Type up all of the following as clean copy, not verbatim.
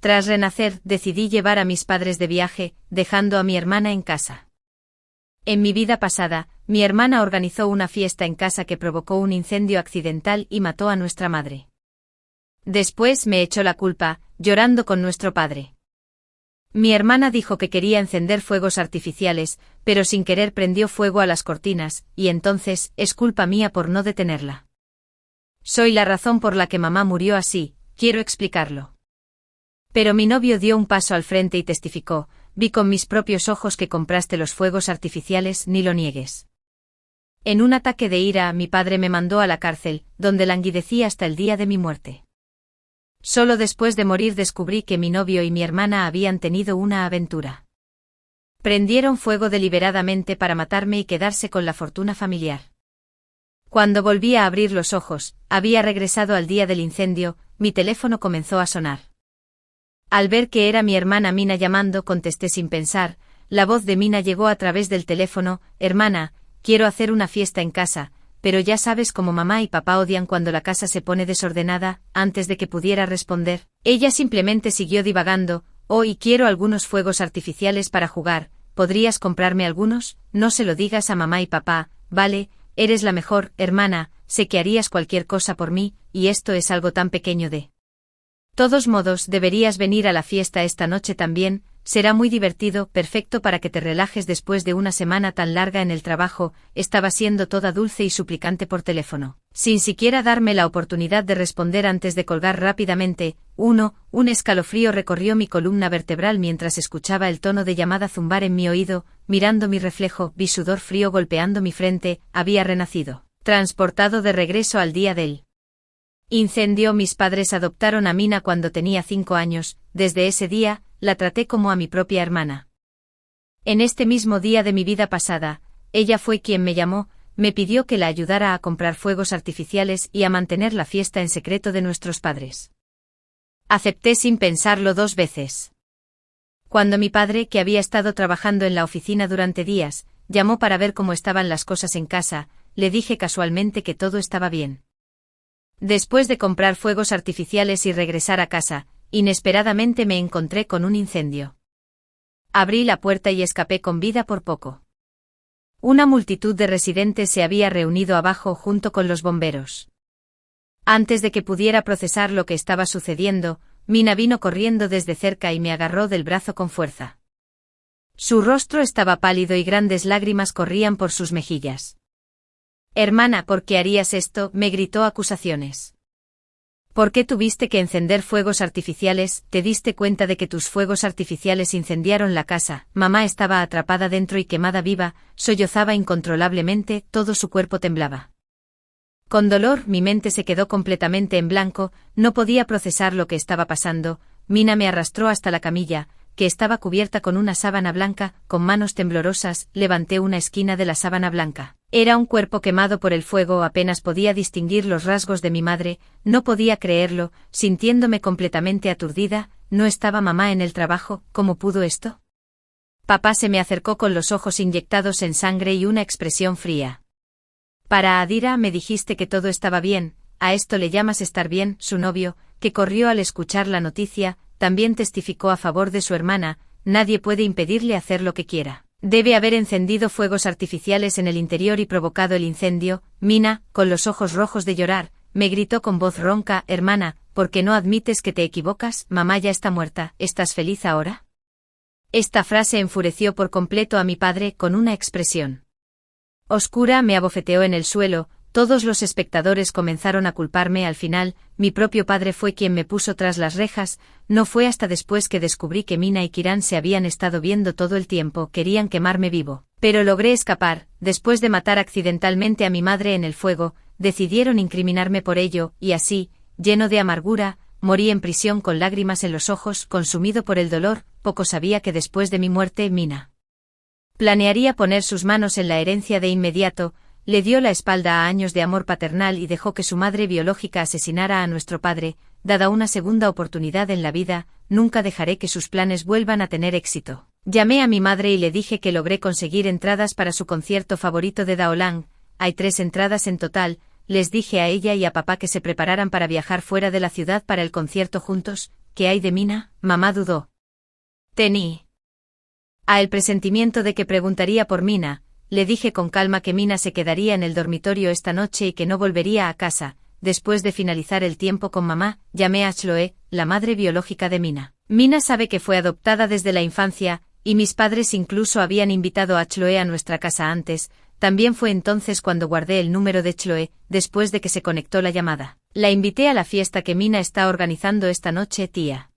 Tras renacer, decidí llevar a mis padres de viaje, dejando a mi hermana en casa. En mi vida pasada, mi hermana organizó una fiesta en casa que provocó un incendio accidental y mató a nuestra madre. Después me echó la culpa, llorando con nuestro padre. Mi hermana dijo que quería encender fuegos artificiales, pero sin querer prendió fuego a las cortinas, y entonces, es culpa mía por no detenerla. Soy la razón por la que mamá murió así, quiero explicarlo. Pero mi novio dio un paso al frente y testificó, vi con mis propios ojos que compraste los fuegos artificiales, ni lo niegues. En un ataque de ira, mi padre me mandó a la cárcel, donde languidecí hasta el día de mi muerte. Solo después de morir descubrí que mi novio y mi hermana habían tenido una aventura. Prendieron fuego deliberadamente para matarme y quedarse con la fortuna familiar. Cuando volví a abrir los ojos, había regresado al día del incendio, mi teléfono comenzó a sonar. Al ver que era mi hermana Mina llamando, contesté sin pensar. La voz de Mina llegó a través del teléfono: hermana, quiero hacer una fiesta en casa, pero ya sabes cómo mamá y papá odian cuando la casa se pone desordenada. Antes de que pudiera responder, ella simplemente siguió divagando: oh, y quiero algunos fuegos artificiales para jugar, ¿podrías comprarme algunos? No se lo digas a mamá y papá, ¿vale? Eres la mejor, hermana, sé que harías cualquier cosa por mí, y esto es algo tan pequeño de todos modos, deberías venir a la fiesta esta noche también, será muy divertido, perfecto para que te relajes después de una semana tan larga en el trabajo. Estaba siendo toda dulce y suplicante por teléfono, sin siquiera darme la oportunidad de responder antes de colgar rápidamente. Un escalofrío recorrió mi columna vertebral mientras escuchaba el tono de llamada zumbar en mi oído. Mirando mi reflejo, vi sudor frío golpeando mi frente. Había renacido, transportado de regreso al día del incendio. Mis padres adoptaron a Mina cuando tenía 5 años, desde ese día, la traté como a mi propia hermana. En este mismo día de mi vida pasada, ella fue quien me llamó, me pidió que la ayudara a comprar fuegos artificiales y a mantener la fiesta en secreto de nuestros padres. Acepté sin pensarlo 2 veces. Cuando mi padre, que había estado trabajando en la oficina durante días, llamó para ver cómo estaban las cosas en casa, le dije casualmente que todo estaba bien. Después de comprar fuegos artificiales y regresar a casa, inesperadamente me encontré con un incendio. Abrí la puerta y escapé con vida por poco. Una multitud de residentes se había reunido abajo junto con los bomberos. Antes de que pudiera procesar lo que estaba sucediendo, Mina vino corriendo desde cerca y me agarró del brazo con fuerza. Su rostro estaba pálido y grandes lágrimas corrían por sus mejillas. Hermana, ¿por qué harías esto?, me gritó acusaciones. ¿Por qué tuviste que encender fuegos artificiales? ¿Te diste cuenta de que tus fuegos artificiales incendiaron la casa? Mamá estaba atrapada dentro y quemada viva, sollozaba incontrolablemente, todo su cuerpo temblaba. Con dolor, mi mente se quedó completamente en blanco, no podía procesar lo que estaba pasando. Mina me arrastró hasta la camilla, que estaba cubierta con una sábana blanca. Con manos temblorosas, levanté una esquina de la sábana blanca. Era un cuerpo quemado por el fuego. Apenas podía distinguir los rasgos de mi madre, no podía creerlo, sintiéndome completamente aturdida. ¿No estaba mamá en el trabajo? ¿Cómo pudo esto? Papá se me acercó con los ojos inyectados en sangre y una expresión fría. Para Adira, me dijiste que todo estaba bien, ¿a esto le llamas estar bien? Su novio, que corrió al escuchar la noticia, también testificó a favor de su hermana: nadie puede impedirle hacer lo que quiera. Debe haber encendido fuegos artificiales en el interior y provocado el incendio. Mina, con los ojos rojos de llorar, me gritó con voz ronca: hermana, ¿por qué no admites que te equivocas? Mamá ya está muerta, ¿estás feliz ahora? Esta frase enfureció por completo a mi padre. Con una expresión oscura me abofeteó en el suelo. Todos los espectadores comenzaron a culparme. Al final, mi propio padre fue quien me puso tras las rejas. No fue hasta después que descubrí que Mina y Kiran se habían estado viendo todo el tiempo. Querían quemarme vivo, pero logré escapar. Después de matar accidentalmente a mi madre en el fuego, decidieron incriminarme por ello, y así, lleno de amargura, morí en prisión con lágrimas en los ojos, consumido por el dolor. Poco sabía que después de mi muerte, Mina planearía poner sus manos en la herencia de inmediato. Le dio la espalda a años de amor paternal y dejó que su madre biológica asesinara a nuestro padre. Dada una segunda oportunidad en la vida, nunca dejaré que sus planes vuelvan a tener éxito. Llamé a mi madre y le dije que logré conseguir entradas para su concierto favorito de Daolang. Hay 3 entradas en total. Les dije a ella y a papá que se prepararan para viajar fuera de la ciudad para el concierto juntos. ¿qué hay de Mina? Mamá dudó. Tení. A el presentimiento de que preguntaría por Mina, le dije con calma que Mina se quedaría en el dormitorio esta noche y que no volvería a casa. Después de finalizar el tiempo con mamá, llamé a Chloe, la madre biológica de Mina. Mina sabe que fue adoptada desde la infancia, y mis padres incluso habían invitado a Chloe a nuestra casa antes. También fue entonces cuando guardé el número de Chloe, después de que se conectó la llamada. La invité a la fiesta que Mina está organizando esta noche, tía.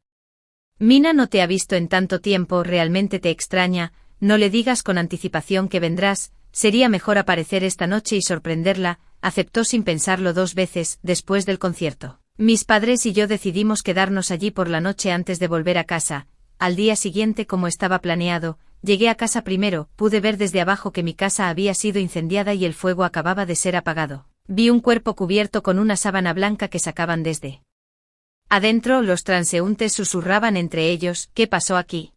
Mina no te ha visto en tanto tiempo, realmente te extraña, no le digas con anticipación que vendrás, sería mejor aparecer esta noche y sorprenderla, aceptó sin pensarlo 2 veces, después del concierto. Mis padres y yo decidimos quedarnos allí por la noche antes de volver a casa. Al día siguiente, como estaba planeado, llegué a casa primero, pude ver desde abajo que mi casa había sido incendiada y el fuego acababa de ser apagado. Vi un cuerpo cubierto con una sábana blanca que sacaban desde adentro. Los transeúntes susurraban entre ellos, ¿qué pasó aquí?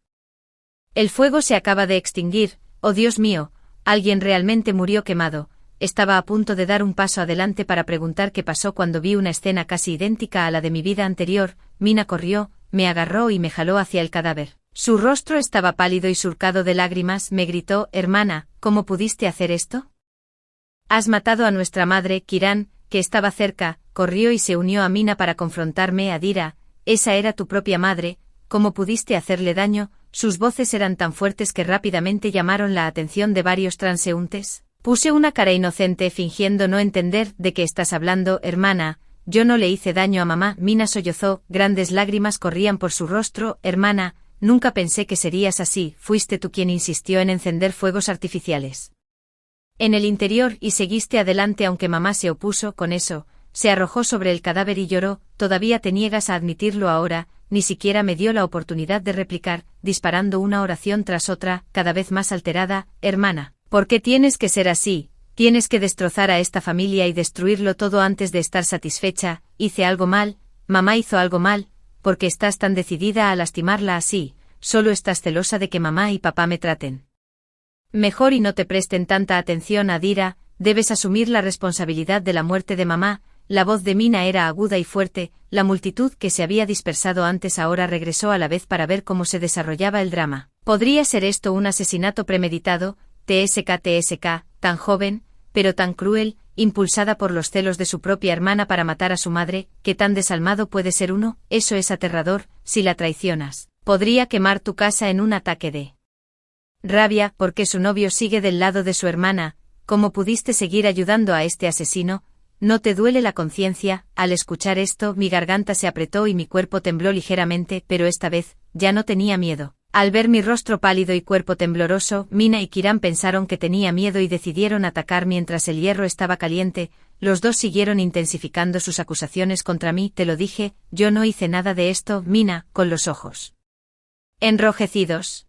El fuego se acaba de extinguir, oh Dios mío, alguien realmente murió quemado. Estaba a punto de dar un paso adelante para preguntar qué pasó cuando vi una escena casi idéntica a la de mi vida anterior. Mina corrió, me agarró y me jaló hacia el cadáver. Su rostro estaba pálido y surcado de lágrimas. Me gritó, hermana, ¿cómo pudiste hacer esto? Has matado a nuestra madre. Kiran, que estaba cerca, corrió y se unió a Mina para confrontarme. Adira, esa era tu propia madre, ¿cómo pudiste hacerle daño? Sus voces eran tan fuertes que rápidamente llamaron la atención de varios transeúntes. Puse una cara inocente fingiendo no entender de qué estás hablando, hermana. Yo no le hice daño a mamá. Mina sollozó, grandes lágrimas corrían por su rostro. Hermana, nunca pensé que serías así. Fuiste tú quien insistió en encender fuegos artificiales en el interior y seguiste adelante aunque mamá se opuso. Con eso, se arrojó sobre el cadáver y lloró. Todavía te niegas a admitirlo ahora. Ni siquiera me dio la oportunidad de replicar, disparando una oración tras otra, cada vez más alterada. Hermana, ¿por qué tienes que ser así? Tienes que destrozar a esta familia y destruirlo todo antes de estar satisfecha. Hice algo mal, mamá hizo algo mal, porque estás tan decidida a lastimarla así. Solo estás celosa de que mamá y papá me traten mejor y no te presten tanta atención. Adira, debes asumir la responsabilidad de la muerte de mamá. La voz de Mina era aguda y fuerte. La multitud que se había dispersado antes ahora regresó a la vez para ver cómo se desarrollaba el drama. ¿Podría ser esto un asesinato premeditado? TSK, tan joven, pero tan cruel, impulsada por los celos de su propia hermana para matar a su madre. ¿Qué tan desalmado puede ser uno? Eso es aterrador. Si la traicionas, podría quemar tu casa en un ataque de rabia, porque su novio sigue del lado de su hermana. ¿Cómo pudiste seguir ayudando a este asesino? ¿No te duele la conciencia? Al escuchar esto, mi garganta se apretó y mi cuerpo tembló ligeramente, pero esta vez, ya no tenía miedo. Al ver mi rostro pálido y cuerpo tembloroso, Mina y Kiran pensaron que tenía miedo y decidieron atacar mientras el hierro estaba caliente. Los dos siguieron intensificando sus acusaciones contra mí. Te lo dije, yo no hice nada de esto. Mina, con los ojos enrojecidos,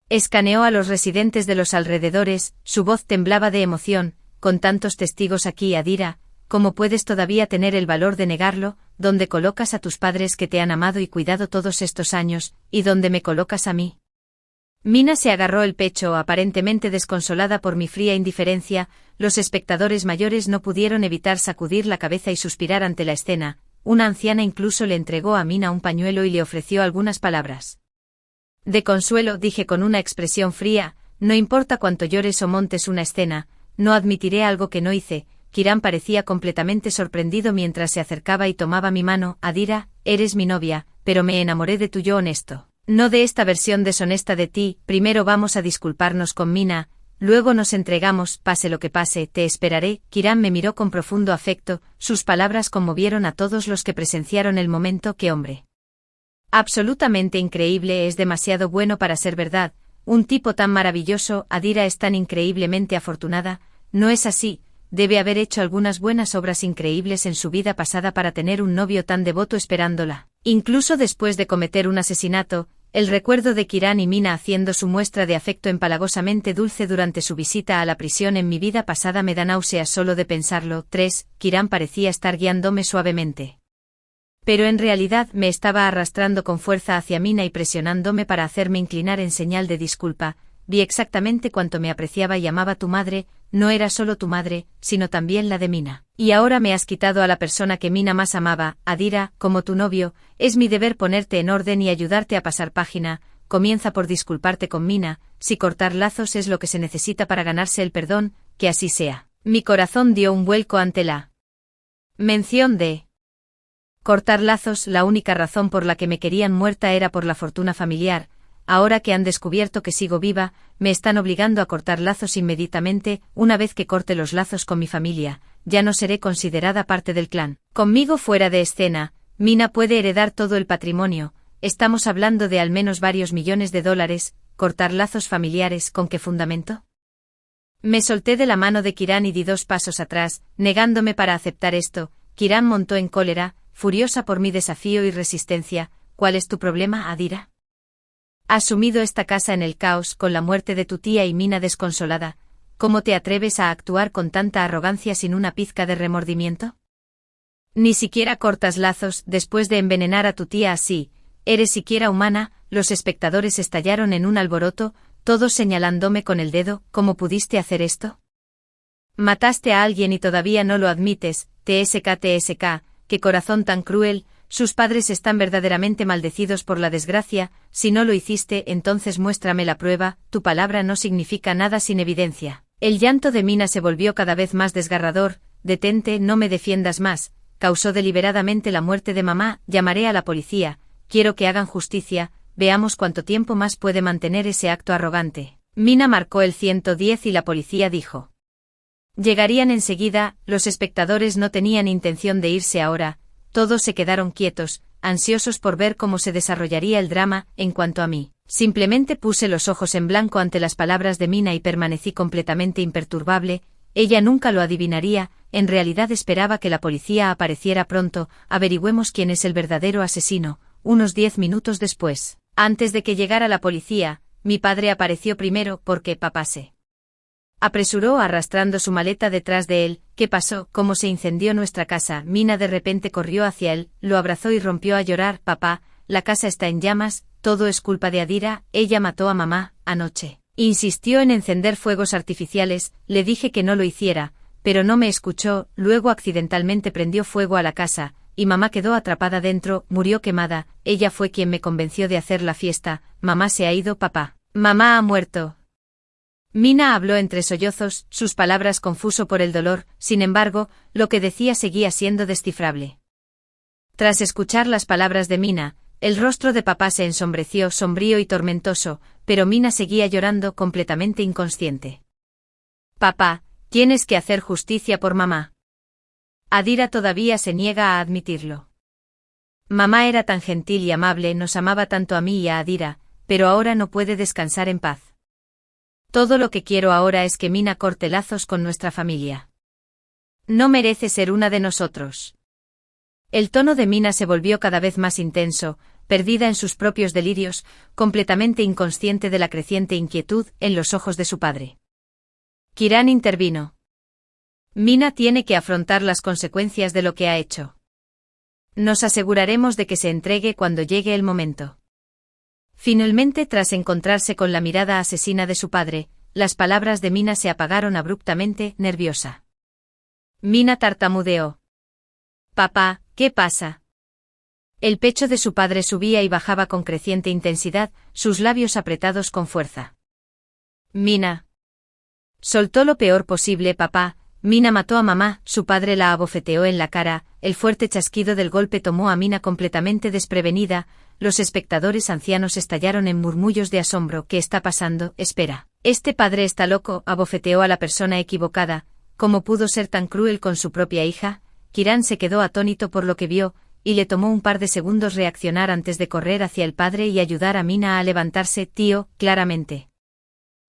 escaneó a los residentes de los alrededores. Su voz temblaba de emoción. Con tantos testigos aquí, Adira, ¿cómo puedes todavía tener el valor de negarlo? ¿Dónde colocas a tus padres que te han amado y cuidado todos estos años, y dónde me colocas a mí? Mina se agarró el pecho, aparentemente desconsolada por mi fría indiferencia. Los espectadores mayores no pudieron evitar sacudir la cabeza y suspirar ante la escena. Una anciana incluso le entregó a Mina un pañuelo y le ofreció algunas palabras de consuelo. Dije con una expresión fría, no importa cuánto llores o montes una escena, no admitiré algo que no hice. Kiran parecía completamente sorprendido mientras se acercaba y tomaba mi mano. Adira, eres mi novia, pero me enamoré de tu yo honesto, no de esta versión deshonesta de ti. Primero vamos a disculparnos con Mina, luego nos entregamos, pase lo que pase. Te esperaré. Kiran me miró con profundo afecto, sus palabras conmovieron a todos los que presenciaron el momento. ¡Qué hombre! Absolutamente increíble, es demasiado bueno para ser verdad, un tipo tan maravilloso. Adira es tan increíblemente afortunada, ¿no es así? Debe haber hecho algunas buenas obras increíbles en su vida pasada para tener un novio tan devoto esperándola. Incluso después de cometer un asesinato, el recuerdo de Kiran y Mina haciendo su muestra de afecto empalagosamente dulce durante su visita a la prisión en mi vida pasada me da náuseas solo de pensarlo. 3. Kiran parecía estar guiándome suavemente, pero en realidad me estaba arrastrando con fuerza hacia Mina y presionándome para hacerme inclinar en señal de disculpa. vi exactamente cuánto me apreciaba y amaba tu madre, no era solo tu madre, sino también la de Mina. Y ahora me has quitado a la persona que Mina más amaba, Adira, como tu novio, es mi deber ponerte en orden y ayudarte a pasar página. Comienza por disculparte con Mina, si cortar lazos es lo que se necesita para ganarse el perdón, que así sea. Mi corazón dio un vuelco ante la mención de cortar lazos. La única razón por la que me querían muerta era por la fortuna familiar. Ahora que han descubierto que sigo viva, me están obligando a cortar lazos inmediatamente. Una vez que corte los lazos con mi familia, ya no seré considerada parte del clan. Conmigo fuera de escena, Mina puede heredar todo el patrimonio. Estamos hablando de al menos varios millones de dólares. ¿Cortar lazos familiares con qué fundamento? Me solté de la mano de Kiran y di 2 pasos atrás, negándome para aceptar esto. Kiran montó en cólera, furiosa por mi desafío y resistencia. ¿Cuál es tu problema, Adira? Has sumido esta casa en el caos con la muerte de tu tía y Mina desconsolada. ¿Cómo te atreves a actuar con tanta arrogancia sin una pizca de remordimiento? Ni siquiera cortas lazos después de envenenar a tu tía así. ¿Eres siquiera humana? Los espectadores estallaron en un alboroto, todos señalándome con el dedo. ¿Cómo pudiste hacer esto? Mataste a alguien y todavía no lo admites. TSK, qué corazón tan cruel. Sus padres están verdaderamente maldecidos por la desgracia. Si no lo hiciste, entonces muéstrame la prueba. Tu palabra no significa nada sin evidencia. El llanto de Mina se volvió cada vez más desgarrador. Detente, no me defiendas más. Causó deliberadamente la muerte de mamá. Llamaré a la policía. Quiero que hagan justicia. Veamos cuánto tiempo más puede mantener ese acto arrogante. Mina marcó el 110 y la policía dijo: llegarían enseguida. Los espectadores no tenían intención de irse ahora. Todos se quedaron quietos, ansiosos por ver cómo se desarrollaría el drama. En cuanto a mí, simplemente puse los ojos en blanco ante las palabras de Mina y permanecí completamente imperturbable. Ella nunca lo adivinaría. En realidad esperaba que la policía apareciera pronto. Averigüemos quién es el verdadero asesino. Unos 10 minutos después, antes de que llegara la policía, mi padre apareció primero porque papá se apresuró arrastrando su maleta detrás de él. ¿Qué pasó? ¿Cómo se incendió nuestra casa? Mina de repente corrió hacia él, lo abrazó y rompió a llorar. Papá, la casa está en llamas, todo es culpa de Adira, ella mató a mamá anoche. Insistió en encender fuegos artificiales, le dije que no lo hiciera, pero no me escuchó. Luego accidentalmente prendió fuego a la casa, y mamá quedó atrapada dentro, murió quemada. Ella fue quien me convenció de hacer la fiesta. Mamá se ha ido, papá. Mamá ha muerto. Mina habló entre sollozos, sus palabras confuso por el dolor. Sin embargo, lo que decía seguía siendo descifrable. Tras escuchar las palabras de Mina, el rostro de papá se ensombreció, sombrío y tormentoso, pero Mina seguía llorando, completamente inconsciente. Papá, tienes que hacer justicia por mamá. Adira todavía se niega a admitirlo. Mamá era tan gentil y amable, nos amaba tanto a mí y a Adira, pero ahora no puede descansar en paz. Todo lo que quiero ahora es que Mina corte lazos con nuestra familia. No merece ser una de nosotros. El tono de Mina se volvió cada vez más intenso, perdida en sus propios delirios, completamente inconsciente de la creciente inquietud en los ojos de su padre. Kiran intervino. Mina tiene que afrontar las consecuencias de lo que ha hecho. Nos aseguraremos de que se entregue cuando llegue el momento. Finalmente, tras encontrarse con la mirada asesina de su padre, las palabras de Mina se apagaron abruptamente, nerviosa. Mina tartamudeó. Papá, ¿qué pasa? El pecho de su padre subía y bajaba con creciente intensidad, sus labios apretados con fuerza. Mina. Soltó lo peor posible, papá. Mina mató a mamá, su padre la abofeteó en la cara, el fuerte chasquido del golpe tomó a Mina completamente desprevenida. Los espectadores ancianos estallaron en murmullos de asombro. ¿Qué está pasando? Espera. Este padre está loco, abofeteó a la persona equivocada. ¿Cómo pudo ser tan cruel con su propia hija? Kiran se quedó atónito por lo que vio, y le tomó un par de segundos reaccionar antes de correr hacia el padre y ayudar a Mina a levantarse. Tío, claramente.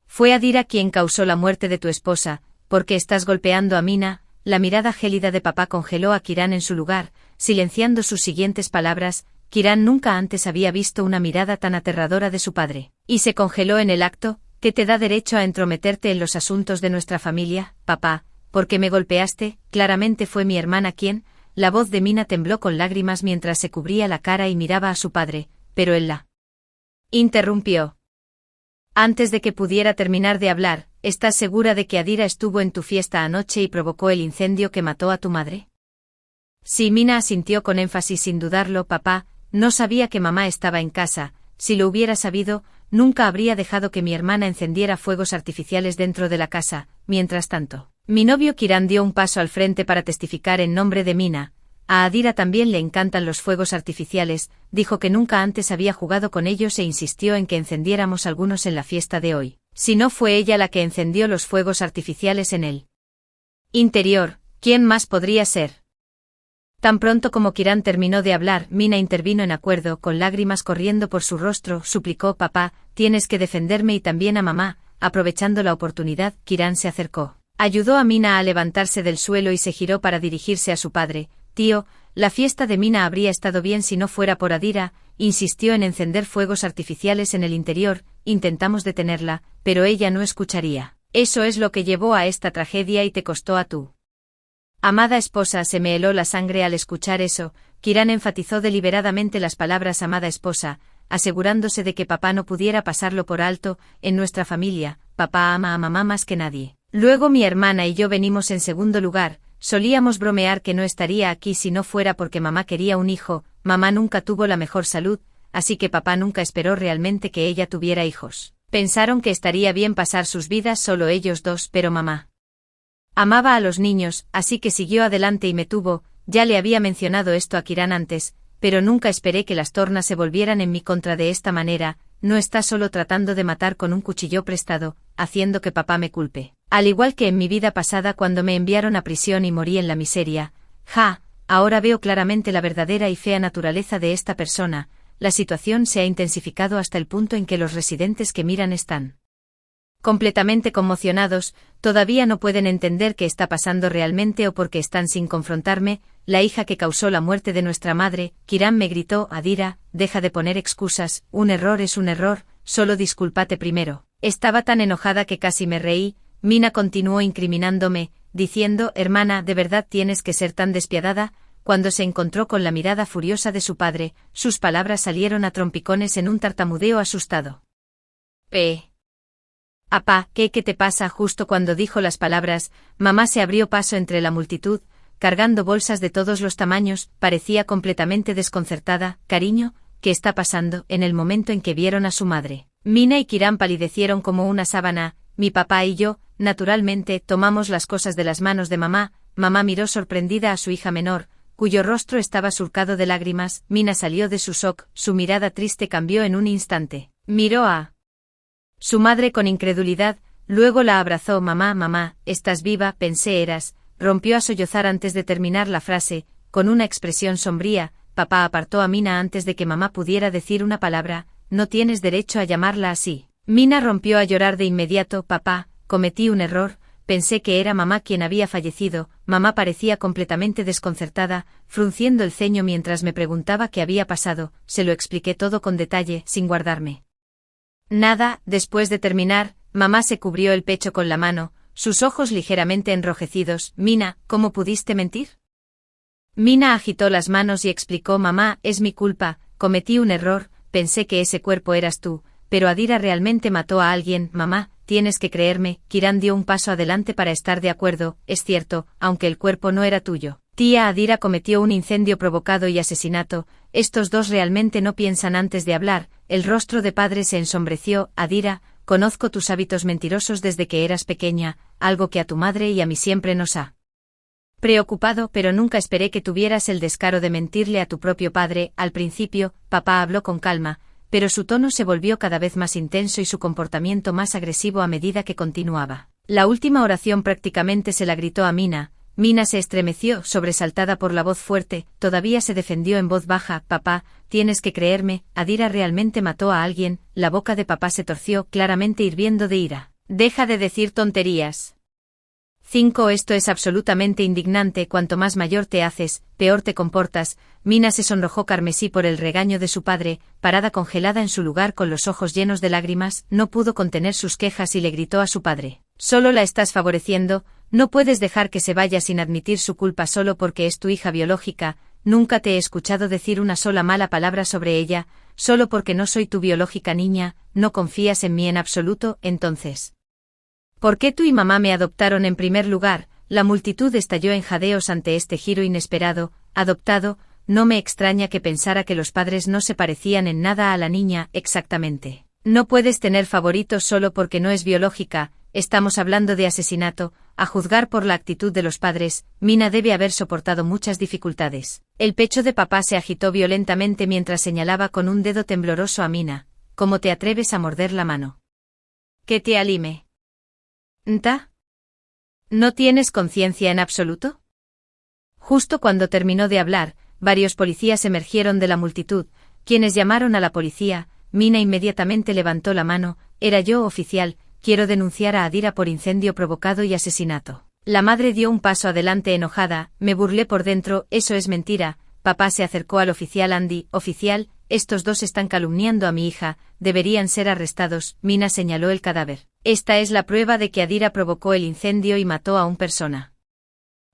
Fue Adira quien causó la muerte de tu esposa. ¿Por qué estás golpeando a Mina? La mirada gélida de papá congeló a Kiran en su lugar, silenciando sus siguientes palabras. Kiran nunca antes había visto una mirada tan aterradora de su padre, y se congeló en el acto. ¿Qué te da derecho a entrometerte en los asuntos de nuestra familia, papá? ¿Por qué me golpeaste? Claramente fue mi hermana quien. La voz de Mina tembló con lágrimas mientras se cubría la cara y miraba a su padre, pero él la interrumpió. Antes de que pudiera terminar de hablar, ¿estás segura de que Adira estuvo en tu fiesta anoche y provocó el incendio que mató a tu madre? Sí, Mina asintió con énfasis sin dudarlo. Papá, no sabía que mamá estaba en casa. Si lo hubiera sabido, nunca habría dejado que mi hermana encendiera fuegos artificiales dentro de la casa. Mientras tanto, mi novio Kiran dio un paso al frente para testificar en nombre de Mina. A Adira también le encantan los fuegos artificiales, dijo que nunca antes había jugado con ellos e insistió en que encendiéramos algunos en la fiesta de hoy. Si no fue ella la que encendió los fuegos artificiales en el interior, ¿quién más podría ser? Tan pronto como Kiran terminó de hablar, Mina intervino en acuerdo, con lágrimas corriendo por su rostro, suplicó: papá, tienes que defenderme y también a mamá. Aprovechando la oportunidad, Kiran se acercó. Ayudó a Mina a levantarse del suelo y se giró para dirigirse a su padre. Tío, la fiesta de Mina habría estado bien si no fuera por Adira. Insistió en encender fuegos artificiales en el interior, intentamos detenerla, pero ella no escucharía. Eso es lo que llevó a esta tragedia y te costó a tu amada esposa. Se me heló la sangre al escuchar eso. Kiran enfatizó deliberadamente las palabras amada esposa, asegurándose de que papá no pudiera pasarlo por alto. En nuestra familia, papá ama a mamá más que nadie. Luego mi hermana y yo venimos en segundo lugar. Solíamos bromear que no estaría aquí si no fuera porque mamá quería un hijo. Mamá nunca tuvo la mejor salud, así que papá nunca esperó realmente que ella tuviera hijos. Pensaron que estaría bien pasar sus vidas solo ellos dos, pero mamá amaba a los niños, así que siguió adelante y me tuvo. Ya le había mencionado esto a Kiran antes, pero nunca esperé que las tornas se volvieran en mi contra de esta manera. No está solo tratando de matar con un cuchillo prestado, haciendo que papá me culpe. Al igual que en mi vida pasada cuando me enviaron a prisión y morí en la miseria. Ahora veo claramente la verdadera y fea naturaleza de esta persona. La situación se ha intensificado hasta el punto en que los residentes que miran están completamente conmocionados. Todavía no pueden entender qué está pasando realmente o por qué están sin confrontarme. La hija que causó la muerte de nuestra madre. Kiran me gritó: Adira, deja de poner excusas, un error es un error, solo discúlpate primero. Estaba tan enojada que casi me reí. Mina continuó incriminándome, diciendo: hermana, ¿de verdad tienes que ser tan despiadada? Cuando se encontró con la mirada furiosa de su padre, sus palabras salieron a trompicones en un tartamudeo asustado. Apá, ¿qué te pasa? Justo cuando dijo las palabras, mamá se abrió paso entre la multitud, cargando bolsas de todos los tamaños. Parecía completamente desconcertada. Cariño, ¿qué está pasando? En el momento en que vieron a su madre, Mina y Kiran palidecieron como una sábana. Mi papá y yo, naturalmente, tomamos las cosas de las manos de mamá. Mamá miró sorprendida a su hija menor, cuyo rostro estaba surcado de lágrimas. Mina salió de su shock, su mirada triste cambió en un instante. Miró a su madre con incredulidad, luego la abrazó. Mamá, estás viva, pensé eras. Rompió a sollozar antes de terminar la frase, con una expresión sombría. Papá apartó a Mina antes de que mamá pudiera decir una palabra. No tienes derecho a llamarla así. Mina rompió a llorar de inmediato. Papá, cometí un error, pensé que era mamá quien había fallecido. Mamá parecía completamente desconcertada, frunciendo el ceño mientras me preguntaba qué había pasado. Se lo expliqué todo con detalle, sin guardarme nada. Después de terminar, mamá se cubrió el pecho con la mano, sus ojos ligeramente enrojecidos. Mina, ¿cómo pudiste mentir? Mina agitó las manos y explicó: mamá, es mi culpa, cometí un error, pensé que ese cuerpo eras tú, pero Adira realmente mató a alguien. Mamá, tienes que creerme. Kiran dio un paso adelante para estar de acuerdo. Es cierto, aunque el cuerpo no era tuyo. Tía, Adira cometió un incendio provocado y asesinato. Estos dos realmente no piensan antes de hablar. El rostro de padre se ensombreció. Adira, conozco tus hábitos mentirosos desde que eras pequeña, algo que a tu madre y a mí siempre nos ha preocupado, pero nunca esperé que tuvieras el descaro de mentirle a tu propio padre. Al principio, papá habló con calma, pero su tono se volvió cada vez más intenso y su comportamiento más agresivo a medida que continuaba. La última oración prácticamente se la gritó a Mina. Mina se estremeció, sobresaltada por la voz fuerte. Todavía se defendió en voz baja: papá, tienes que creerme, Adira realmente mató a alguien. La boca de papá se torció, claramente hirviendo de ira. Deja de decir tonterías. 5. Esto es absolutamente indignante. Cuanto más mayor te haces, peor te comportas. Mina se sonrojó carmesí por el regaño de su padre, parada congelada en su lugar con los ojos llenos de lágrimas. No pudo contener sus quejas y le gritó a su padre: solo la estás favoreciendo, no puedes dejar que se vaya sin admitir su culpa solo porque es tu hija biológica. Nunca te he escuchado decir una sola mala palabra sobre ella, solo porque no soy tu biológica niña, no confías en mí en absoluto, entonces. ¿Por qué tú y mamá me adoptaron en primer lugar? La multitud estalló en jadeos ante este giro inesperado. Adoptado, no me extraña que pensara que los padres no se parecían en nada a la niña, exactamente. No puedes tener favoritos solo porque no es biológica, estamos hablando de asesinato. A juzgar por la actitud de los padres, Mina debe haber soportado muchas dificultades. El pecho de papá se agitó violentamente mientras señalaba con un dedo tembloroso a Mina. ¿Cómo te atreves a morder la mano? ¿Qué te alime? ¿Nta? ¿No tienes conciencia en absoluto? Justo cuando terminó de hablar, varios policías emergieron de la multitud, quienes llamaron a la policía. Mina inmediatamente levantó la mano. Era yo, oficial, quiero denunciar a Adira por incendio provocado y asesinato. La madre dio un paso adelante enojada. Me burlé por dentro, eso es mentira. Papá se acercó al oficial Andy. Oficial, estos dos están calumniando a mi hija, deberían ser arrestados. Mina señaló el cadáver. Esta es la prueba de que Adira provocó el incendio y mató a un persona.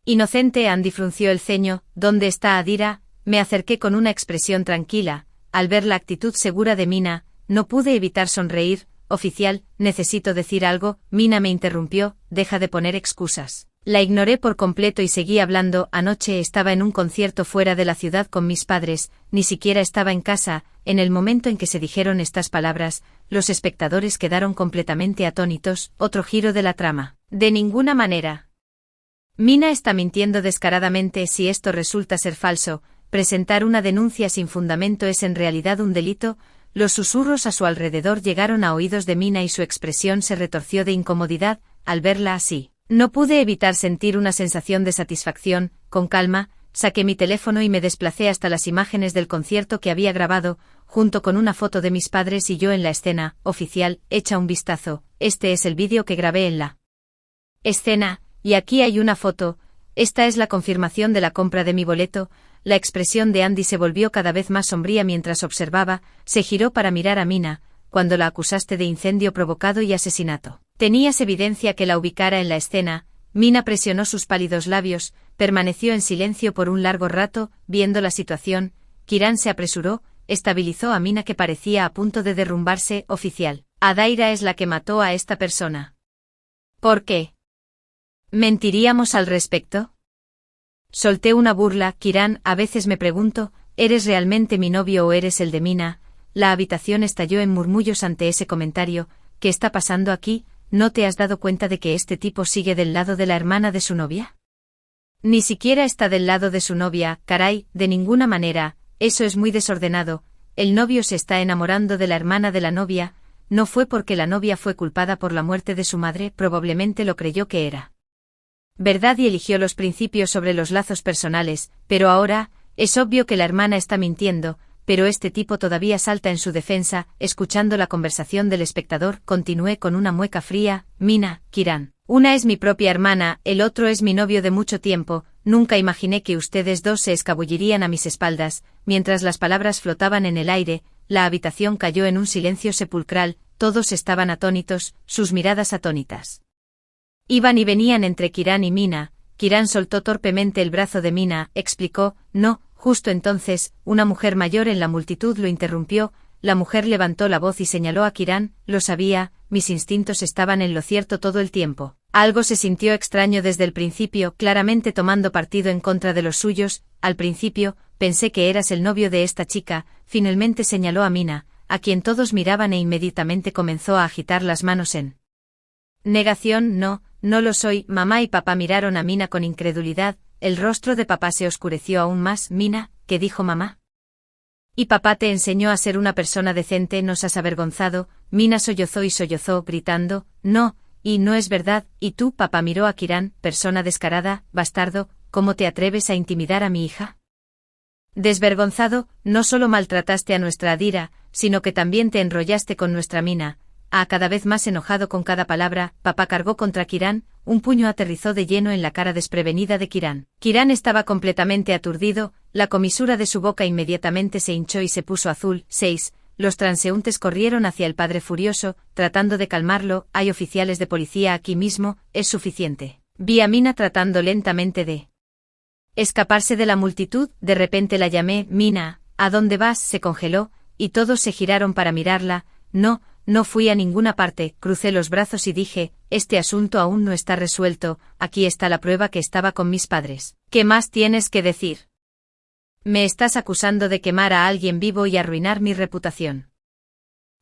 Inocente. Andy frunció el ceño. ¿Dónde está Adira? Me acerqué con una expresión tranquila. Al ver la actitud segura de Mina, no pude evitar sonreír. Oficial, necesito decir algo. Mina me interrumpió. Deja de poner excusas. La ignoré por completo y seguí hablando. Anoche estaba en un concierto fuera de la ciudad con mis padres, ni siquiera estaba en casa. En el momento en que se dijeron estas palabras, los espectadores quedaron completamente atónitos. Otro giro de la trama. De ninguna manera. Mina está mintiendo descaradamente. Si esto resulta ser falso, presentar una denuncia sin fundamento es en realidad un delito. Los susurros a su alrededor llegaron a oídos de Mina y su expresión se retorció de incomodidad al verla así. No pude evitar sentir una sensación de satisfacción. Con calma, saqué mi teléfono y me desplacé hasta las imágenes del concierto que había grabado, junto con una foto de mis padres y yo en la escena. Oficial, echa un vistazo. Este es el vídeo que grabé en la escena, y aquí hay una foto. Esta es la confirmación de la compra de mi boleto. La expresión de Andy se volvió cada vez más sombría mientras observaba. Se giró para mirar a Mina. Cuando la acusaste de incendio provocado y asesinato, ¿tenías evidencia que la ubicara en la escena? Mina presionó sus pálidos labios, permaneció en silencio por un largo rato, viendo la situación. Kiran se apresuró, estabilizó a Mina que parecía a punto de derrumbarse. Oficial, Adaira es la que mató a esta persona. ¿Por qué? ¿Mentiríamos al respecto? Solté una burla. Kiran, a veces me pregunto, ¿eres realmente mi novio o eres el de Mina? La habitación estalló en murmullos ante ese comentario. ¿Qué está pasando aquí? ¿No te has dado cuenta de que este tipo sigue del lado de la hermana de su novia? Ni siquiera está del lado de su novia. Caray, de ninguna manera, eso es muy desordenado. El novio se está enamorando de la hermana de la novia. No fue porque la novia fue culpada por la muerte de su madre, probablemente lo creyó que era verdad y eligió los principios sobre los lazos personales, pero ahora, es obvio que la hermana está mintiendo, pero este tipo todavía salta en su defensa. Escuchando la conversación del espectador, continué con una mueca fría. Mina, Kiran, una es mi propia hermana, el otro es mi novio de mucho tiempo. Nunca imaginé que ustedes dos se escabullirían a mis espaldas. Mientras las palabras flotaban en el aire, la habitación cayó en un silencio sepulcral. Todos estaban atónitos, sus miradas atónitas. Iban y venían entre Kiran y Mina. Kiran soltó torpemente el brazo de Mina, explicó. No. Justo entonces, una mujer mayor en la multitud lo interrumpió. La mujer levantó la voz y señaló a Kiran. Lo sabía, mis instintos estaban en lo cierto todo el tiempo. Algo se sintió extraño desde el principio, claramente tomando partido en contra de los suyos. Al principio, pensé que eras el novio de esta chica. Finalmente señaló a Mina, a quien todos miraban, e inmediatamente comenzó a agitar las manos en negación. No, no lo soy. Mamá y papá miraron a Mina con incredulidad. El rostro de papá se oscureció aún más. Mina, ¿qué dijo mamá? ¿Y papá te enseñó a ser una persona decente? ¿Nos has avergonzado? Mina sollozó y sollozó, gritando, no, y no es verdad. ¿Y tú? Papá miró a Kiran, persona descarada, bastardo, ¿cómo te atreves a intimidar a mi hija? Desvergonzado, no solo maltrataste a nuestra Adira, sino que también te enrollaste con nuestra Mina. Cada vez más enojado con cada palabra, papá cargó contra Kiran. Un puño aterrizó de lleno en la cara desprevenida de Kiran. Kiran estaba completamente aturdido, la comisura de su boca inmediatamente se hinchó y se puso azul. 6. Los transeúntes corrieron hacia el padre furioso, tratando de calmarlo. Hay oficiales de policía aquí mismo, es suficiente. Vi a Mina tratando lentamente de escaparse de la multitud. De repente la llamé. Mina, ¿a dónde vas? Se congeló. y todos se giraron para mirarla. No, no fui a ninguna parte, crucé los brazos y dije, este asunto aún no está resuelto, aquí está la prueba que estaba con mis padres. ¿Qué más tienes que decir? Me estás acusando de quemar a alguien vivo y arruinar mi reputación.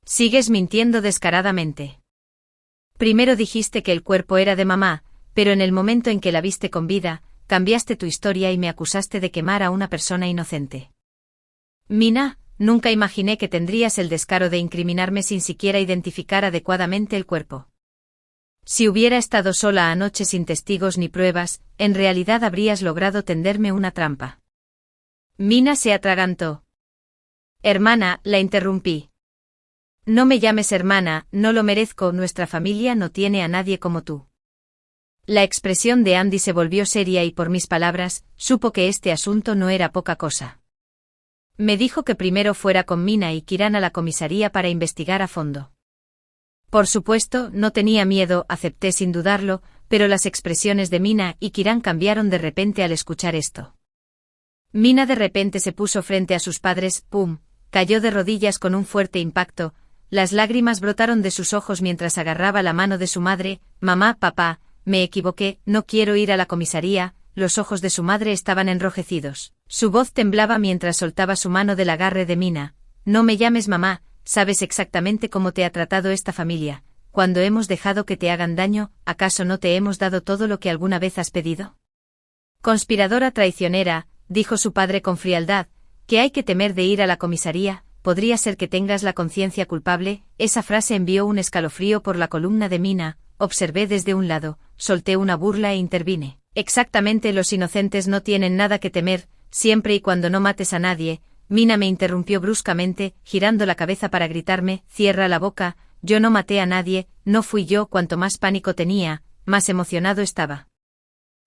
Sigues mintiendo descaradamente. Primero dijiste que el cuerpo era de mamá, pero en el momento en que la viste con vida, cambiaste tu historia y me acusaste de quemar a una persona inocente. Mina, nunca imaginé que tendrías el descaro de incriminarme sin siquiera identificar adecuadamente el cuerpo. Si hubiera estado sola anoche sin testigos ni pruebas, en realidad habrías logrado tenderme una trampa. Mina se atragantó. Hermana, la interrumpí. No me llames hermana, no lo merezco, nuestra familia no tiene a nadie como tú. La expresión de Andy se volvió seria y por mis palabras, supo que este asunto no era poca cosa. Me dijo que primero fuera con Mina y Kiran a la comisaría para investigar a fondo. Por supuesto, no tenía miedo, acepté sin dudarlo, pero las expresiones de Mina y Kiran cambiaron de repente al escuchar esto. Mina de repente se puso frente a sus padres, ¡pum!, cayó de rodillas con un fuerte impacto, las lágrimas brotaron de sus ojos mientras agarraba la mano de su madre. Mamá, papá, me equivoqué, no quiero ir a la comisaría. Los ojos de su madre estaban enrojecidos. Su voz temblaba mientras soltaba su mano del agarre de Mina. No me llames mamá, sabes exactamente cómo te ha tratado esta familia. Cuando hemos dejado que te hagan daño, ¿acaso no te hemos dado todo lo que alguna vez has pedido? Conspiradora traicionera, dijo su padre con frialdad, ¿qué hay que temer de ir a la comisaría? Podría ser que tengas la conciencia culpable. Esa frase envió un escalofrío por la columna de Mina. Observé desde un lado, solté una burla e intervine. Exactamente, los inocentes no tienen nada que temer, siempre y cuando no mates a nadie. Mina me interrumpió bruscamente, girando la cabeza para gritarme, cierra la boca, yo no maté a nadie, no fui yo. Cuanto más pánico tenía, más emocionado estaba.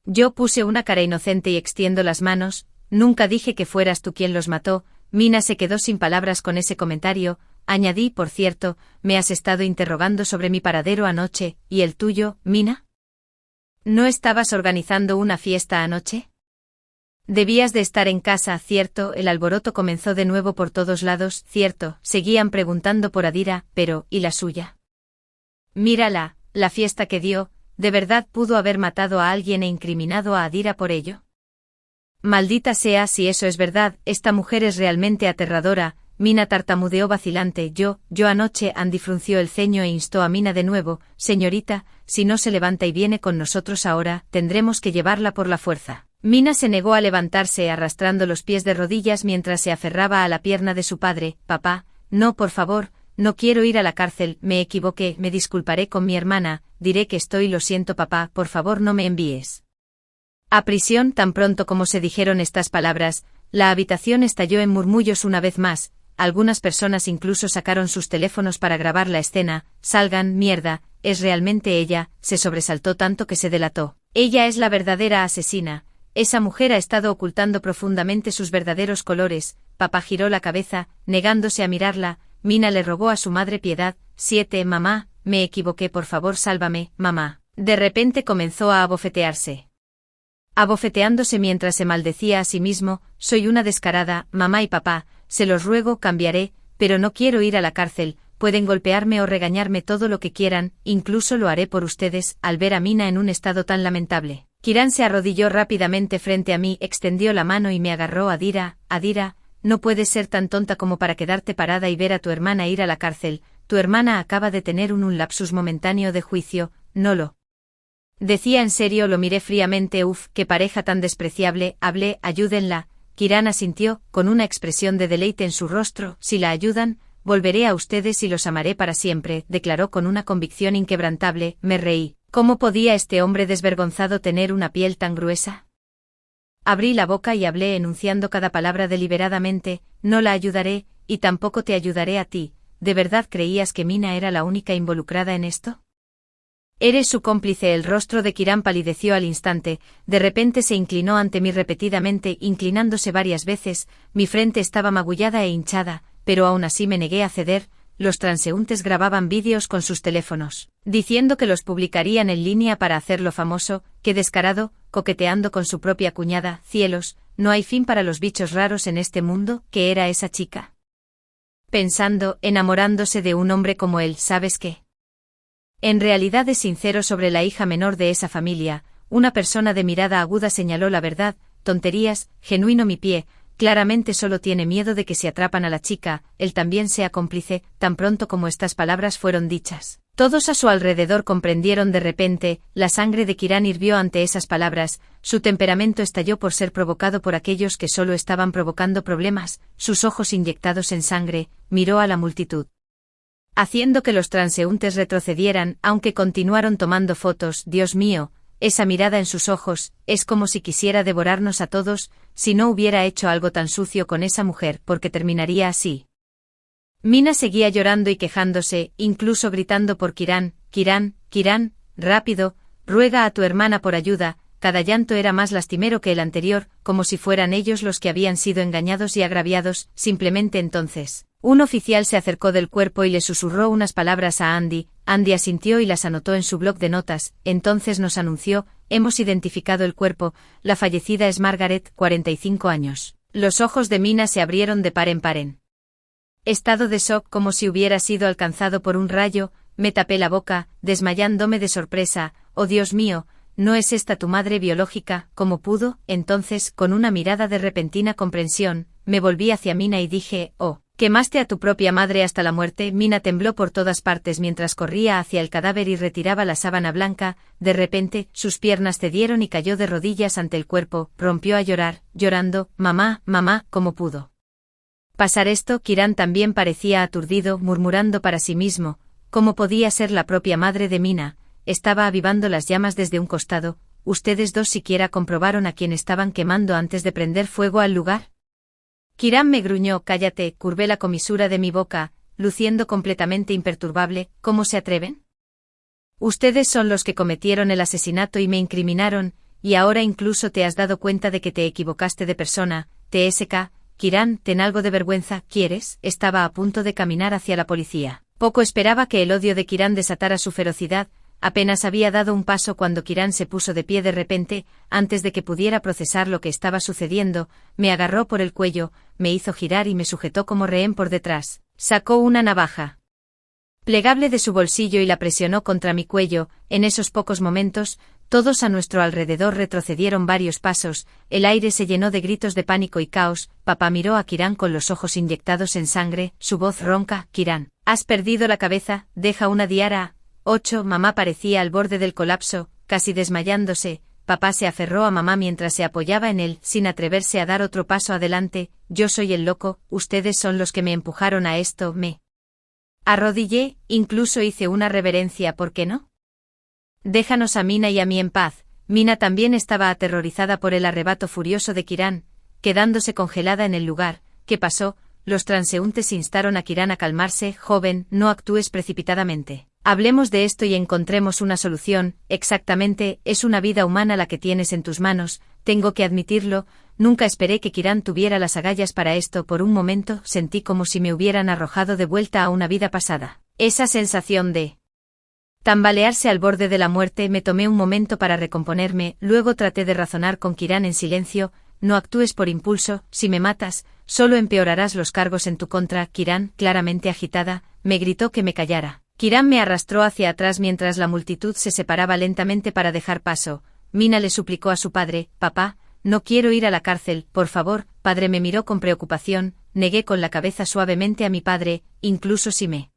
Yo puse una cara inocente y extiendo las manos, nunca dije que fueras tú quien los mató. Mina se quedó sin palabras con ese comentario. Añadí, por cierto, me has estado interrogando sobre mi paradero anoche, ¿y el tuyo, Mina? ¿No estabas organizando una fiesta anoche? Debías de estar en casa, ¿cierto? El alboroto comenzó de nuevo por todos lados, ¿cierto? Seguían preguntando por Adira, pero, ¿y la suya? Mírala, la fiesta que dio, ¿de verdad pudo haber matado a alguien e incriminado a Adira por ello? Maldita sea, si eso es verdad, esta mujer es realmente aterradora. Mina tartamudeó vacilante. Yo anoche. Andy frunció el ceño e instó a Mina de nuevo, señorita, si no se levanta y viene con nosotros ahora, tendremos que llevarla por la fuerza. Mina se negó a levantarse arrastrando los pies de rodillas mientras se aferraba a la pierna de su padre. Papá, no, por favor, no quiero ir a la cárcel, me equivoqué, me disculparé con mi hermana, diré que lo siento papá, por favor no me envíes a prisión. Tan pronto como se dijeron estas palabras, la habitación estalló en murmullos una vez más. Algunas personas incluso sacaron sus teléfonos para grabar la escena. Salgan, mierda, es realmente ella, se sobresaltó tanto que se delató. Ella es la verdadera asesina. Esa mujer ha estado ocultando profundamente sus verdaderos colores. Papá giró la cabeza, negándose a mirarla. Mina le rogó a su madre piedad. Mamá, me equivoqué, por favor sálvame, mamá. De repente comenzó a abofetearse. Abofeteándose mientras se maldecía a sí mismo, soy una descarada, mamá y papá, se los ruego, cambiaré, pero no quiero ir a la cárcel, pueden golpearme o regañarme todo lo que quieran, incluso lo haré por ustedes. Al ver a Mina en un estado tan lamentable, Kiran se arrodilló rápidamente frente a mí, extendió la mano y me agarró. Adira, no puedes ser tan tonta como para quedarte parada y ver a tu hermana ir a la cárcel. Tu hermana acaba de tener un lapsus momentáneo de juicio, no lo decía en serio. Lo miré fríamente. Qué pareja tan despreciable. Hablé, ayúdenla. Kiran asintió, con una expresión de deleite en su rostro. Si la ayudan, volveré a ustedes y los amaré para siempre, declaró con una convicción inquebrantable. Me reí. ¿Cómo podía este hombre desvergonzado tener una piel tan gruesa? Abrí la boca y hablé enunciando cada palabra deliberadamente. No la ayudaré, y tampoco te ayudaré a ti. ¿De verdad creías que Mina era la única involucrada en esto? Eres su cómplice. El rostro de Kiran palideció al instante, de repente se inclinó ante mí repetidamente, inclinándose varias veces. Mi frente estaba magullada e hinchada, pero aún así me negué a ceder. Los transeúntes grababan vídeos con sus teléfonos, diciendo que los publicarían en línea para hacerlo famoso. Qué descarado, coqueteando con su propia cuñada. Cielos, no hay fin para los bichos raros en este mundo. ¿Qué era esa chica? pensando, enamorándose de un hombre como él, ¿sabes qué? En realidad es sincero sobre la hija menor de esa familia. Una persona de mirada aguda señaló la verdad. Tonterías, genuino mi pie, claramente solo tiene miedo de que si atrapan a la chica, él también sea cómplice, tan pronto como estas palabras fueron dichas. Todos a su alrededor comprendieron de repente, la sangre de Kiran hirvió ante esas palabras, su temperamento estalló por ser provocado por aquellos que solo estaban provocando problemas, sus ojos inyectados en sangre, miró a la multitud, haciendo que los transeúntes retrocedieran, aunque continuaron tomando fotos. Dios mío, esa mirada en sus ojos, es como si quisiera devorarnos a todos, si no hubiera hecho algo tan sucio con esa mujer, porque terminaría así. Mina seguía llorando y quejándose, incluso gritando por Kiran. Kiran, Kiran, rápido, ruega a tu hermana por ayuda. Cada llanto era más lastimero que el anterior, como si fueran ellos los que habían sido engañados y agraviados. Simplemente entonces, un oficial se acercó del cuerpo y le susurró unas palabras a Andy. Andy asintió y las anotó en su bloc de notas. Entonces nos anunció: hemos identificado el cuerpo, la fallecida es Margaret, 45 años. Los ojos de Mina se abrieron de par en par. Estado de shock, como si hubiera sido alcanzado por un rayo. Me tapé la boca, desmayándome de sorpresa. Oh Dios mío, ¿no es esta tu madre biológica? ¿Cómo pudo? Entonces, con una mirada de repentina comprensión, me volví hacia Mina y dije: oh, ¿quemaste a tu propia madre hasta la muerte? Mina tembló por todas partes mientras corría hacia el cadáver y retiraba la sábana blanca. De repente, sus piernas cedieron y cayó de rodillas ante el cuerpo, rompió a llorar, llorando: mamá, mamá, ¿cómo pudo pasar esto? Kiran también parecía aturdido, murmurando para sí mismo: ¿cómo podía ser la propia madre de Mina? Estaba avivando las llamas desde un costado. ¿Ustedes dos siquiera comprobaron a quién estaban quemando antes de prender fuego al lugar? Kiran me gruñó: cállate. Curvé la comisura de mi boca, luciendo completamente imperturbable. ¿Cómo se atreven? Ustedes son los que cometieron el asesinato y me incriminaron, y ahora incluso te has dado cuenta de que te equivocaste de persona. TSK. Kiran, ten algo de vergüenza, ¿quieres? Estaba a punto de caminar hacia la policía. Poco esperaba que el odio de Kiran desatara su ferocidad. Apenas había dado un paso cuando Kiran se puso de pie de repente. Antes de que pudiera procesar lo que estaba sucediendo, me agarró por el cuello, me hizo girar y me sujetó como rehén por detrás. Sacó una navaja plegable de su bolsillo y la presionó contra mi cuello. En esos pocos momentos, todos a nuestro alrededor retrocedieron varios pasos, el aire se llenó de gritos de pánico y caos. Papá miró a Kiran con los ojos inyectados en sangre, su voz ronca: Kiran, ¿has perdido la cabeza? Deja una diara. 8. Mamá parecía al borde del colapso, casi desmayándose. Papá se aferró a mamá mientras se apoyaba en él, sin atreverse a dar otro paso adelante. Yo soy el loco, ustedes son los que me empujaron a esto. Me arrodillé, incluso hice una reverencia. ¿Por qué no? Déjanos a Mina y a mí en paz. Mina también estaba aterrorizada por el arrebato furioso de Kiran, quedándose congelada en el lugar. ¿Qué pasó? Los transeúntes instaron a Kiran a calmarse. Joven, no actúes precipitadamente. Hablemos de esto y encontremos una solución. Exactamente, es una vida humana la que tienes en tus manos. Tengo que admitirlo, nunca esperé que Kiran tuviera las agallas para esto. Por un momento sentí como si me hubieran arrojado de vuelta a una vida pasada. Esa sensación de tambalearse al borde de la muerte. Me tomé un momento para recomponerme, luego traté de razonar con Kiran en silencio. No actúes por impulso, si me matas, solo empeorarás los cargos en tu contra. Kiran, claramente agitada, me gritó que me callara. Kiran me arrastró hacia atrás mientras la multitud se separaba lentamente para dejar paso. Mina le suplicó a su padre: papá, no quiero ir a la cárcel, por favor. Padre me miró con preocupación. Negué con la cabeza suavemente a mi padre: incluso si me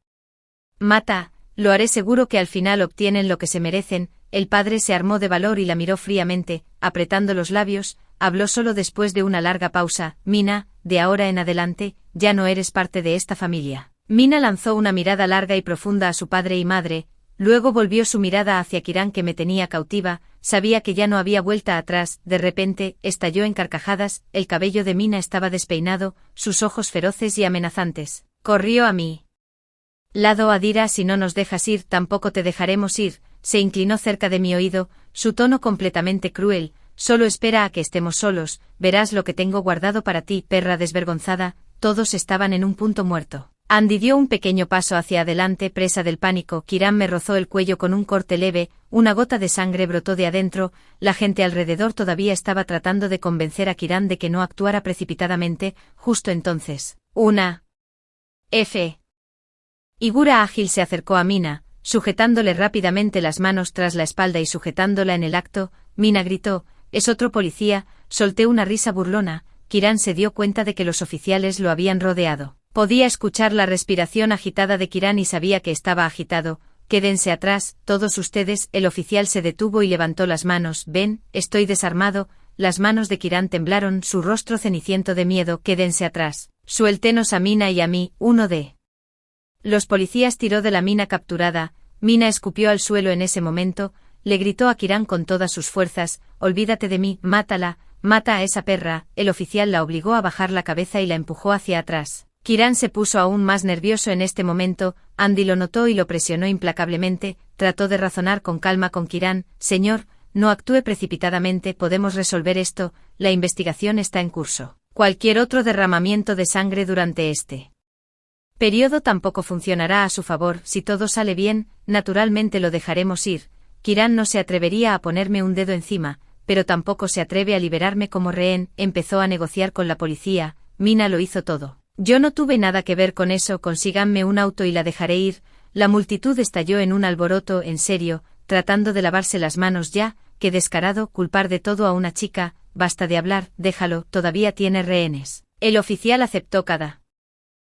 mata, lo haré. Seguro que al final obtienen lo que se merecen. El padre se armó de valor y la miró fríamente, apretando los labios. Habló solo después de una larga pausa: Mina, de ahora en adelante, ya no eres parte de esta familia. Mina lanzó una mirada larga y profunda a su padre y madre, luego volvió su mirada hacia Kiran que me tenía cautiva. Sabía que ya no había vuelta atrás. De repente, estalló en carcajadas. El cabello de Mina estaba despeinado, sus ojos feroces y amenazantes. Corrió a mí lado. Adira, si no nos dejas ir, tampoco te dejaremos ir. Se inclinó cerca de mi oído, su tono completamente cruel. Solo espera a que estemos solos, verás lo que tengo guardado para ti, perra desvergonzada. Todos estaban en un punto muerto. Andy dio un pequeño paso hacia adelante, presa del pánico. Kiran me rozó el cuello con un corte leve, una gota de sangre brotó de adentro. La gente alrededor todavía estaba tratando de convencer a Kiran de que no actuara precipitadamente. Justo entonces, una F. Igura ágil se acercó a Mina, sujetándole rápidamente las manos tras la espalda y sujetándola en el acto. Mina gritó, «¡Es otro policía!». Solté una risa burlona. Kiran se dio cuenta de que los oficiales lo habían rodeado. Podía escuchar la respiración agitada de Kiran y sabía que estaba agitado. «Quédense atrás, todos ustedes». El oficial se detuvo y levantó las manos. «Ven, estoy desarmado». Las manos de Kiran temblaron, su rostro ceniciento de miedo. «Quédense atrás. Suéltenos a Mina y a mí». Uno de los policías tiró de la mina capturada. Mina escupió al suelo en ese momento. Le gritó a Kiran con todas sus fuerzas, «Olvídate de mí, mátala, mata a esa perra». El oficial la obligó a bajar la cabeza y la empujó hacia atrás. Kiran se puso aún más nervioso en este momento. Andy lo notó y lo presionó implacablemente. Trató de razonar con calma con Kiran. «Señor, no actúe precipitadamente, podemos resolver esto, la investigación está en curso. Cualquier otro derramamiento de sangre durante este periodo tampoco funcionará a su favor. Si todo sale bien, naturalmente lo dejaremos ir». Kiran no se atrevería a ponerme un dedo encima, pero tampoco se atreve a liberarme como rehén. Empezó a negociar con la policía. Mina lo hizo todo. Yo no tuve nada que ver con eso. Consíganme un auto y la dejaré ir. La multitud estalló en un alboroto. «En serio, tratando de lavarse las manos ya, qué descarado, culpar de todo a una chica, basta de hablar, déjalo, todavía tiene rehenes». El oficial aceptó cada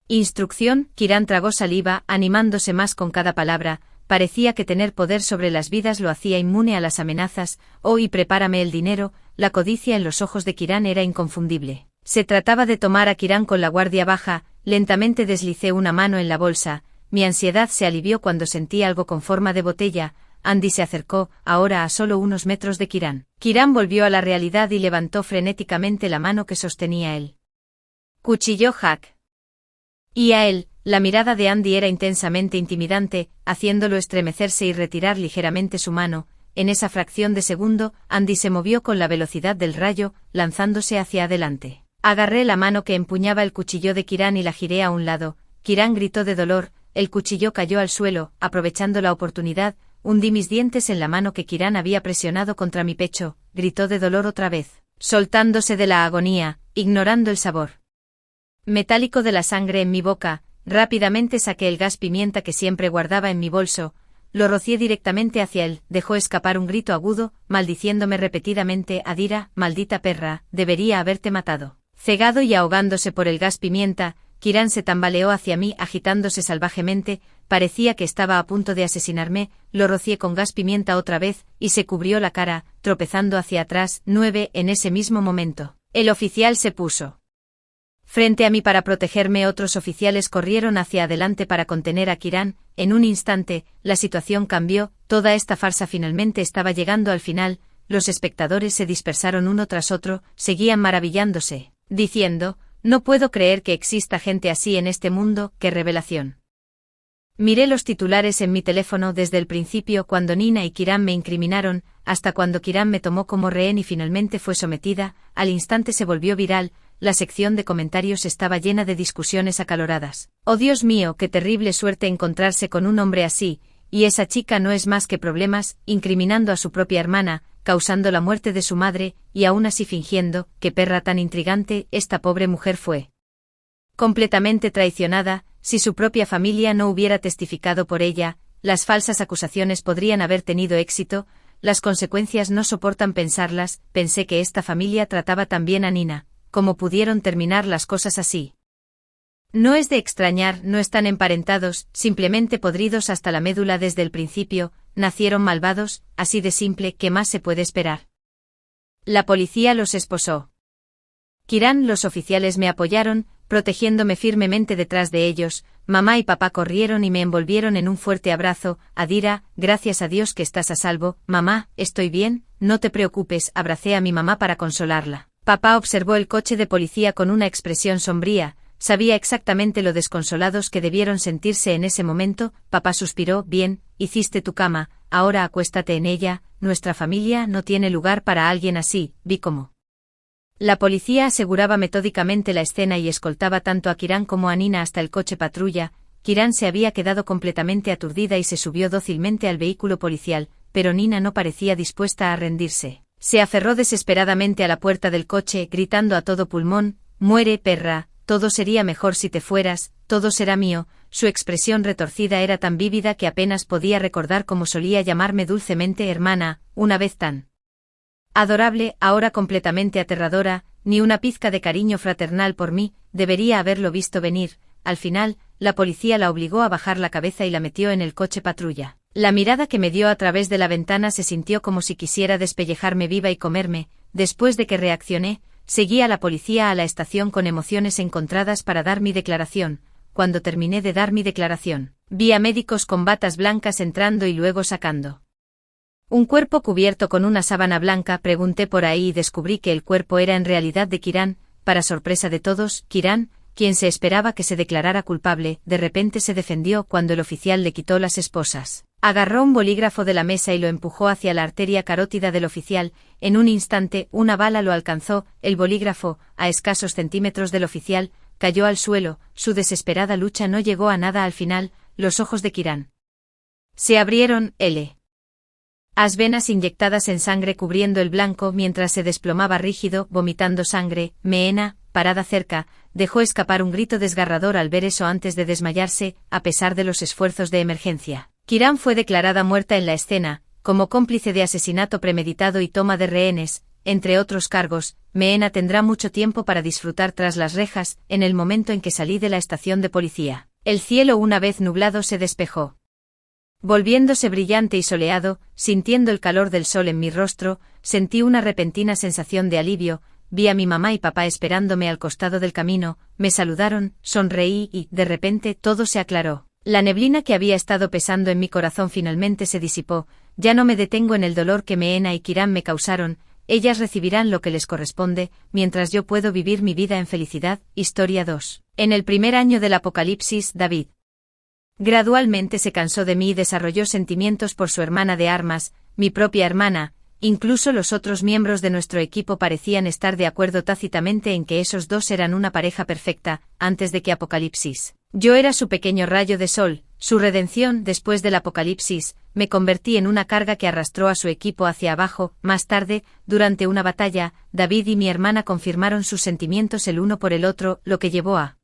instrucción. Kiran tragó saliva, animándose más con cada palabra. Parecía que tener poder sobre las vidas lo hacía inmune a las amenazas. «Oh, y prepárame el dinero». La codicia en los ojos de Kiran era inconfundible. Se trataba de tomar a Kiran con la guardia baja. Lentamente deslicé una mano en la bolsa. Mi ansiedad se alivió cuando sentí algo con forma de botella. Andy se acercó, ahora a solo unos metros de Kiran. Kiran volvió a la realidad y levantó frenéticamente la mano que sostenía el cuchillo Hack. Y a él, la mirada de Andy era intensamente intimidante, haciéndolo estremecerse y retirar ligeramente su mano. En esa fracción de segundo, Andy se movió con la velocidad del rayo, lanzándose hacia adelante. Agarré la mano que empuñaba el cuchillo de Kiran y la giré a un lado. Kiran gritó de dolor, el cuchillo cayó al suelo. Aprovechando la oportunidad, hundí mis dientes en la mano que Kiran había presionado contra mi pecho. Gritó de dolor otra vez, soltándose de la agonía, ignorando el sabor metálico de la sangre en mi boca. Rápidamente saqué el gas pimienta que siempre guardaba en mi bolso, lo rocié directamente hacia él. Dejó escapar un grito agudo, maldiciéndome repetidamente. «Adira, maldita perra, debería haberte matado». Cegado y ahogándose por el gas pimienta, Kiran se tambaleó hacia mí agitándose salvajemente. Parecía que estaba a punto de asesinarme. Lo rocié con gas pimienta otra vez, y se cubrió la cara, tropezando hacia atrás. 9. En ese mismo momento, el oficial se puso frente a mí para protegerme. Otros oficiales corrieron hacia adelante para contener a Kiran. En un instante, la situación cambió. Toda esta farsa finalmente estaba llegando al final. Los espectadores se dispersaron uno tras otro, seguían maravillándose, diciendo, «No puedo creer que exista gente así en este mundo, qué revelación». Miré los titulares en mi teléfono desde el principio, cuando Nina y Kiran me incriminaron, hasta cuando Kiran me tomó como rehén y finalmente fue sometida. Al instante se volvió viral. La sección de comentarios estaba llena de discusiones acaloradas. «Oh Dios mío, qué terrible suerte encontrarse con un hombre así, y esa chica no es más que problemas», incriminando a su propia hermana, causando la muerte de su madre, y aún así fingiendo, «Qué perra tan intrigante, esta pobre mujer fue completamente traicionada». Si su propia familia no hubiera testificado por ella, las falsas acusaciones podrían haber tenido éxito. Las consecuencias no soportan pensarlas. Pensé que esta familia trataba tan bien a Nina. ¿Cómo pudieron terminar las cosas así? No es de extrañar, no están emparentados, simplemente podridos hasta la médula desde el principio. Nacieron malvados, así de simple. ¿Qué más se puede esperar? La policía los esposó. Kiran, los oficiales me apoyaron, protegiéndome firmemente detrás de ellos. Mamá y papá corrieron y me envolvieron en un fuerte abrazo. «Adira, gracias a Dios que estás a salvo». «Mamá, estoy bien, no te preocupes». Abracé a mi mamá para consolarla. Papá observó el coche de policía con una expresión sombría. Sabía exactamente lo desconsolados que debieron sentirse en ese momento. Papá suspiró. «Bien, hiciste tu cama, ahora acuéstate en ella. Nuestra familia no tiene lugar para alguien así». Vi cómo la policía aseguraba metódicamente la escena y escoltaba tanto a Kiran como a Nina hasta el coche patrulla. Kiran se había quedado completamente aturdida y se subió dócilmente al vehículo policial, pero Nina no parecía dispuesta a rendirse. Se aferró desesperadamente a la puerta del coche, gritando a todo pulmón, «Muere, perra, todo sería mejor si te fueras». todo será mío. Su expresión retorcida era tan vívida que apenas podía recordar cómo solía llamarme dulcemente hermana, una vez tan adorable, ahora completamente aterradora, ni una pizca de cariño fraternal por mí. Debería haberlo visto venir. Al final, la policía la obligó a bajar la cabeza y la metió en el coche patrulla. La mirada que me dio a través de la ventana se sintió como si quisiera despellejarme viva y comerme. Después de que reaccioné, seguí a la policía a la estación con emociones encontradas para dar mi declaración. Cuando terminé de dar mi declaración, vi a médicos con batas blancas entrando y luego sacando un cuerpo cubierto con una sábana blanca. Pregunté por ahí y descubrí que el cuerpo era en realidad de Kiran. Para sorpresa de todos, Kiran, quien se esperaba que se declarara culpable, de repente se defendió cuando el oficial le quitó las esposas. Agarró un bolígrafo de la mesa y lo empujó hacia la arteria carótida del oficial. En un instante, una bala lo alcanzó. El bolígrafo, a escasos centímetros del oficial, cayó al suelo. Su desesperada lucha no llegó a nada al final. Los ojos de Kiran se abrieron. Las venas inyectadas en sangre cubriendo el blanco mientras se desplomaba rígido, vomitando sangre. Meena, parada cerca, dejó escapar un grito desgarrador al ver eso antes de desmayarse. A pesar de los esfuerzos de emergencia, Kiran fue declarada muerta en la escena, como cómplice de asesinato premeditado y toma de rehenes, entre otros cargos. Meena tendrá mucho tiempo para disfrutar tras las rejas. En el momento en que salí de la estación de policía, el cielo una vez nublado se despejó, volviéndose brillante y soleado. Sintiendo el calor del sol en mi rostro, sentí una repentina sensación de alivio. Vi a mi mamá y papá esperándome al costado del camino. Me saludaron, sonreí y, de repente, todo se aclaró. La neblina que había estado pesando en mi corazón finalmente se disipó. Ya no me detengo en el dolor que Meena y Kiran me causaron. Ellas recibirán lo que les corresponde, mientras yo puedo vivir mi vida en felicidad. Historia 2. En el primer año del apocalipsis, David gradualmente se cansó de mí y desarrolló sentimientos por su hermana de armas, mi propia hermana. Incluso los otros miembros de nuestro equipo parecían estar de acuerdo tácitamente en que esos dos eran una pareja perfecta. Antes de que Apocalipsis, yo era su pequeño rayo de sol, su redención. Después del Apocalipsis, me convertí en una carga que arrastró a su equipo hacia abajo. Más tarde, durante una batalla, David y mi hermana confirmaron sus sentimientos el uno por el otro, lo que llevó a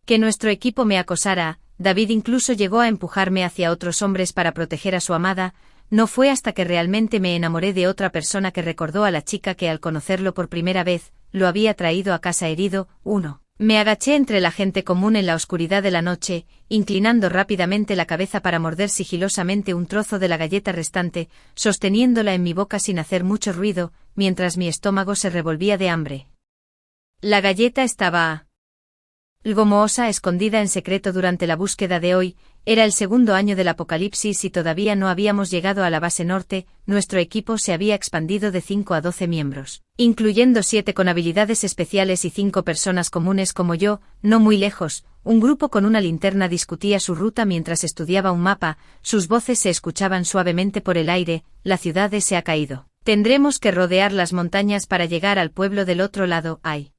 que nuestro equipo me acosara. David incluso llegó a empujarme hacia otros hombres para proteger a su amada. No fue hasta que realmente me enamoré de otra persona que recordó a la chica que al conocerlo por primera vez, lo había traído a casa herido. 1. Me agaché entre la gente común en la oscuridad de la noche, inclinando rápidamente la cabeza para morder sigilosamente un trozo de la galleta restante, sosteniéndola en mi boca sin hacer mucho ruido, mientras mi estómago se revolvía de hambre. La galleta estaba gomosa, escondida en secreto durante la búsqueda de hoy. Era el segundo año del apocalipsis y todavía no habíamos llegado a la base norte. Nuestro equipo se había expandido de 5 a 12 miembros, incluyendo 7 con habilidades especiales y 5 personas comunes como yo. No muy lejos, un grupo con una linterna discutía su ruta mientras estudiaba un mapa. Sus voces se escuchaban suavemente por el aire. La ciudad se ha caído. Tendremos que rodear las montañas para llegar al pueblo del otro lado. Hay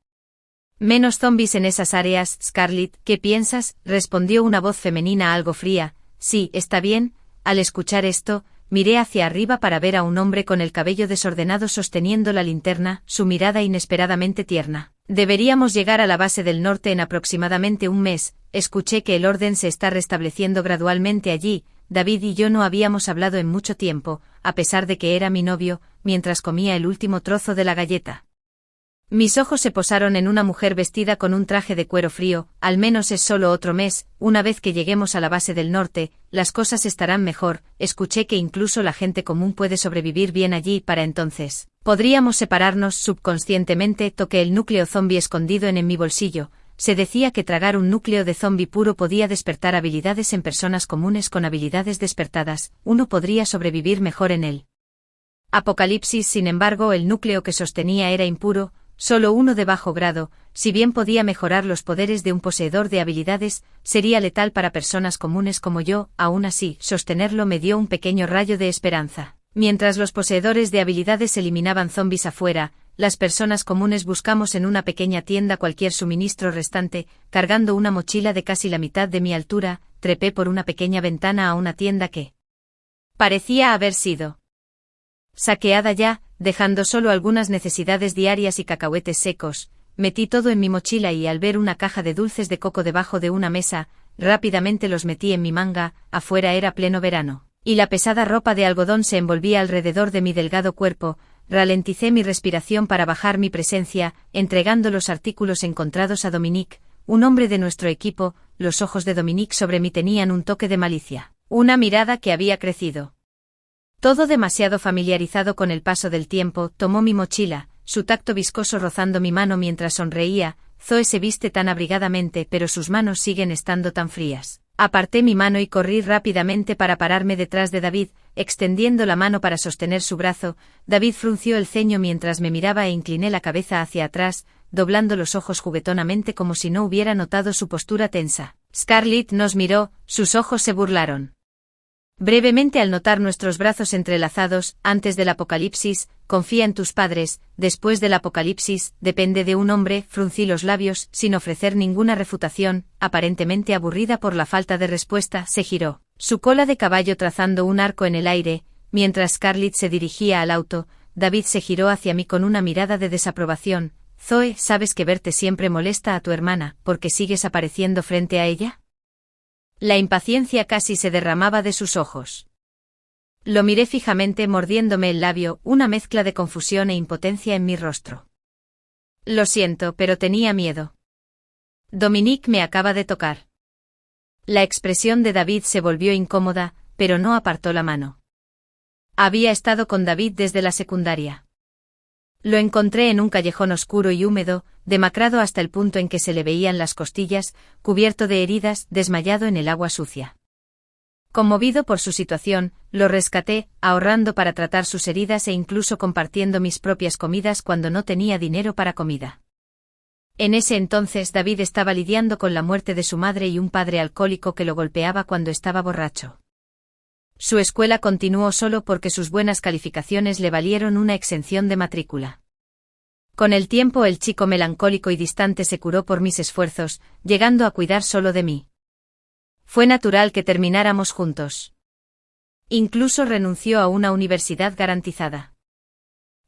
menos zombies en esas áreas. Scarlett, ¿qué piensas?, respondió una voz femenina algo fría. Sí, está bien. Al escuchar esto, miré hacia arriba para ver a un hombre con el cabello desordenado sosteniendo la linterna, su mirada inesperadamente tierna. Deberíamos llegar a la base del norte en aproximadamente un mes. Escuché que el orden se está restableciendo gradualmente allí. David y yo no habíamos hablado en mucho tiempo, a pesar de que era mi novio, mientras comía el último trozo de la galleta. Mis ojos se posaron en una mujer vestida con un traje de cuero frío. Al menos es solo otro mes. Una vez que lleguemos a la base del norte, las cosas estarán mejor. Escuché que incluso la gente común puede sobrevivir bien allí. Para entonces, podríamos separarnos. Subconscientemente toqué el núcleo zombie escondido en mi bolsillo. Se decía que tragar un núcleo de zombie puro podía despertar habilidades en personas comunes con habilidades despertadas. Uno podría sobrevivir mejor en él. Apocalipsis. Sin embargo, el núcleo que sostenía era impuro, solo uno de bajo grado. Si bien podía mejorar los poderes de un poseedor de habilidades, sería letal para personas comunes como yo. Aún así, sostenerlo me dio un pequeño rayo de esperanza. Mientras los poseedores de habilidades eliminaban zombies afuera, las personas comunes buscamos en una pequeña tienda cualquier suministro restante. Cargando una mochila de casi la mitad de mi altura, trepé por una pequeña ventana a una tienda que parecía haber sido saqueada ya, dejando solo algunas necesidades diarias y cacahuetes secos. metí todo en mi mochila y al ver una caja de dulces de coco debajo de una mesa, rápidamente los metí en mi manga. Afuera era pleno verano, y la pesada ropa de algodón se envolvía alrededor de mi delgado cuerpo. Ralenticé mi respiración para bajar mi presencia, entregando los artículos encontrados a Dominique, un hombre de nuestro equipo. Los ojos de Dominique sobre mí tenían un toque de malicia, una mirada que había crecido. Todo demasiado familiarizado con el paso del tiempo, tomó mi mochila, su tacto viscoso rozando mi mano mientras sonreía. Zoe se viste tan abrigadamente, pero sus manos siguen estando tan frías. Aparté mi mano y corrí rápidamente para pararme detrás de David, extendiendo la mano para sostener su brazo. David frunció el ceño mientras me miraba e incliné la cabeza hacia atrás, doblando los ojos juguetonamente como si no hubiera notado su postura tensa. Scarlett nos miró, sus ojos se burlaron. Brevemente al notar nuestros brazos entrelazados. Antes del apocalipsis, confía en tus padres, después del apocalipsis, depende de un hombre. Fruncí los labios, sin ofrecer ninguna refutación. Aparentemente aburrida por la falta de respuesta, se giró, su cola de caballo trazando un arco en el aire. Mientras Scarlett se dirigía al auto, David se giró hacia mí con una mirada de desaprobación. Zoe, ¿sabes que verte siempre molesta a tu hermana, porque sigues apareciendo frente a ella? La impaciencia casi se derramaba de sus ojos. Lo miré fijamente mordiéndome el labio, una mezcla de confusión e impotencia en mi rostro. Lo siento, pero tenía miedo. Dominique me acaba de tocar. La expresión de David se volvió incómoda, pero no apartó la mano. Había estado con David desde la secundaria. Lo encontré en un callejón oscuro y húmedo, demacrado hasta el punto en que se le veían las costillas, cubierto de heridas, desmayado en el agua sucia. Conmovido por su situación, lo rescaté, ahorrando para tratar sus heridas e incluso compartiendo mis propias comidas cuando no tenía dinero para comida. En ese entonces David estaba lidiando con la muerte de su madre y un padre alcohólico que lo golpeaba cuando estaba borracho. Su escuela continuó solo porque sus buenas calificaciones le valieron una exención de matrícula. Con el tiempo el chico melancólico y distante se curó por mis esfuerzos, llegando a cuidar solo de mí. Fue natural que termináramos juntos. Incluso renunció a una universidad garantizada.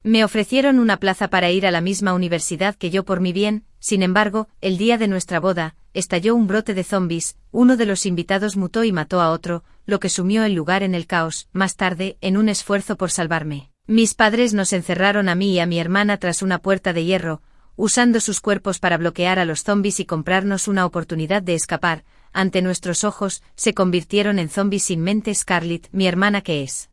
Me ofrecieron una plaza para ir a la misma universidad que yo por mi bien. Sin embargo, el día de nuestra boda, estalló un brote de zombies. Uno de los invitados mutó y mató a otro, lo que sumió el lugar en el caos. Más tarde, en un esfuerzo por salvarme, mis padres nos encerraron a mí y a mi hermana tras una puerta de hierro, usando sus cuerpos para bloquear a los zombies y comprarnos una oportunidad de escapar. Ante nuestros ojos, se convirtieron en zombies sin mente. Scarlett, mi hermana que es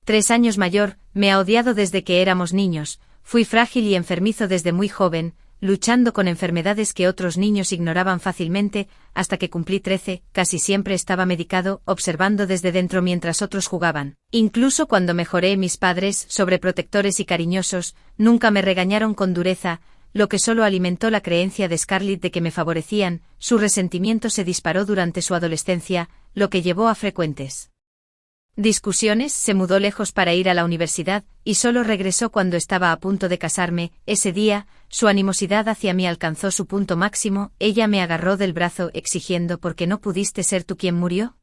3 años mayor, me ha odiado desde que éramos niños. Fui frágil y enfermizo desde muy joven, luchando con enfermedades que otros niños ignoraban fácilmente. Hasta que cumplí 13, casi siempre estaba medicado, observando desde dentro mientras otros jugaban. Incluso cuando mejoré, mis padres, sobreprotectores y cariñosos, nunca me regañaron con dureza, lo que solo alimentó la creencia de Scarlett de que me favorecían. Su resentimiento se disparó durante su adolescencia, lo que llevó a frecuentes discusiones. Se mudó lejos para ir a la universidad, y solo regresó cuando estaba a punto de casarme. Ese día, su animosidad hacia mí alcanzó su punto máximo. Ella me agarró del brazo exigiendo: ¿por qué no pudiste ser tú quien murió?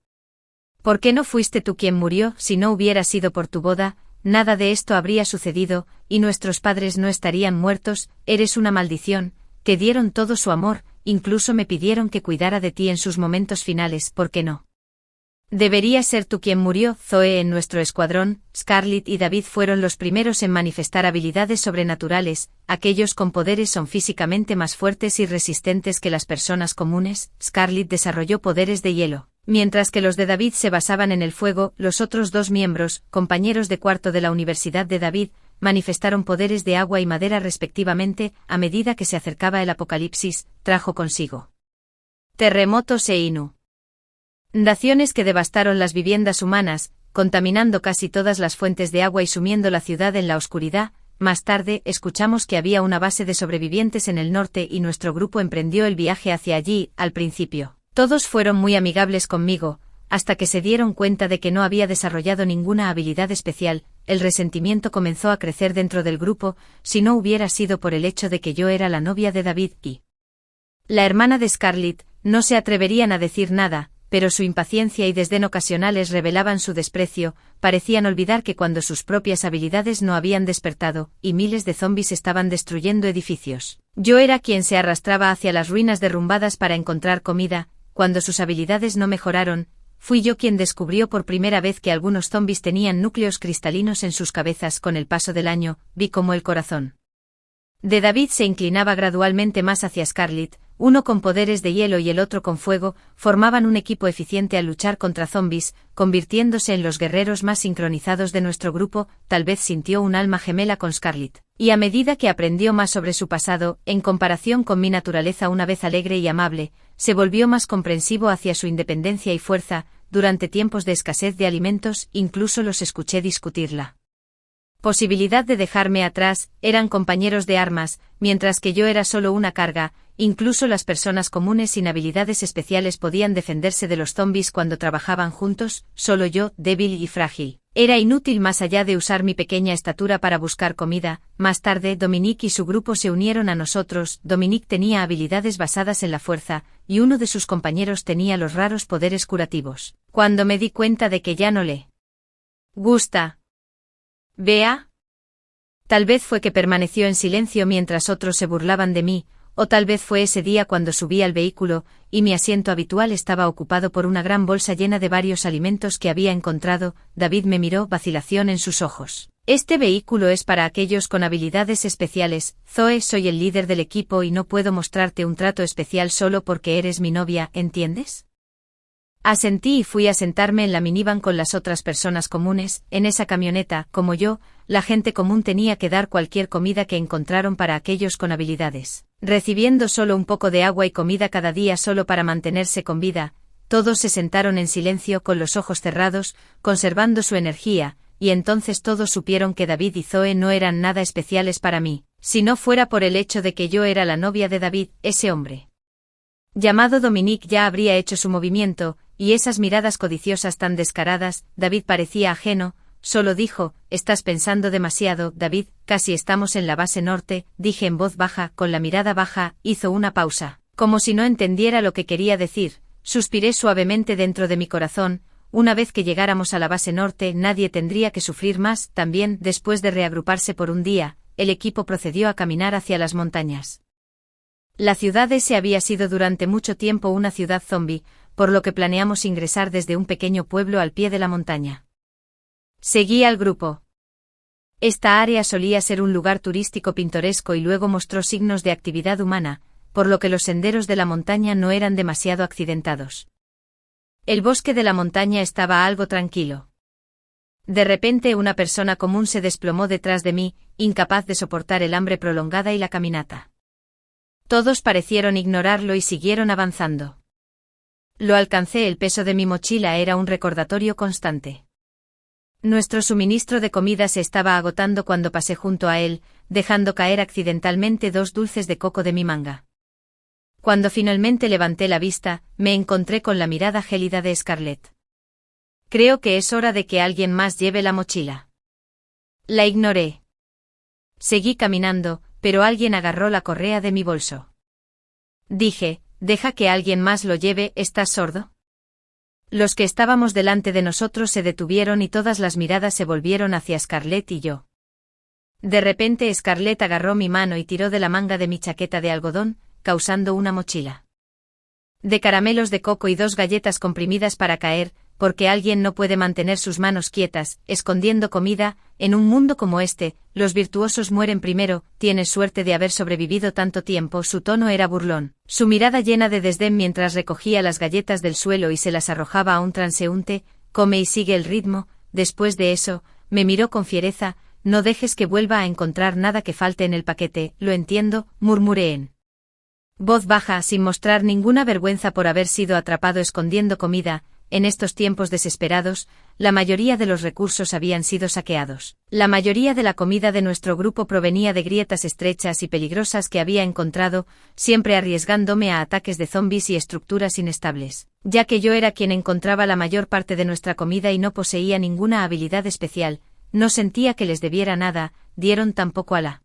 ¿Por qué no fuiste tú quien murió? Si no hubiera sido por tu boda, nada de esto habría sucedido, y nuestros padres no estarían muertos. Eres una maldición. Te dieron todo su amor, incluso me pidieron que cuidara de ti en sus momentos finales. ¿Por qué no? Debería ser tú quien murió. Zoe, en nuestro escuadrón, Scarlett y David fueron los primeros en manifestar habilidades sobrenaturales. Aquellos con poderes son físicamente más fuertes y resistentes que las personas comunes. Scarlett desarrolló poderes de hielo, mientras que los de David se basaban en el fuego. Los otros 2 miembros, compañeros de cuarto de la Universidad de David, manifestaron poderes de agua y madera respectivamente. A medida que se acercaba el apocalipsis, trajo consigo terremotos e inundaciones que devastaron las viviendas humanas, contaminando casi todas las fuentes de agua y sumiendo la ciudad en la oscuridad. Más tarde, escuchamos que había una base de sobrevivientes en el norte y nuestro grupo emprendió el viaje hacia allí. Al principio, todos fueron muy amigables conmigo, hasta que se dieron cuenta de que no había desarrollado ninguna habilidad especial. El resentimiento comenzó a crecer dentro del grupo. Si no hubiera sido por el hecho de que yo era la novia de David y la hermana de Scarlett, no se atreverían a decir nada, pero su impaciencia y desdén ocasionales revelaban su desprecio. Parecían olvidar que cuando sus propias habilidades no habían despertado, y miles de zombies estaban destruyendo edificios, Yo era quien se arrastraba hacia las ruinas derrumbadas para encontrar comida. Cuando sus habilidades no mejoraron, fui yo quien descubrió por primera vez que algunos zombis tenían núcleos cristalinos en sus cabezas. Con el paso del año, vi cómo el corazón de David se inclinaba gradualmente más hacia Scarlett. Uno con poderes de hielo y el otro con fuego, formaban un equipo eficiente al luchar contra zombis, convirtiéndose en los guerreros más sincronizados de nuestro grupo. Tal vez sintió un alma gemela con Scarlett, y a medida que aprendió más sobre su pasado, en comparación con mi naturaleza una vez alegre y amable, se volvió más comprensivo hacia su independencia y fuerza. Durante tiempos de escasez de alimentos, incluso los escuché discutir la posibilidad de dejarme atrás. Eran compañeros de armas, mientras que yo era solo una carga. Incluso las personas comunes sin habilidades especiales podían defenderse de los zombis cuando trabajaban juntos. Solo yo, débil y frágil, era inútil más allá de usar mi pequeña estatura para buscar comida. Más tarde, Dominique y su grupo se unieron a nosotros. Dominique tenía habilidades basadas en la fuerza, y uno de sus compañeros tenía los raros poderes curativos. Cuando me di cuenta de que ya no le gusta Bea, tal vez fue que permaneció en silencio mientras otros se burlaban de mí, o tal vez fue ese día cuando subí al vehículo, y mi asiento habitual estaba ocupado por una gran bolsa llena de varios alimentos que había encontrado. David me miró, vacilación en sus ojos. Este vehículo es para aquellos con habilidades especiales. Zoe, soy el líder del equipo y no puedo mostrarte un trato especial solo porque eres mi novia, ¿entiendes? Asentí y fui a sentarme en la minivan con las otras personas comunes. En esa camioneta, como yo, la gente común tenía que dar cualquier comida que encontraron para aquellos con habilidades, recibiendo solo un poco de agua y comida cada día solo para mantenerse con vida. Todos se sentaron en silencio con los ojos cerrados, conservando su energía, y entonces todos supieron que David y Zoe no eran nada especiales para mí, si no fuera por el hecho de que yo era la novia de David. Ese hombre llamado Dominique ya habría hecho su movimiento, y esas miradas codiciosas tan descaradas. David parecía ajeno, solo dijo, «Estás pensando demasiado, David, casi estamos en la base norte», dije en voz baja, con la mirada baja. Hizo una pausa, como si no entendiera lo que quería decir. Suspiré suavemente dentro de mi corazón. Una vez que llegáramos a la base norte, nadie tendría que sufrir más. También, después de reagruparse por un día, el equipo procedió a caminar hacia las montañas. La ciudad S había sido durante mucho tiempo una ciudad zombie, por lo que planeamos ingresar desde un pequeño pueblo al pie de la montaña. Seguí al grupo. Esta área solía ser un lugar turístico pintoresco y luego mostró signos de actividad humana, por lo que los senderos de la montaña no eran demasiado accidentados. El bosque de la montaña estaba algo tranquilo. De repente una persona común se desplomó detrás de mí, incapaz de soportar el hambre prolongada y la caminata. Todos parecieron ignorarlo y siguieron avanzando. Lo alcancé. El peso de mi mochila era un recordatorio constante. Nuestro suministro de comida se estaba agotando cuando pasé junto a él, dejando caer accidentalmente 2 dulces de coco de mi manga. Cuando finalmente levanté la vista, me encontré con la mirada gélida de Scarlett. Creo que es hora de que alguien más lleve la mochila. La ignoré. Seguí caminando, pero alguien agarró la correa de mi bolso. Dije, «Deja que alguien más lo lleve, ¿estás sordo?». Los que estábamos delante de nosotros se detuvieron y todas las miradas se volvieron hacia Scarlett y yo. De repente Scarlett agarró mi mano y tiró de la manga de mi chaqueta de algodón, causando una mochila de caramelos de coco y 2 galletas comprimidas para caer, porque alguien no puede mantener sus manos quietas, escondiendo comida. En un mundo como este, los virtuosos mueren primero. Tienes suerte de haber sobrevivido tanto tiempo. Su tono era burlón, su mirada llena de desdén mientras recogía las galletas del suelo y se las arrojaba a un transeúnte. Come y sigue el ritmo. Después de eso, me miró con fiereza. «No dejes que vuelva a encontrar nada que falte en el paquete». «Lo entiendo», murmuré en voz baja, sin mostrar ninguna vergüenza por haber sido atrapado escondiendo comida. En estos tiempos desesperados, la mayoría de los recursos habían sido saqueados. La mayoría de la comida de nuestro grupo provenía de grietas estrechas y peligrosas que había encontrado, siempre arriesgándome a ataques de zombis y estructuras inestables. Ya que yo era quien encontraba la mayor parte de nuestra comida y no poseía ninguna habilidad especial, no sentía que les debiera nada. Dieron tampoco a la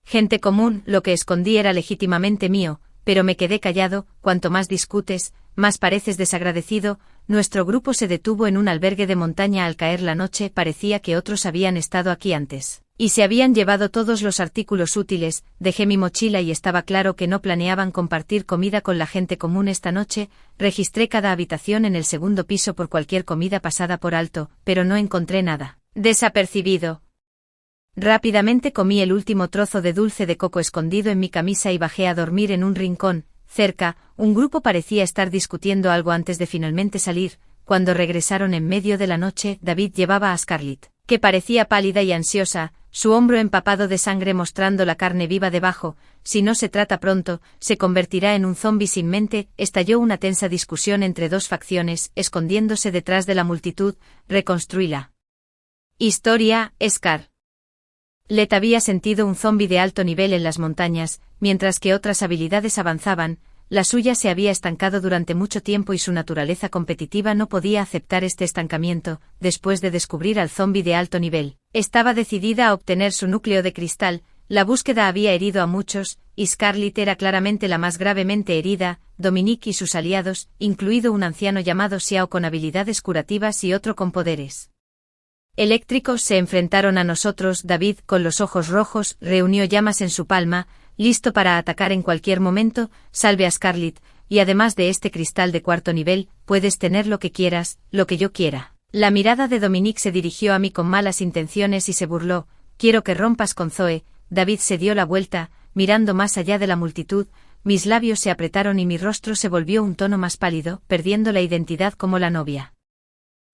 gente común. Lo que escondí era legítimamente mío, pero me quedé callado. Cuanto más discutes, más pareces desagradecido. nuestro grupo se detuvo en un albergue de montaña al caer la noche. Parecía que otros habían estado aquí antes. Y se habían llevado todos los artículos útiles. Dejé mi mochila y estaba claro que no planeaban compartir comida con la gente común esta noche. Registré cada habitación en el segundo piso por cualquier comida pasada por alto, pero no encontré nada desapercibido. Rápidamente comí el último trozo de dulce de coco escondido en mi camisa y bajé a dormir en un rincón. Cerca, un grupo parecía estar discutiendo algo antes de finalmente salir. Cuando regresaron en medio de la noche, David llevaba a Scarlett, que parecía pálida y ansiosa, su hombro empapado de sangre mostrando la carne viva debajo. Si no se trata pronto, se convertirá en un zombi sin mente. Estalló una tensa discusión entre dos facciones, escondiéndose detrás de la multitud. Reconstruí la historia. Scarlett había sentido un zombi de alto nivel en las montañas, mientras que otras habilidades avanzaban. La suya se había estancado durante mucho tiempo y su naturaleza competitiva no podía aceptar este estancamiento. Después de descubrir al zombi de alto nivel, estaba decidida a obtener su núcleo de cristal. La búsqueda había herido a muchos, y Scarlett era claramente la más gravemente herida. Dominique y sus aliados, incluido un anciano llamado Xiao con habilidades curativas y otro con poderes eléctricos, se enfrentaron a nosotros. David, con los ojos rojos, reunió llamas en su palma, listo para atacar en cualquier momento. Salve a Scarlett, y además de este cristal de cuarto nivel, puedes tener lo que quieras, lo que yo quiera. La mirada de Dominique se dirigió a mí con malas intenciones y se burló. Quiero que rompas con Zoe. David se dio la vuelta, mirando más allá de la multitud. Mis labios se apretaron y mi rostro se volvió un tono más pálido, perdiendo la identidad como la novia.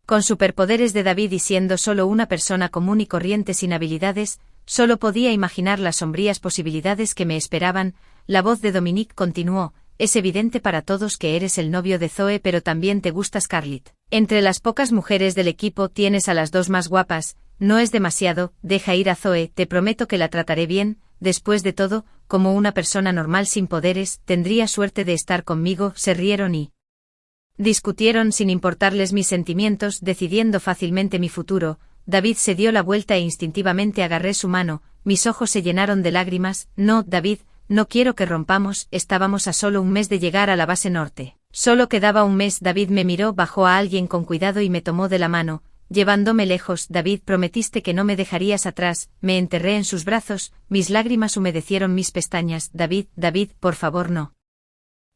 Con superpoderes de David y siendo solo una persona común y corriente sin habilidades, solo podía imaginar las sombrías posibilidades que me esperaban. La voz de Dominique continuó: es evidente para todos que eres el novio de Zoe, pero también te gusta Scarlett. Entre las pocas mujeres del equipo tienes a las dos más guapas. No es demasiado, deja ir a Zoe, te prometo que la trataré bien. Después de todo, como una persona normal sin poderes, tendría suerte de estar conmigo. Se rieron y discutieron sin importarles mis sentimientos, decidiendo fácilmente mi futuro. David se dio la vuelta e instintivamente agarré su mano. Mis ojos se llenaron de lágrimas. No, David, no quiero que rompamos. Estábamos a solo un mes de llegar a la base norte. Solo quedaba un mes. David me miró, bajó a alguien con cuidado y me tomó de la mano, llevándome lejos. David, prometiste que no me dejarías atrás. Me enterré en sus brazos, mis lágrimas humedecieron mis pestañas. David, por favor no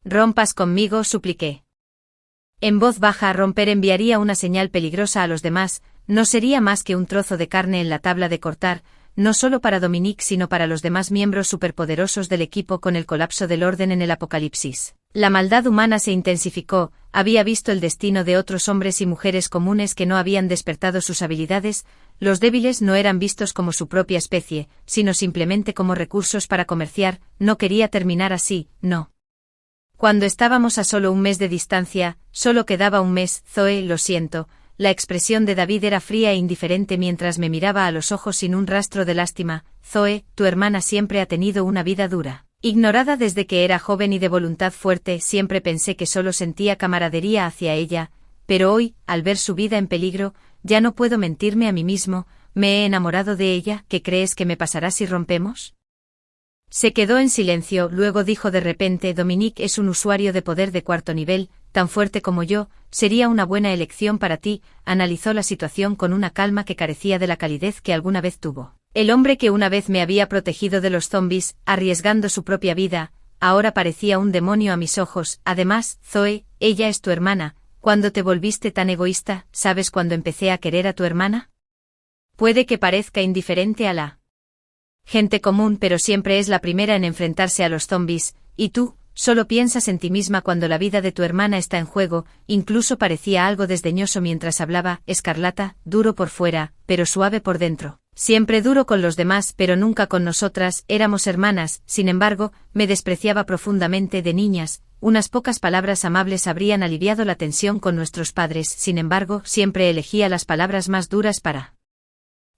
rompas conmigo, supliqué. En voz baja, romper enviaría una señal peligrosa a los demás. No sería más que un trozo de carne en la tabla de cortar, no solo para Dominique sino para los demás miembros superpoderosos del equipo. Con el colapso del orden en el apocalipsis, la maldad humana se intensificó. Había visto el destino de otros hombres y mujeres comunes que no habían despertado sus habilidades. Los débiles no eran vistos como su propia especie, sino simplemente como recursos para comerciar. No quería terminar así, no. Cuando estábamos a solo un mes de distancia, solo quedaba un mes. Zoe, lo siento. La expresión de David era fría e indiferente mientras me miraba a los ojos sin un rastro de lástima. Zoe, tu hermana siempre ha tenido una vida dura. Ignorada desde que era joven y de voluntad fuerte, siempre pensé que solo sentía camaradería hacia ella, pero hoy, al ver su vida en peligro, ya no puedo mentirme a mí mismo. Me he enamorado de ella. ¿Qué crees que me pasará si rompemos? Se quedó en silencio, luego dijo de repente: Dominique es un usuario de poder de cuarto nivel, tan fuerte como yo, sería una buena elección para ti. Analizó la situación con una calma que carecía de la calidez que alguna vez tuvo. El hombre que una vez me había protegido de los zombis, arriesgando su propia vida, ahora parecía un demonio a mis ojos. Además, Zoe, ella es tu hermana. ¿Cuándo te volviste tan egoísta? ¿Sabes cuándo empecé a querer a tu hermana? Puede que parezca indiferente a la gente común, pero siempre es la primera en enfrentarse a los zombis, y tú, solo piensas en ti misma cuando la vida de tu hermana está en juego. Incluso parecía algo desdeñoso mientras hablaba. Escarlata, duro por fuera, pero suave por dentro. Siempre duro con los demás, pero nunca con nosotras. Éramos hermanas. Sin embargo, me despreciaba profundamente de niñas. Unas pocas palabras amables habrían aliviado la tensión con nuestros padres. Sin embargo, siempre elegía las palabras más duras para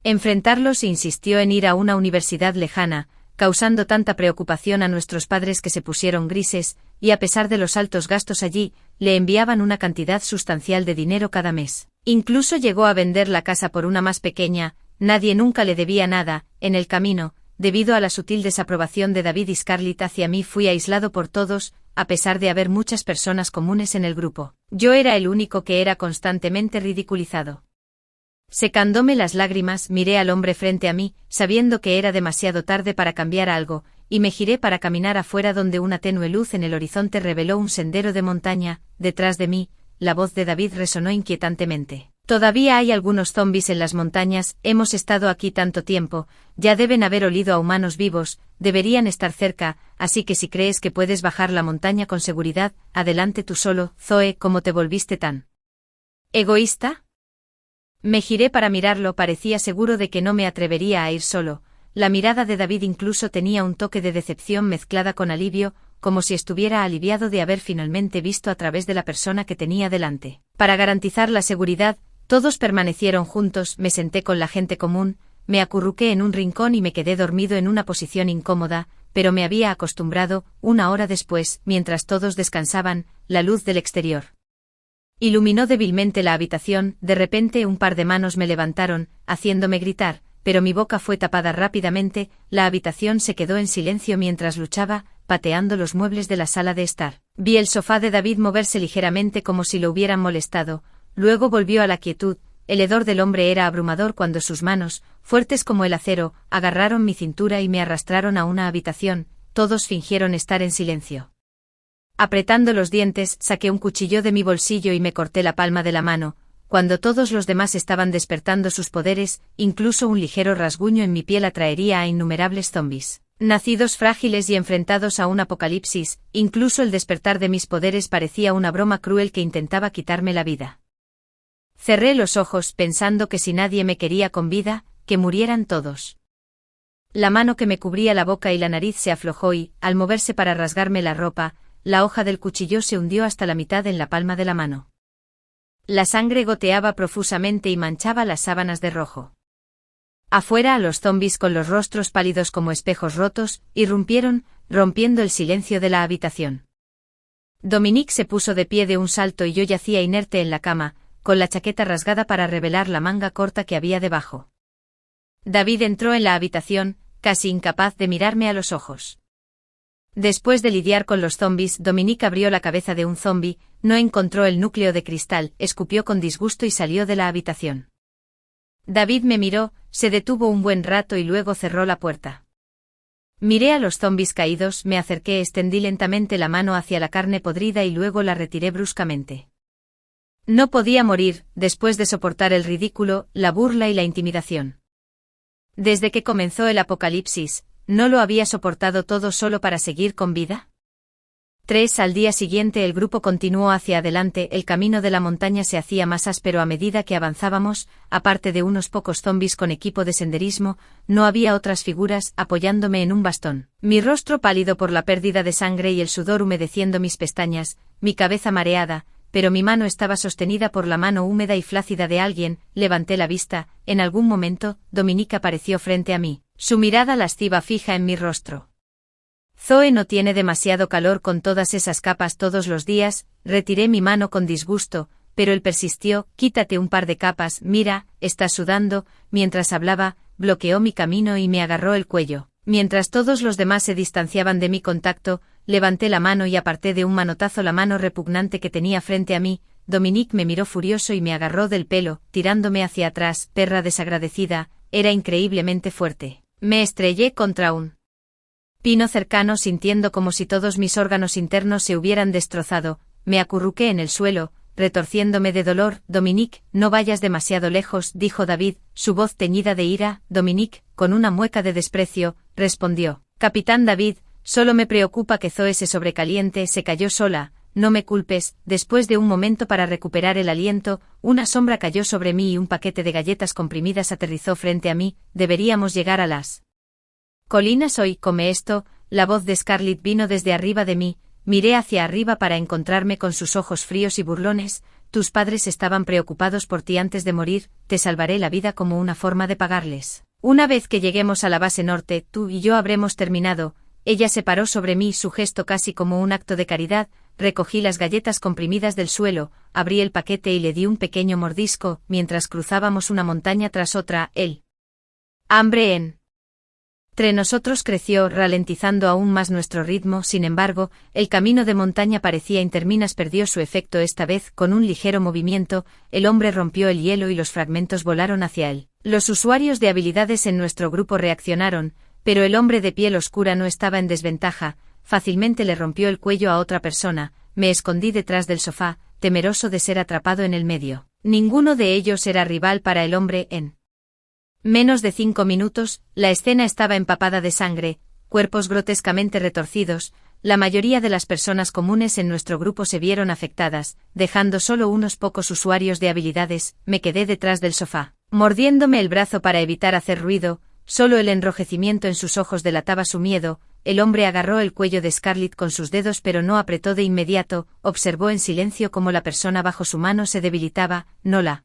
enfrentarlos. Insistió en ir a una universidad lejana, causando tanta preocupación a nuestros padres que se pusieron grises, y a pesar de los altos gastos allí, le enviaban una cantidad sustancial de dinero cada mes. Incluso llegó a vender la casa por una más pequeña. Nadie nunca le debía nada. En el camino, debido a la sutil desaprobación de David y Scarlett hacia mí fui aislado por todos, a pesar de haber muchas personas comunes en el grupo. Yo era el único que era constantemente ridiculizado. Secándome las lágrimas, miré al hombre frente a mí, sabiendo que era demasiado tarde para cambiar algo, y me giré para caminar afuera donde una tenue luz en el horizonte reveló un sendero de montaña. Detrás de mí, la voz de David resonó inquietantemente. Todavía hay algunos zombis en las montañas, hemos estado aquí tanto tiempo, ya deben haber olido a humanos vivos, deberían estar cerca, así que si crees que puedes bajar la montaña con seguridad, adelante tú solo. Zoe, ¿cómo te volviste tan egoísta? Me giré para mirarlo, parecía seguro de que no me atrevería a ir solo. La mirada de David incluso tenía un toque de decepción mezclada con alivio, como si estuviera aliviado de haber finalmente visto a través de la persona que tenía delante. Para garantizar la seguridad, todos permanecieron juntos, me senté con la gente común, me acurruqué en un rincón y me quedé dormido en una posición incómoda, pero me había acostumbrado. Una hora después, mientras todos descansaban, la luz del exterior iluminó débilmente la habitación. De repente un par de manos me levantaron, haciéndome gritar, pero mi boca fue tapada rápidamente. La habitación se quedó en silencio mientras luchaba, pateando los muebles de la sala de estar. Vi el sofá de David moverse ligeramente como si lo hubieran molestado, luego volvió a la quietud. El hedor del hombre era abrumador cuando sus manos, fuertes como el acero, agarraron mi cintura y me arrastraron a una habitación. Todos fingieron estar en silencio. Apretando los dientes, saqué un cuchillo de mi bolsillo y me corté la palma de la mano. Cuando todos los demás estaban despertando sus poderes, incluso un ligero rasguño en mi piel atraería a innumerables zombis. Nacidos frágiles y enfrentados a un apocalipsis, incluso el despertar de mis poderes parecía una broma cruel que intentaba quitarme la vida. Cerré los ojos pensando que si nadie me quería con vida, que murieran todos. La mano que me cubría la boca y la nariz se aflojó y, al moverse para rasgarme la ropa, la hoja del cuchillo se hundió hasta la mitad en la palma de la mano. La sangre goteaba profusamente y manchaba las sábanas de rojo. Afuera, los zombis con los rostros pálidos como espejos rotos, irrumpieron, rompiendo el silencio de la habitación. Dominique se puso de pie de un salto y yo yacía inerte en la cama, con la chaqueta rasgada para revelar la manga corta que había debajo. David entró en la habitación, casi incapaz de mirarme a los ojos. Después de lidiar con los zombis, Dominique abrió la cabeza de un zombi, no encontró el núcleo de cristal, escupió con disgusto y salió de la habitación. David me miró, se detuvo un buen rato y luego cerró la puerta. Miré a los zombis caídos, me acerqué, extendí lentamente la mano hacia la carne podrida y luego la retiré bruscamente. No podía morir, después de soportar el ridículo, la burla y la intimidación. Desde que comenzó el apocalipsis, ¿no lo había soportado todo solo para seguir con vida? Al día siguiente el grupo continuó hacia adelante, el camino de la montaña se hacía más áspero a medida que avanzábamos, aparte de unos pocos zombis con equipo de senderismo, no había otras figuras apoyándome en un bastón. Mi rostro pálido por la pérdida de sangre y el sudor humedeciendo mis pestañas, mi cabeza mareada, pero mi mano estaba sostenida por la mano húmeda y flácida de alguien. Levanté la vista, en algún momento, Dominique apareció frente a mí, su mirada lasciva fija en mi rostro. Zoe no tiene demasiado calor con todas esas capas todos los días. Retiré mi mano con disgusto, pero él persistió, quítate un par de capas, mira, estás sudando. Mientras hablaba, bloqueó mi camino y me agarró el cuello. Mientras todos los demás se distanciaban de mi contacto, levanté la mano y aparté de un manotazo la mano repugnante que tenía frente a mí. Dominique me miró furioso y me agarró del pelo, tirándome hacia atrás. Perra desagradecida, era increíblemente fuerte. Me estrellé contra un pino cercano sintiendo como si todos mis órganos internos se hubieran destrozado. Me acurruqué en el suelo, retorciéndome de dolor. Dominique, no vayas demasiado lejos, dijo David, su voz teñida de ira. Dominique, con una mueca de desprecio, respondió. Capitán David, solo me preocupa que Zoe se sobrecaliente. Se cayó sola, no me culpes. Después de un momento para recuperar el aliento, una sombra cayó sobre mí y un paquete de galletas comprimidas aterrizó frente a mí. Deberíamos llegar a las colinas hoy, come esto. La voz de Scarlett vino desde arriba de mí, miré hacia arriba para encontrarme con sus ojos fríos y burlones. Tus padres estaban preocupados por ti antes de morir, te salvaré la vida como una forma de pagarles. Una vez que lleguemos a la base norte, tú y yo habremos terminado. Ella se paró sobre mí, su gesto casi como un acto de caridad. Recogí las galletas comprimidas del suelo, abrí el paquete y le di un pequeño mordisco, mientras cruzábamos una montaña tras otra. El hambre en Entre nosotros creció, ralentizando aún más nuestro ritmo. Sin embargo, el camino de montaña parecía interminas. Perdió su efecto esta vez. Con un ligero movimiento, el hombre rompió el hielo y los fragmentos volaron hacia él. Los usuarios de habilidades en nuestro grupo reaccionaron, pero el hombre de piel oscura no estaba en desventaja. Fácilmente le rompió el cuello a otra persona. Me escondí detrás del sofá, temeroso de ser atrapado en el medio. Ninguno de ellos era rival para el hombre. En menos de 5 minutos, la escena estaba empapada de sangre, cuerpos grotescamente retorcidos. La mayoría de las personas comunes en nuestro grupo se vieron afectadas, dejando solo unos pocos usuarios de habilidades. Me quedé detrás del sofá, mordiéndome el brazo para evitar hacer ruido. Solo el enrojecimiento en sus ojos delataba su miedo. El hombre agarró el cuello de Scarlett con sus dedos pero no apretó de inmediato. Observó en silencio cómo la persona bajo su mano se debilitaba. No la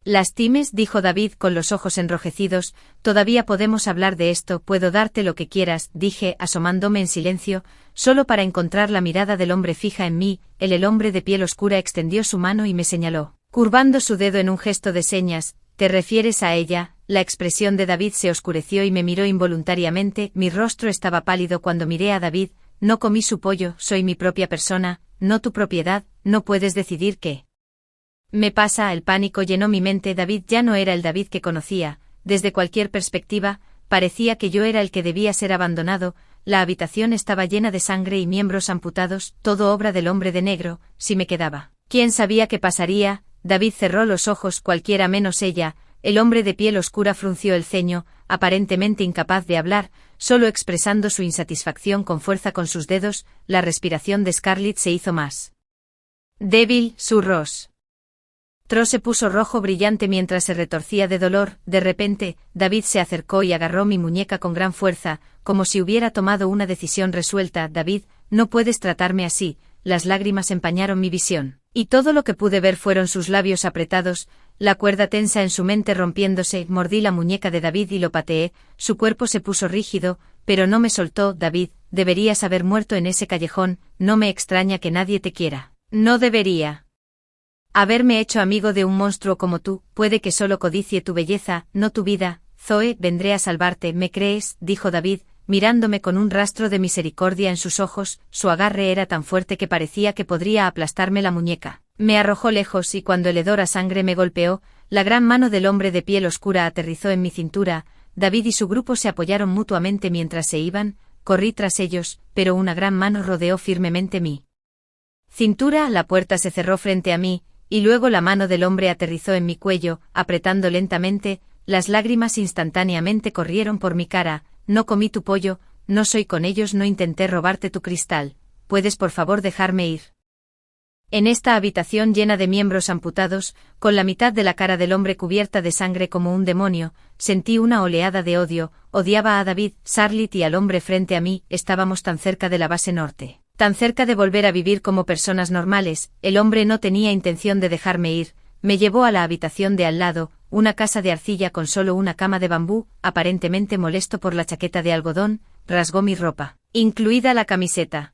lastimes, dijo David con los ojos enrojecidos. Todavía podemos hablar de esto. Puedo darte lo que quieras, dije, asomándome en silencio, solo para encontrar la mirada del hombre fija en mí. El hombre de piel oscura extendió su mano y me señaló, curvando su dedo en un gesto de señas. ¿Te refieres a ella? La expresión de David se oscureció y me miró involuntariamente. Mi rostro estaba pálido cuando miré a David. No comí su pollo, soy mi propia persona, no tu propiedad. No puedes decidir qué me pasa. El pánico llenó mi mente. David ya no era el David que conocía. Desde cualquier perspectiva, parecía que yo era el que debía ser abandonado. La habitación estaba llena de sangre y miembros amputados, todo obra del hombre de negro. Si me quedaba, ¿quién sabía qué pasaría? David cerró los ojos, cualquiera menos ella. El hombre de piel oscura frunció el ceño, aparentemente incapaz de hablar, solo expresando su insatisfacción con fuerza con sus dedos. La respiración de Scarlett se hizo más débil. Su rostro se puso rojo brillante mientras se retorcía de dolor. De repente, David se acercó y agarró mi muñeca con gran fuerza, como si hubiera tomado una decisión resuelta. David, no puedes tratarme así. Las lágrimas empañaron mi visión, y todo lo que pude ver fueron sus labios apretados, la cuerda tensa en su mente rompiéndose. Mordí la muñeca de David y lo pateé. Su cuerpo se puso rígido, pero no me soltó. David, deberías haber muerto en ese callejón. No me extraña que nadie te quiera. No debería haberme hecho amigo de un monstruo como tú. Puede que solo codicie tu belleza, no tu vida. Zoe, vendré a salvarte. ¿Me crees?, dijo David, mirándome con un rastro de misericordia en sus ojos. Su agarre era tan fuerte que parecía que podría aplastarme la muñeca. Me arrojó lejos y cuando el hedor a sangre me golpeó, la gran mano del hombre de piel oscura aterrizó en mi cintura. David y su grupo se apoyaron mutuamente mientras se iban. Corrí tras ellos, pero una gran mano rodeó firmemente mi cintura. La puerta se cerró frente a mí, y luego la mano del hombre aterrizó en mi cuello, apretando lentamente. Las lágrimas instantáneamente corrieron por mi cara. No comí tu pollo, no soy con ellos, no intenté robarte tu cristal. ¿Puedes por favor dejarme ir? En esta habitación llena de miembros amputados, con la mitad de la cara del hombre cubierta de sangre como un demonio, sentí una oleada de odio. Odiaba a David, Scarlett y al hombre frente a mí. Estábamos tan cerca de la base norte, tan cerca de volver a vivir como personas normales. El hombre no tenía intención de dejarme ir. Me llevó a la habitación de al lado, una casa de arcilla con solo una cama de bambú. Aparentemente molesto por la chaqueta de algodón, rasgó mi ropa, incluida la camiseta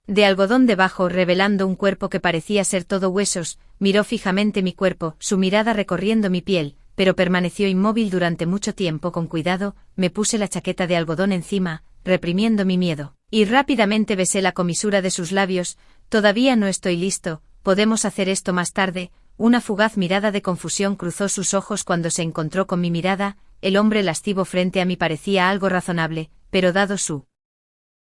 de algodón debajo, revelando un cuerpo que parecía ser todo huesos. Miró fijamente mi cuerpo, su mirada recorriendo mi piel, pero permaneció inmóvil durante mucho tiempo. Con cuidado, me puse la chaqueta de algodón encima, reprimiendo mi miedo, y rápidamente besé la comisura de sus labios. Todavía no estoy listo, podemos hacer esto más tarde. Una fugaz mirada de confusión cruzó sus ojos cuando se encontró con mi mirada. El hombre lascivo frente a mí parecía algo razonable, pero dado su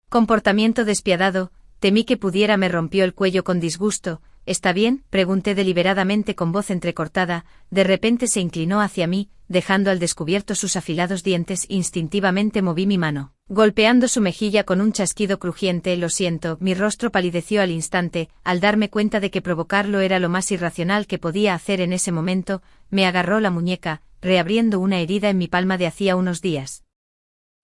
comportamiento despiadado, temí que pudiera. Me rompió el cuello con disgusto. ¿Está bien?, pregunté deliberadamente con voz entrecortada. De repente se inclinó hacia mí, dejando al descubierto sus afilados dientes. Instintivamente moví mi mano, golpeando su mejilla con un chasquido crujiente. Lo siento. Mi rostro palideció al instante, al darme cuenta de que provocarlo era lo más irracional que podía hacer en ese momento. Me agarró la muñeca, reabriendo una herida en mi palma de hacía unos días,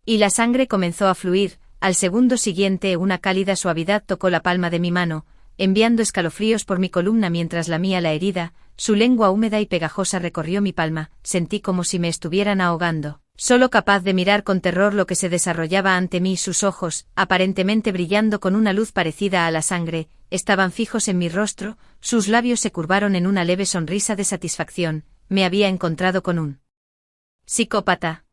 y la sangre comenzó a fluir. Al segundo siguiente una cálida suavidad tocó la palma de mi mano, enviando escalofríos por mi columna mientras lamía la herida. Su lengua húmeda y pegajosa recorrió mi palma. Sentí como si me estuvieran ahogando, solo capaz de mirar con terror lo que se desarrollaba ante mí. Sus ojos, aparentemente brillando con una luz parecida a la sangre, estaban fijos en mi rostro. Sus labios se curvaron en una leve sonrisa de satisfacción. Me había encontrado con un psicópata.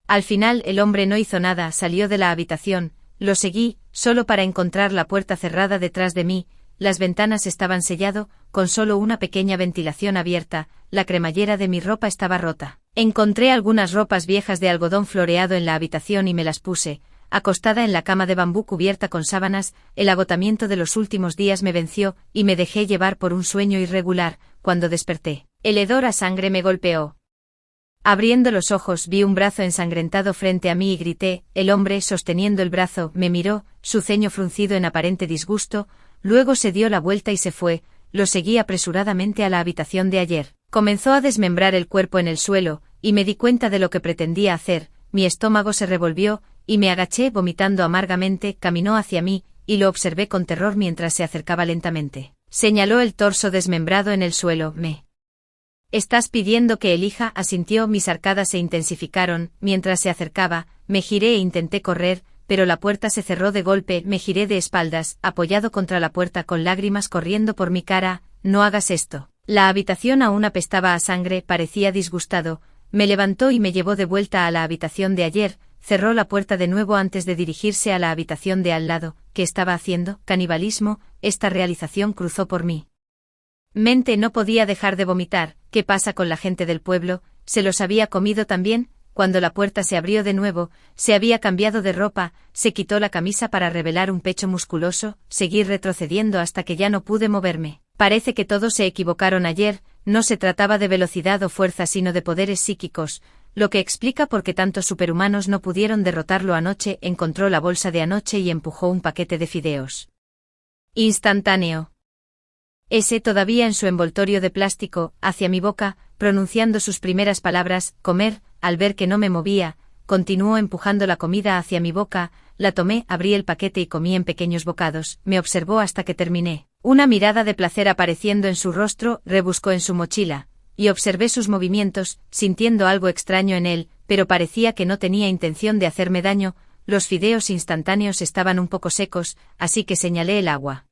Al final el hombre no hizo nada, salió de la habitación, lo seguí, solo para encontrar la puerta cerrada detrás de mí, las ventanas estaban sellado, con solo una pequeña ventilación abierta, la cremallera de mi ropa estaba rota. Encontré algunas ropas viejas de algodón floreado en la habitación y me las puse, acostada en la cama de bambú cubierta con sábanas, el agotamiento de los últimos días me venció, y me dejé llevar por un sueño irregular. Cuando desperté, el hedor a sangre me golpeó. Abriendo los ojos vi un brazo ensangrentado frente a mí y grité. El hombre, sosteniendo el brazo, me miró, su ceño fruncido en aparente disgusto, luego se dio la vuelta y se fue. Lo seguí apresuradamente a la habitación de ayer. Comenzó a desmembrar el cuerpo en el suelo, y me di cuenta de lo que pretendía hacer. Mi estómago se revolvió, y me agaché vomitando amargamente. Caminó hacia mí, y lo observé con terror mientras se acercaba lentamente. Señaló el torso desmembrado en el suelo. ¿Estás pidiendo que elija? Asintió. Mis arcadas se intensificaron. Mientras se acercaba, me giré e intenté correr, pero la puerta se cerró de golpe. Me giré de espaldas, apoyado contra la puerta con lágrimas corriendo por mi cara. No hagas esto. La habitación aún apestaba a sangre, parecía disgustado. Me levantó y me llevó de vuelta a la habitación de ayer, cerró la puerta de nuevo antes de dirigirse a la habitación de al lado. ¿Qué estaba haciendo? Canibalismo. Esta realización cruzó por mí mente, no podía dejar de vomitar. ¿Qué pasa con la gente del pueblo? ¿Se los había comido también? Cuando la puerta se abrió de nuevo, se había cambiado de ropa, se quitó la camisa para revelar un pecho musculoso. Seguí retrocediendo hasta que ya no pude moverme. Parece que todos se equivocaron ayer, no se trataba de velocidad o fuerza sino de poderes psíquicos, lo que explica por qué tantos superhumanos no pudieron derrotarlo anoche. Encontró la bolsa de anoche y empujó un paquete de fideos. Instantáneo. Ese todavía en su envoltorio de plástico, hacia mi boca, pronunciando sus primeras palabras, comer. Al ver que no me movía, continuó empujando la comida hacia mi boca, la tomé, abrí el paquete y comí en pequeños bocados. Me observó hasta que terminé. Una mirada de placer apareciendo en su rostro, rebuscó en su mochila, y observé sus movimientos, sintiendo algo extraño en él, pero parecía que no tenía intención de hacerme daño. Los fideos instantáneos estaban un poco secos, así que señalé el agua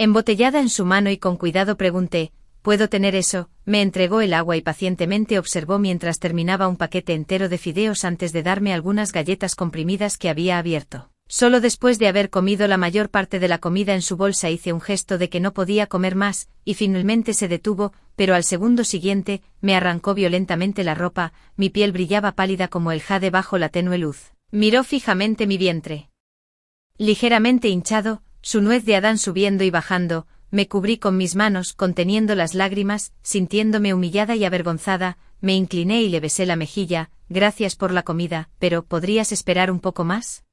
embotellada en su mano y con cuidado pregunté, ¿puedo tener eso? Me entregó el agua y pacientemente observó mientras terminaba un paquete entero de fideos antes de darme algunas galletas comprimidas que había abierto. Solo después de haber comido la mayor parte de la comida en su bolsa hice un gesto de que no podía comer más, y finalmente se detuvo, pero al segundo siguiente, me arrancó violentamente la ropa. Mi piel brillaba pálida como el jade bajo la tenue luz. Miró fijamente mi vientre ligeramente hinchado, su nuez de Adán subiendo y bajando. Me cubrí con mis manos, conteniendo las lágrimas, sintiéndome humillada y avergonzada. Me incliné y le besé la mejilla. Gracias por la comida, pero ¿podrías esperar un poco más?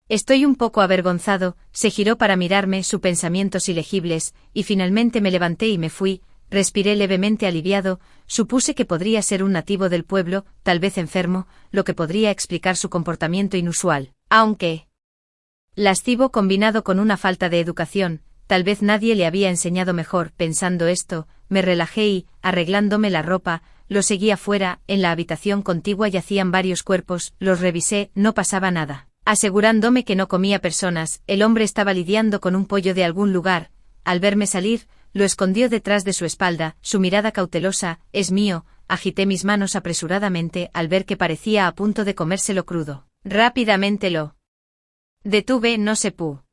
Estoy un poco avergonzado. Se giró para mirarme, sus pensamientos ilegibles, y finalmente me levanté y me fui. Respiré levemente aliviado. Supuse que podría ser un nativo del pueblo, tal vez enfermo, lo que podría explicar su comportamiento inusual. Aunque lascivo combinado con una falta de educación, tal vez nadie le había enseñado mejor. Pensando esto, me relajé y, arreglándome la ropa, lo seguí afuera. En la habitación contigua yacían varios cuerpos, los revisé, no pasaba nada. Asegurándome que no comía personas, el hombre estaba lidiando con un pollo de algún lugar. Al verme salir, lo escondió detrás de su espalda, su mirada cautelosa, «Es mío». Agité mis manos apresuradamente al ver que parecía a punto de comérselo crudo. Rápidamente lo detuve. No se pudo.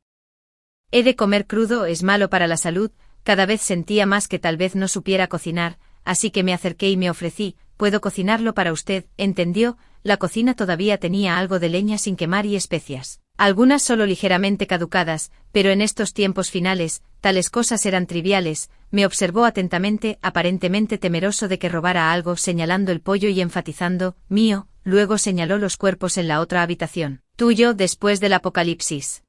He de comer crudo, es malo para la salud. Cada vez sentía más que tal vez no supiera cocinar, así que me acerqué y me ofrecí, ¿puedo cocinarlo para usted? ¿Entendió? La cocina todavía tenía algo de leña sin quemar y especias, algunas solo ligeramente caducadas, pero en estos tiempos finales, tales cosas eran triviales. Me observó atentamente, aparentemente temeroso de que robara algo, señalando el pollo y enfatizando, mío. Luego señaló los cuerpos en la otra habitación. Tuyo. Después del apocalipsis.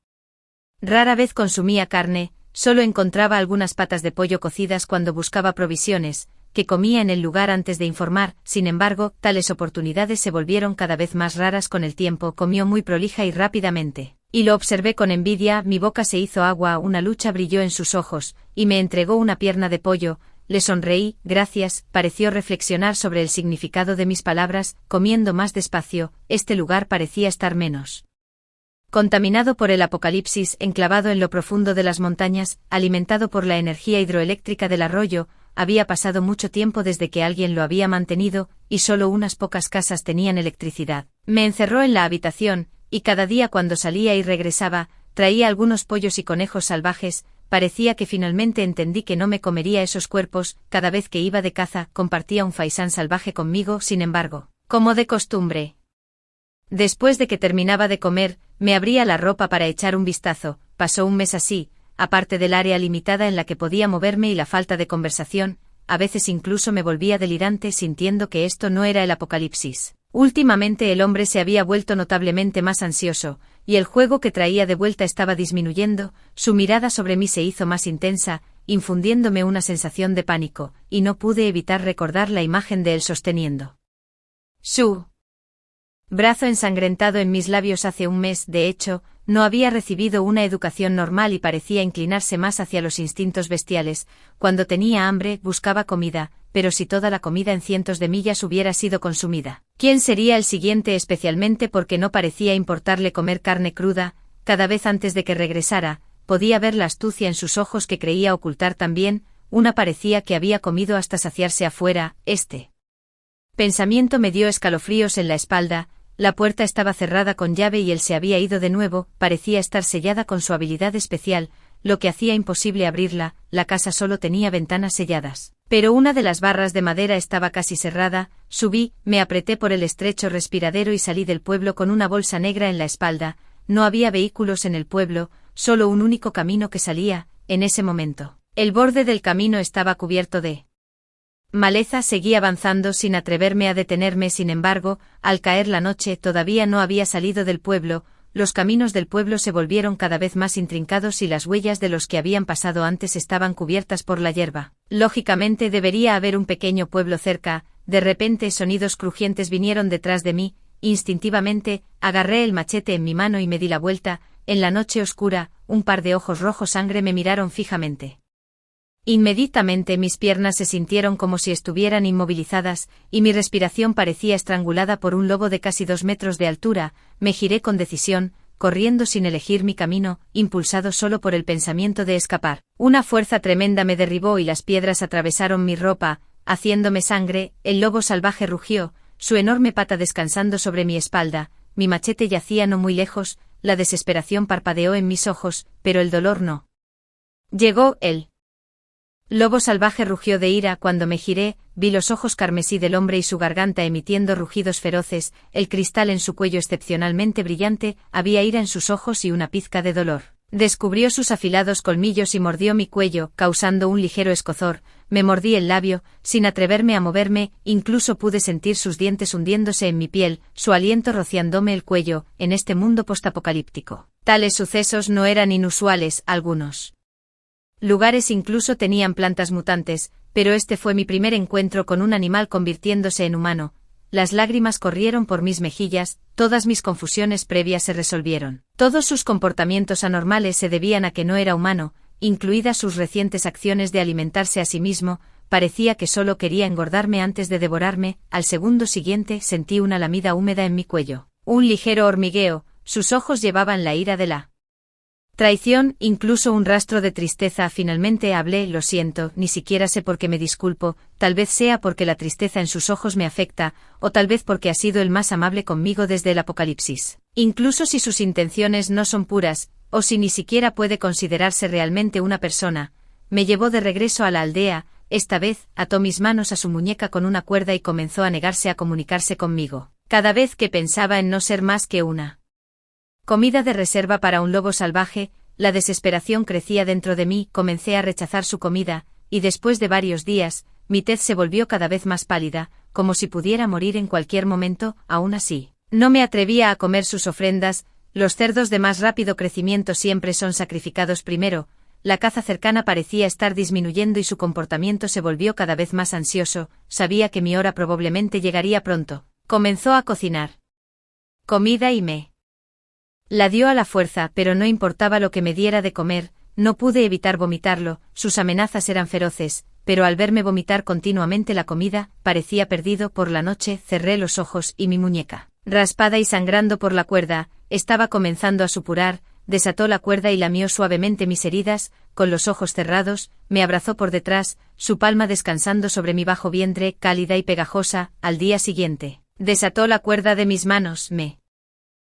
Rara vez consumía carne, solo encontraba algunas patas de pollo cocidas cuando buscaba provisiones, que comía en el lugar antes de informar. Sin embargo, tales oportunidades se volvieron cada vez más raras con el tiempo. Comió muy prolija y rápidamente, y lo observé con envidia. Mi boca se hizo agua, una lucha brilló en sus ojos, y me entregó una pierna de pollo. Le sonreí, gracias. Pareció reflexionar sobre el significado de mis palabras, comiendo más despacio. Este lugar parecía estar menos contaminado por el apocalipsis, enclavado en lo profundo de las montañas, alimentado por la energía hidroeléctrica del arroyo. había pasado mucho tiempo desde que alguien lo había mantenido, y solo unas pocas casas tenían electricidad. Me encerró en la habitación, y cada día cuando salía y regresaba, traía algunos pollos y conejos salvajes. Parecía que finalmente entendí que no me comería esos cuerpos. Cada vez que iba de caza, compartía un faisán salvaje conmigo, sin embargo, como de costumbre. Después de que terminaba de comer, me abría la ropa para echar un vistazo. Pasó un mes así, aparte del área limitada en la que podía moverme y la falta de conversación, a veces incluso me volvía delirante sintiendo que esto no era el apocalipsis. Últimamente el hombre se había vuelto notablemente más ansioso, y el juego que traía de vuelta estaba disminuyendo. Su mirada sobre mí se hizo más intensa, infundiéndome una sensación de pánico, y no pude evitar recordar la imagen de él sosteniendo su brazo ensangrentado en mis labios hace un mes. De hecho, no había recibido una educación normal y parecía inclinarse más hacia los instintos bestiales. Cuando tenía hambre, buscaba comida, pero si toda la comida en cientos de millas hubiera sido consumida, ¿quién sería el siguiente? Especialmente porque no parecía importarle comer carne cruda. Cada vez antes de que regresara, podía ver la astucia en sus ojos que creía ocultar también. Una parecía que había comido hasta saciarse afuera. Este pensamiento me dio escalofríos en la espalda. La puerta estaba cerrada con llave y él se había ido de nuevo. Parecía estar sellada con su habilidad especial, lo que hacía imposible abrirla. La casa solo tenía ventanas selladas, pero una de las barras de madera estaba casi cerrada. Subí, me apreté por el estrecho respiradero y salí del pueblo con una bolsa negra en la espalda. No había vehículos en el pueblo, solo un único camino que salía. En ese momento, el borde del camino estaba cubierto de maleza. Seguí avanzando sin atreverme a detenerme. Sin embargo, al caer la noche todavía no había salido del pueblo. Los caminos del pueblo se volvieron cada vez más intrincados y las huellas de los que habían pasado antes estaban cubiertas por la hierba. Lógicamente debería haber un pequeño pueblo cerca. De repente sonidos crujientes vinieron detrás de mí. Instintivamente, agarré el machete en mi mano y me di la vuelta. En la noche oscura, un par de ojos rojo sangre me miraron fijamente. Inmediatamente mis piernas se sintieron como si estuvieran inmovilizadas, y mi respiración parecía estrangulada por un lobo de casi 2 metros de altura. Me giré con decisión, corriendo sin elegir mi camino, impulsado solo por el pensamiento de escapar. Una fuerza tremenda me derribó y las piedras atravesaron mi ropa, haciéndome sangre. El lobo salvaje rugió, su enorme pata descansando sobre mi espalda. Mi machete yacía no muy lejos. La desesperación parpadeó en mis ojos, pero el dolor no. Llegó él. Lobo salvaje rugió de ira. Cuando me giré, vi los ojos carmesí del hombre y su garganta emitiendo rugidos feroces, el cristal en su cuello excepcionalmente brillante. Había ira en sus ojos y una pizca de dolor. Descubrió sus afilados colmillos y mordió mi cuello, causando un ligero escozor. Me mordí el labio, sin atreverme a moverme. Incluso pude sentir sus dientes hundiéndose en mi piel, su aliento rociándome el cuello. En este mundo postapocalíptico, tales sucesos no eran inusuales. Algunos lugares incluso tenían plantas mutantes, pero este fue mi primer encuentro con un animal convirtiéndose en humano. Las lágrimas corrieron por mis mejillas. Todas mis confusiones previas se resolvieron. Todos sus comportamientos anormales se debían a que no era humano, incluidas sus recientes acciones de alimentarse a sí mismo. Parecía que solo quería engordarme antes de devorarme. Al segundo siguiente sentí una lamida húmeda en mi cuello, un ligero hormigueo. Sus ojos llevaban la ira de la traición, incluso un rastro de tristeza. Finalmente hablé: lo siento, ni siquiera sé por qué me disculpo. Tal vez sea porque la tristeza en sus ojos me afecta, o tal vez porque ha sido el más amable conmigo desde el apocalipsis. Incluso si sus intenciones no son puras, o si ni siquiera puede considerarse realmente una persona. Me llevó de regreso a la aldea. Esta vez, ató mis manos a su muñeca con una cuerda y comenzó a negarse a comunicarse conmigo. Cada vez que pensaba en no ser más que una comida de reserva para un lobo salvaje, la desesperación crecía dentro de mí. Comencé a rechazar su comida, y después de varios días, mi tez se volvió cada vez más pálida, como si pudiera morir en cualquier momento. Aún así, no me atrevía a comer sus ofrendas. Los cerdos de más rápido crecimiento siempre son sacrificados primero. La caza cercana parecía estar disminuyendo y su comportamiento se volvió cada vez más ansioso. Sabía que mi hora probablemente llegaría pronto. Comenzó a cocinar comida y me la dio a la fuerza, pero no importaba lo que me diera de comer, no pude evitar vomitarlo. Sus amenazas eran feroces, pero al verme vomitar continuamente la comida, parecía perdido. Por la noche cerré los ojos y mi muñeca, raspada y sangrando por la cuerda, estaba comenzando a supurar. desató la cuerda y lamió suavemente mis heridas, con los ojos cerrados, me abrazó por detrás, su palma descansando sobre mi bajo vientre, cálida y pegajosa. Al día siguiente, desató la cuerda de mis manos, me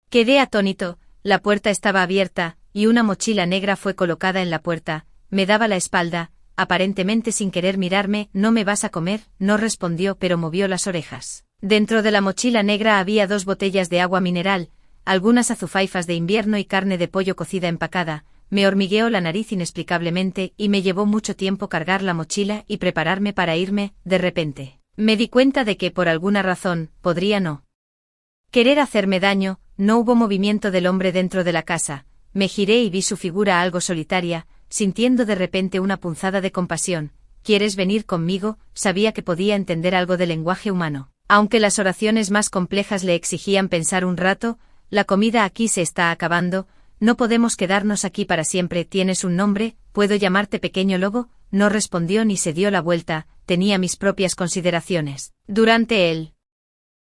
quedé atónito, la puerta estaba abierta, y una mochila negra fue colocada en la puerta, me daba la espalda, aparentemente sin querer mirarme. ¿No me vas a comer?, no respondió, pero movió las orejas. Dentro de la mochila negra había 2 botellas de agua mineral, algunas azufaifas de invierno y carne de pollo cocida empacada. Me hormigueó la nariz inexplicablemente y me llevó mucho tiempo cargar la mochila y prepararme para irme. De repente, me di cuenta de que por alguna razón, podría no querer hacerme daño. No hubo movimiento del hombre dentro de la casa, me giré y vi su figura algo solitaria, sintiendo de repente una punzada de compasión. ¿Quieres venir conmigo? Sabía que podía entender algo de lenguaje humano, aunque las oraciones más complejas le exigían pensar un rato. La comida aquí se está acabando, no podemos quedarnos aquí para siempre. ¿Tienes un nombre? ¿Puedo llamarte Pequeño Lobo? No respondió ni se dio la vuelta. Tenía mis propias consideraciones. Durante el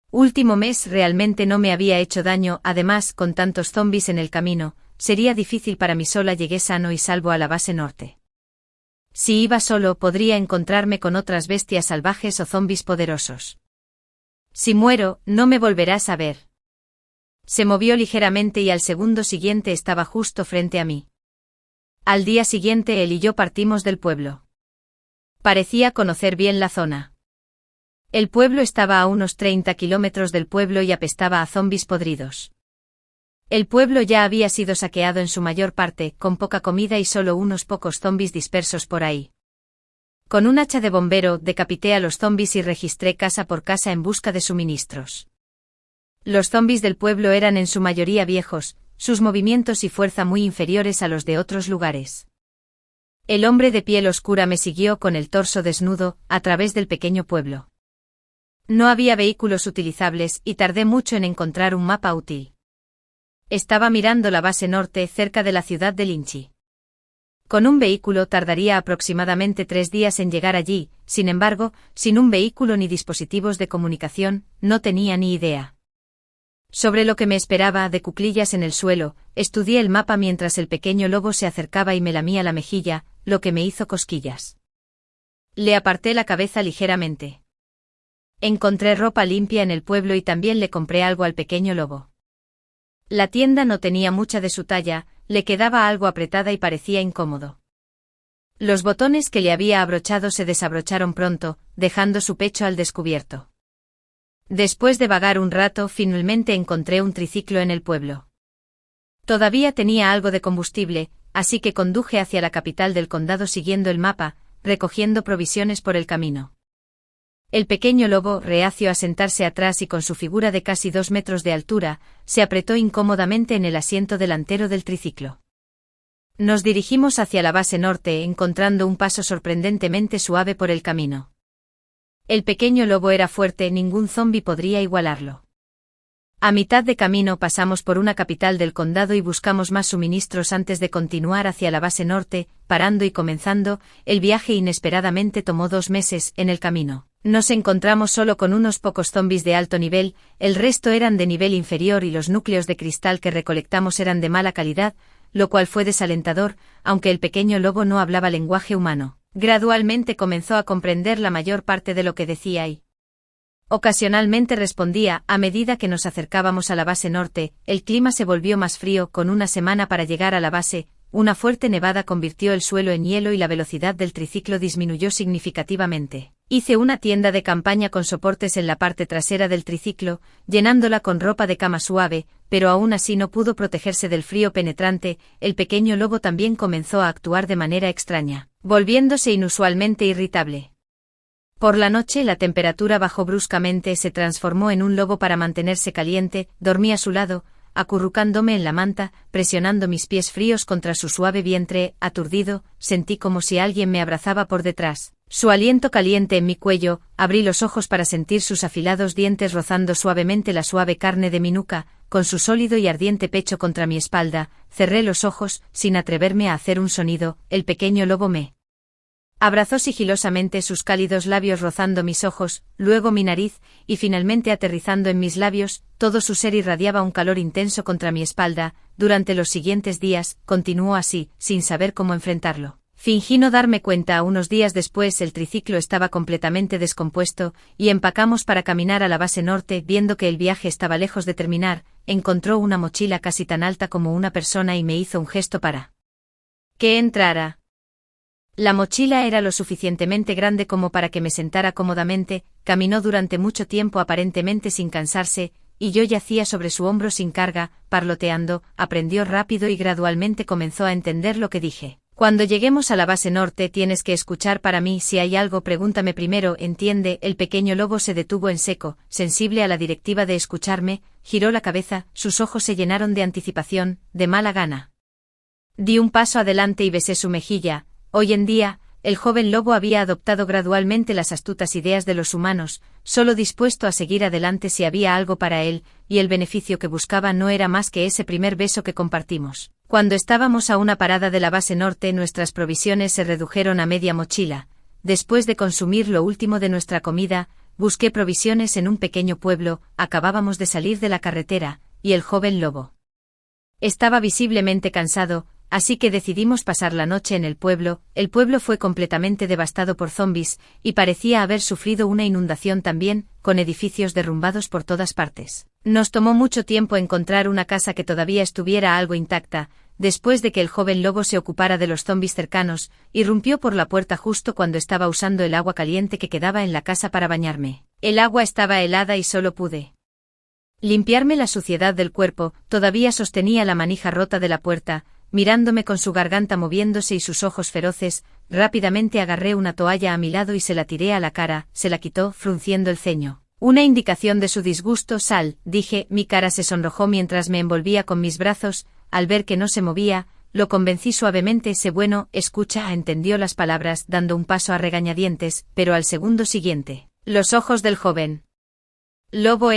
último mes realmente no me había hecho daño, además, con tantos zombis en el camino, sería difícil para mí sola. Llegué sano y salvo a la base norte. Si iba solo, podría encontrarme con otras bestias salvajes o zombis poderosos. Si muero, no me volverás a ver. Se movió ligeramente y al segundo siguiente estaba justo frente a mí. Al día siguiente él y yo partimos del pueblo. Parecía conocer bien la zona. El pueblo estaba a unos 30 kilómetros del pueblo y apestaba a zombis podridos. El pueblo ya había sido saqueado en su mayor parte, con poca comida y solo unos pocos zombis dispersos por ahí. Con un hacha de bombero decapité a los zombis y registré casa por casa en busca de suministros. Los zombis del pueblo eran en su mayoría viejos, sus movimientos y fuerza muy inferiores a los de otros lugares. El hombre de piel oscura me siguió con el torso desnudo, a través del pequeño pueblo. No había vehículos utilizables y tardé mucho en encontrar un mapa útil. Estaba mirando la base norte, cerca de la ciudad de Linchi. Con un vehículo tardaría aproximadamente 3 días en llegar allí. Sin embargo, sin un vehículo ni dispositivos de comunicación, no tenía ni idea sobre lo que me esperaba. De cuclillas en el suelo, estudié el mapa mientras el pequeño lobo se acercaba y me lamía la mejilla, lo que me hizo cosquillas. Le aparté la cabeza ligeramente. Encontré ropa limpia en el pueblo y también le compré algo al pequeño lobo. La tienda no tenía mucha de su talla, le quedaba algo apretada y parecía incómodo. Los botones que le había abrochado se desabrocharon pronto, dejando su pecho al descubierto. Después de vagar un rato, finalmente encontré un triciclo en el pueblo. Todavía tenía algo de combustible, así que conduje hacia la capital del condado siguiendo el mapa, recogiendo provisiones por el camino. El pequeño lobo, reacio a sentarse atrás y con su figura de casi 2 metros de altura, se apretó incómodamente en el asiento delantero del triciclo. Nos dirigimos hacia la base norte, encontrando un paso sorprendentemente suave por el camino. El pequeño lobo era fuerte, ningún zombi podría igualarlo. A mitad de camino pasamos por una capital del condado y buscamos más suministros antes de continuar hacia la base norte, parando y comenzando. El viaje inesperadamente tomó 2 meses. En el camino nos encontramos solo con unos pocos zombis de alto nivel, el resto eran de nivel inferior y los núcleos de cristal que recolectamos eran de mala calidad, lo cual fue desalentador. Aunque el pequeño lobo no hablaba lenguaje humano, gradualmente comenzó a comprender la mayor parte de lo que decía y ocasionalmente respondía. A medida que nos acercábamos a la base norte, el clima se volvió más frío. Con una semana para llegar a la base, una fuerte nevada convirtió el suelo en hielo y la velocidad del triciclo disminuyó significativamente. Hice una tienda de campaña con soportes en la parte trasera del triciclo, llenándola con ropa de cama suave, pero aún así no pudo protegerse del frío penetrante. El pequeño lobo también comenzó a actuar de manera extraña, volviéndose inusualmente irritable. Por la noche la temperatura bajó bruscamente, se transformó en un lobo para mantenerse caliente. Dormí a su lado, acurrucándome en la manta, presionando mis pies fríos contra su suave vientre. Aturdido, sentí como si alguien me abrazaba por detrás. Su aliento caliente en mi cuello, abrí los ojos para sentir sus afilados dientes rozando suavemente la suave carne de mi nuca, con su sólido y ardiente pecho contra mi espalda. Cerré los ojos, sin atreverme a hacer un sonido. El pequeño lobo me Abrazó sigilosamente sus cálidos labios rozando mis ojos, luego mi nariz, y finalmente aterrizando en mis labios. Todo su ser irradiaba un calor intenso contra mi espalda. Durante los siguientes días, continuó así, sin saber cómo enfrentarlo. Fingí no darme cuenta. Unos días después el triciclo estaba completamente descompuesto, y empacamos para caminar a la base norte. Viendo que el viaje estaba lejos de terminar, encontró una mochila casi tan alta como una persona y me hizo un gesto para que entrara. La mochila era lo suficientemente grande como para que me sentara cómodamente. Caminó durante mucho tiempo aparentemente sin cansarse, y yo yacía sobre su hombro sin carga, parloteando. Aprendió rápido y gradualmente comenzó a entender lo que dije. Cuando lleguemos a la base norte tienes que escuchar para mí. Si hay algo, pregúntame primero, ¿entiende? El pequeño lobo se detuvo en seco, sensible a la directiva de escucharme, giró la cabeza, sus ojos se llenaron de anticipación, de mala gana. Di un paso adelante y besé su mejilla. Hoy en día, el joven lobo había adoptado gradualmente las astutas ideas de los humanos, solo dispuesto a seguir adelante si había algo para él, y el beneficio que buscaba no era más que ese primer beso que compartimos. Cuando estábamos a una parada de la base norte, nuestras provisiones se redujeron a media mochila. Después de consumir lo último de nuestra comida, busqué provisiones en un pequeño pueblo. Acabábamos de salir de la carretera, y el joven lobo estaba visiblemente cansado, así que decidimos pasar la noche en el pueblo. El pueblo fue completamente devastado por zombis, y parecía haber sufrido una inundación también, con edificios derrumbados por todas partes. Nos tomó mucho tiempo encontrar una casa que todavía estuviera algo intacta. Después de que el joven lobo se ocupara de los zombis cercanos, irrumpió por la puerta justo cuando estaba usando el agua caliente que quedaba en la casa para bañarme. El agua estaba helada y solo pude limpiarme la suciedad del cuerpo. Todavía sostenía la manija rota de la puerta, mirándome con su garganta moviéndose y sus ojos feroces. Rápidamente agarré una toalla a mi lado y se la tiré a la cara. Se la quitó, frunciendo el ceño. Una indicación de su disgusto. Sal, dije. Mi cara se sonrojó mientras me envolvía con mis brazos. Al ver que no se movía, lo convencí suavemente. Sé bueno, escucha. Entendió las palabras, dando un paso a regañadientes, pero al segundo siguiente, los ojos del joven lobo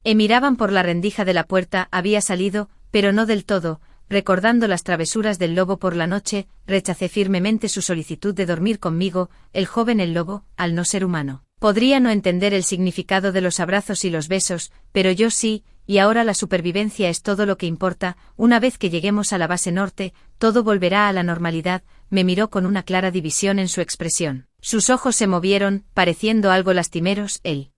miraban por la rendija de la puerta. Había salido, pero no del todo. Recordando las travesuras del lobo por la noche, rechacé firmemente su solicitud de dormir conmigo. El lobo, al no ser humano, podría no entender el significado de los abrazos y los besos, pero yo sí, y ahora la supervivencia es todo lo que importa. Una vez que lleguemos a la base norte, todo volverá a la normalidad. Me miró con una clara división en su expresión. Sus ojos se movieron, pareciendo algo lastimeros. El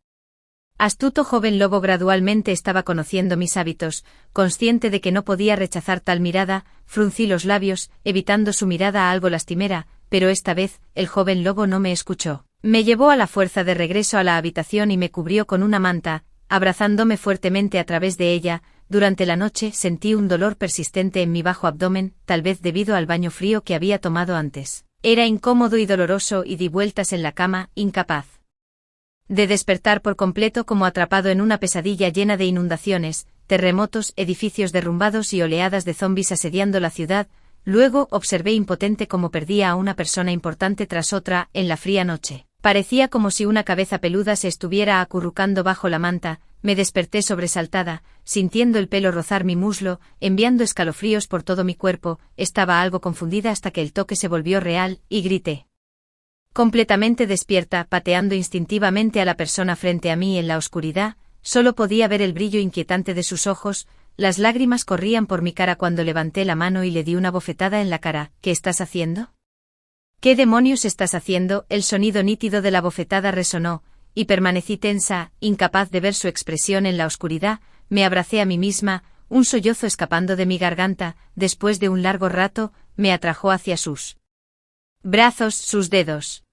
astuto joven lobo gradualmente estaba conociendo mis hábitos. Consciente de que no podía rechazar tal mirada, fruncí los labios, evitando su mirada algo lastimera, pero esta vez, el joven lobo no me escuchó. Me llevó a la fuerza de regreso a la habitación y me cubrió con una manta, abrazándome fuertemente a través de ella. Durante la noche sentí un dolor persistente en mi bajo abdomen, tal vez debido al baño frío que había tomado antes. Era incómodo y doloroso y di vueltas en la cama, incapaz de despertar por completo, como atrapado en una pesadilla llena de inundaciones, terremotos, edificios derrumbados y oleadas de zombis asediando la ciudad. Luego observé impotente cómo perdía a una persona importante tras otra, en la fría noche. Parecía como si una cabeza peluda se estuviera acurrucando bajo la manta. Me desperté sobresaltada, sintiendo el pelo rozar mi muslo, enviando escalofríos por todo mi cuerpo. Estaba algo confundida hasta que el toque se volvió real, y grité. Completamente despierta, pateando instintivamente a la persona frente a mí en la oscuridad. Solo podía ver el brillo inquietante de sus ojos. Las lágrimas corrían por mi cara cuando levanté la mano y le di una bofetada en la cara. ¿Qué estás haciendo? ¿Qué demonios estás haciendo? El sonido nítido de la bofetada resonó, y permanecí tensa, incapaz de ver su expresión en la oscuridad. Me abracé a mí misma, un sollozo escapando de mi garganta. Después de un largo rato, me atrajo hacia sus brazos, sus dedos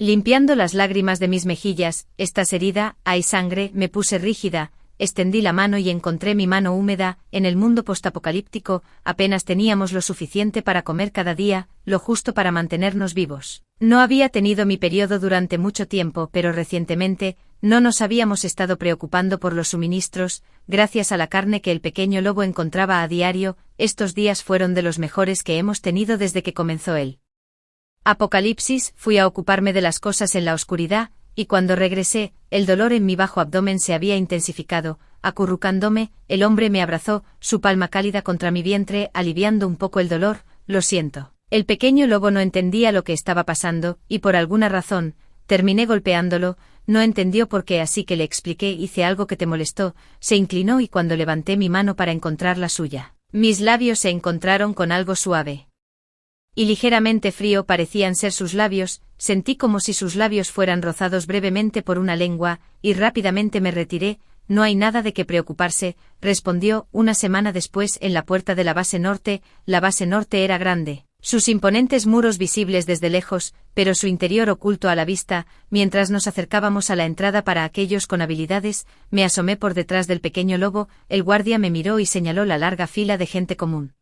limpiando las lágrimas de mis mejillas. ¿Estás herida? ¿Hay sangre? Me puse rígida, extendí la mano y encontré mi mano húmeda. En el mundo postapocalíptico, apenas teníamos lo suficiente para comer cada día, lo justo para mantenernos vivos. No había tenido mi periodo durante mucho tiempo, pero recientemente, no nos habíamos estado preocupando por los suministros. Gracias a la carne que el pequeño lobo encontraba a diario, estos días fueron de los mejores que hemos tenido desde que comenzó el apocalipsis. Fui a ocuparme de las cosas en la oscuridad, y cuando regresé, el dolor en mi bajo abdomen se había intensificado. Acurrucándome, el hombre me abrazó, su palma cálida contra mi vientre, aliviando un poco el dolor. Lo siento. El pequeño lobo no entendía lo que estaba pasando, y por alguna razón, terminé golpeándolo. No entendió por qué, así que le expliqué: hice algo que te molestó. Se inclinó y cuando levanté mi mano para encontrar la suya, mis labios se encontraron con algo suave y ligeramente frío. Parecían ser sus labios. Sentí como si sus labios fueran rozados brevemente por una lengua, y rápidamente me retiré. No hay nada de qué preocuparse, respondió. Una semana después, en la puerta de la base norte. La base norte era grande, sus imponentes muros visibles desde lejos, pero su interior oculto a la vista. Mientras nos acercábamos a la entrada para aquellos con habilidades, me asomé por detrás del pequeño lobo. El guardia me miró y señaló la larga fila de gente común.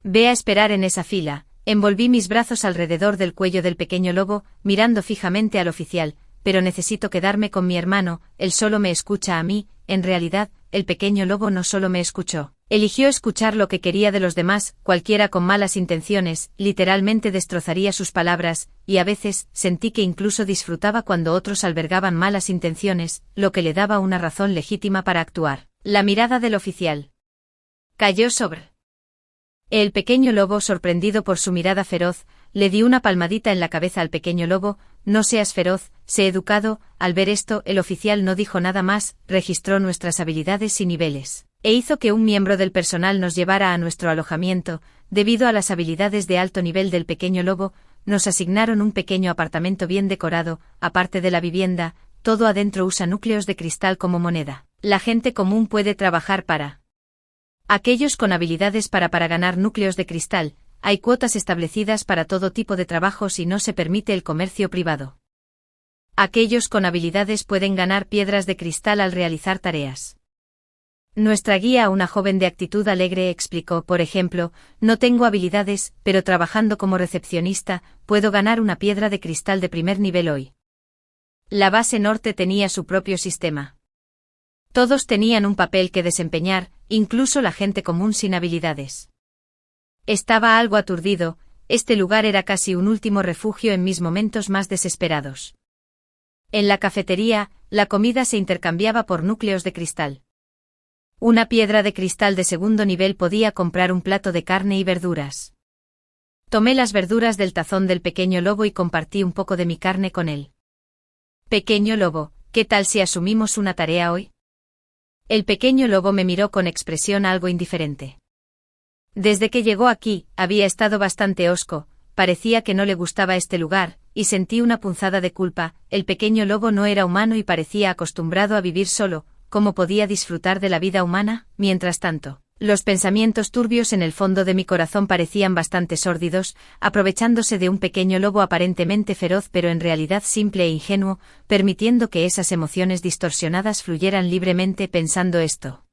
Ve a esperar en esa fila. Envolví mis brazos alrededor del cuello del pequeño lobo, mirando fijamente al oficial. Pero necesito quedarme con mi hermano, él solo me escucha a mí. En realidad, el pequeño lobo no solo me escuchó. Eligió escuchar lo que quería de los demás. Cualquiera con malas intenciones, literalmente destrozaría sus palabras, y a veces, sentí que incluso disfrutaba cuando otros albergaban malas intenciones, lo que le daba una razón legítima para actuar. La mirada del oficial cayó sobre el pequeño lobo. Sorprendido por su mirada feroz, le di una palmadita en la cabeza al pequeño lobo. No seas feroz, sé educado. Al ver esto, el oficial no dijo nada más, registró nuestras habilidades y niveles, e hizo que un miembro del personal nos llevara a nuestro alojamiento. Debido a las habilidades de alto nivel del pequeño lobo, nos asignaron un pequeño apartamento bien decorado. Aparte de la vivienda, todo adentro usa núcleos de cristal como moneda. La gente común puede trabajar para aquellos con habilidades para ganar núcleos de cristal. Hay cuotas establecidas para todo tipo de trabajos y no se permite el comercio privado. Aquellos con habilidades pueden ganar piedras de cristal al realizar tareas. Nuestra guía, una joven de actitud alegre, explicó: por ejemplo, no tengo habilidades, pero trabajando como recepcionista, puedo ganar una piedra de cristal de primer nivel hoy. La base norte tenía su propio sistema. Todos tenían un papel que desempeñar, incluso la gente común sin habilidades. Estaba algo aturdido. Este lugar era casi un último refugio en mis momentos más desesperados. En la cafetería, la comida se intercambiaba por núcleos de cristal. Una piedra de cristal de segundo nivel podía comprar un plato de carne y verduras. Tomé las verduras del tazón del pequeño lobo y compartí un poco de mi carne con él. Pequeño lobo, ¿qué tal si asumimos una tarea hoy? El pequeño lobo me miró con expresión algo indiferente. Desde que llegó aquí, había estado bastante hosco. Parecía que no le gustaba este lugar, y sentí una punzada de culpa. El pequeño lobo no era humano y parecía acostumbrado a vivir solo. ¿Cómo podía disfrutar de la vida humana? Mientras tanto, los pensamientos turbios en el fondo de mi corazón parecían bastante sórdidos, aprovechándose de un pequeño lobo aparentemente feroz pero en realidad simple e ingenuo, permitiendo que esas emociones distorsionadas fluyeran libremente. Pensando esto,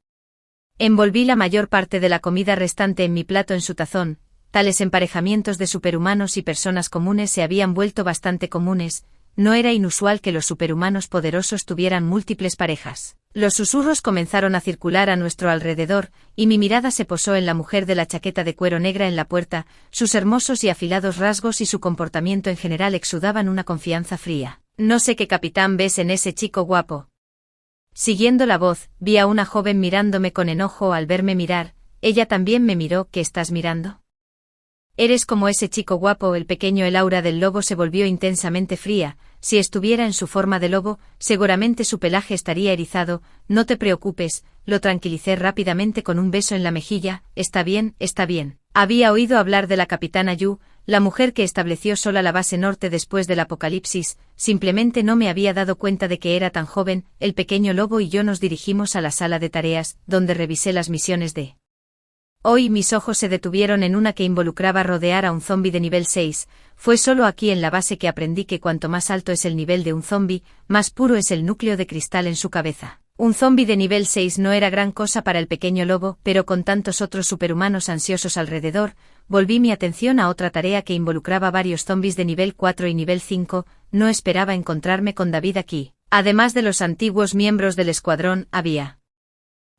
envolví la mayor parte de la comida restante en mi plato en su tazón. Tales emparejamientos de superhumanos y personas comunes se habían vuelto bastante comunes. No era inusual que los superhumanos poderosos tuvieran múltiples parejas. Los susurros comenzaron a circular a nuestro alrededor, y mi mirada se posó en la mujer de la chaqueta de cuero negra en la puerta. Sus hermosos y afilados rasgos y su comportamiento en general exudaban una confianza fría. No sé qué capitán ves en ese chico guapo. Siguiendo la voz, vi a una joven mirándome con enojo. Al verme mirar, ella también me miró. ¿Qué estás mirando? Eres como ese chico guapo. El aura del lobo se volvió intensamente fría. Si estuviera en su forma de lobo, seguramente su pelaje estaría erizado. No te preocupes, lo tranquilicé rápidamente con un beso en la mejilla. Está bien, está bien. Había oído hablar de la capitana Yu, la mujer que estableció sola la base norte después del apocalipsis. Simplemente no me había dado cuenta de que era tan joven. El pequeño lobo y yo nos dirigimos a la sala de tareas, donde revisé las misiones de hoy. Mis ojos se detuvieron en una que involucraba rodear a un zombi de nivel 6. Fue solo aquí en la base que aprendí que cuanto más alto es el nivel de un zombi, más puro es el núcleo de cristal en su cabeza. Un zombi de nivel 6 no era gran cosa para el pequeño lobo, pero con tantos otros superhumanos ansiosos alrededor, volví mi atención a otra tarea que involucraba varios zombis de nivel 4 y nivel 5. No esperaba encontrarme con David aquí. Además de los antiguos miembros del escuadrón, había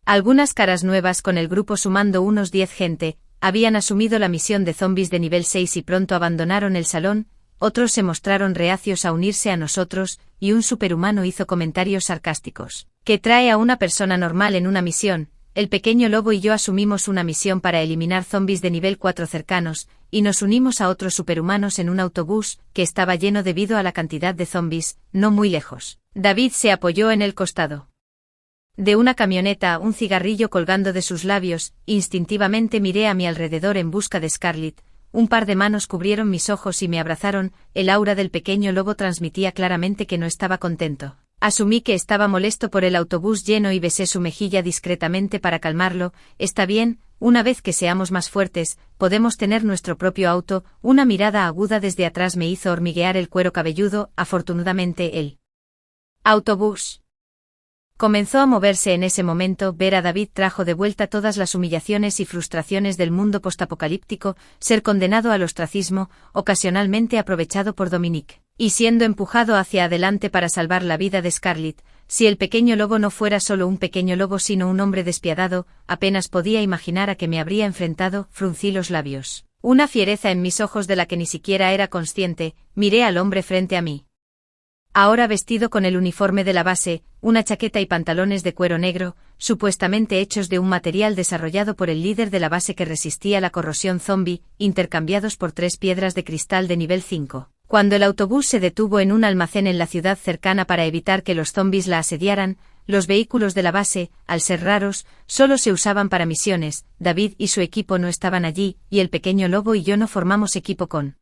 algunas caras nuevas con el grupo sumando unos 10 gente. Habían asumido la misión de zombis de nivel 6 y pronto abandonaron el salón. Otros se mostraron reacios a unirse a nosotros, y un superhumano hizo comentarios sarcásticos. ¿Qué trae a una persona normal en una misión? el pequeño lobo y yo asumimos una misión para eliminar zombies de nivel 4 cercanos, y nos unimos a otros superhumanos en un autobús que estaba lleno debido a la cantidad de zombies, no muy lejos. David se apoyó en el costado de una camioneta, un cigarrillo colgando de sus labios. Instintivamente miré a mi alrededor en busca de Scarlett. Un par de manos cubrieron mis ojos y me abrazaron. El aura del pequeño lobo transmitía claramente que no estaba contento. Asumí que estaba molesto por el autobús lleno y besé su mejilla discretamente para calmarlo. Está bien, una vez que seamos más fuertes, podemos tener nuestro propio auto. Una mirada aguda desde atrás me hizo hormiguear el cuero cabelludo. Afortunadamente el autobús comenzó a moverse en ese momento. Ver a David trajo de vuelta todas las humillaciones y frustraciones del mundo postapocalíptico, ser condenado al ostracismo, ocasionalmente aprovechado por Dominique, y siendo empujado hacia adelante para salvar la vida de Scarlett. Si el pequeño lobo no fuera solo un pequeño lobo sino un hombre despiadado, apenas podía imaginar a qué me habría enfrentado. Fruncí los labios. Una fiereza en mis ojos de la que ni siquiera era consciente. Miré al hombre frente a mí. Ahora vestido con el uniforme de la base, una chaqueta y pantalones de cuero negro, supuestamente hechos de un material desarrollado por el líder de la base que resistía la corrosión zombie, intercambiados por 3 piedras de cristal de nivel 5. Cuando el autobús se detuvo en un almacén en la ciudad cercana para evitar que los zombies la asediaran, los vehículos de la base, al ser raros, solo se usaban para misiones. David y su equipo no estaban allí, y el pequeño lobo y yo no formamos equipo con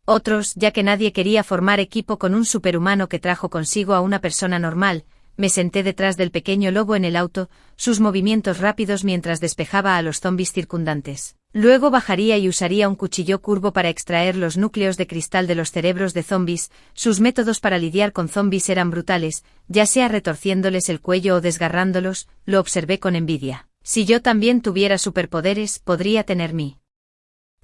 otros, ya que nadie quería formar equipo con un superhumano que trajo consigo a una persona normal. Me senté detrás del pequeño lobo en el auto, sus movimientos rápidos mientras despejaba a los zombies circundantes. Luego bajaría y usaría un cuchillo curvo para extraer los núcleos de cristal de los cerebros de zombies. Sus métodos para lidiar con zombies eran brutales, ya sea retorciéndoles el cuello o desgarrándolos. Lo observé con envidia. Si yo también tuviera superpoderes, podría tener mi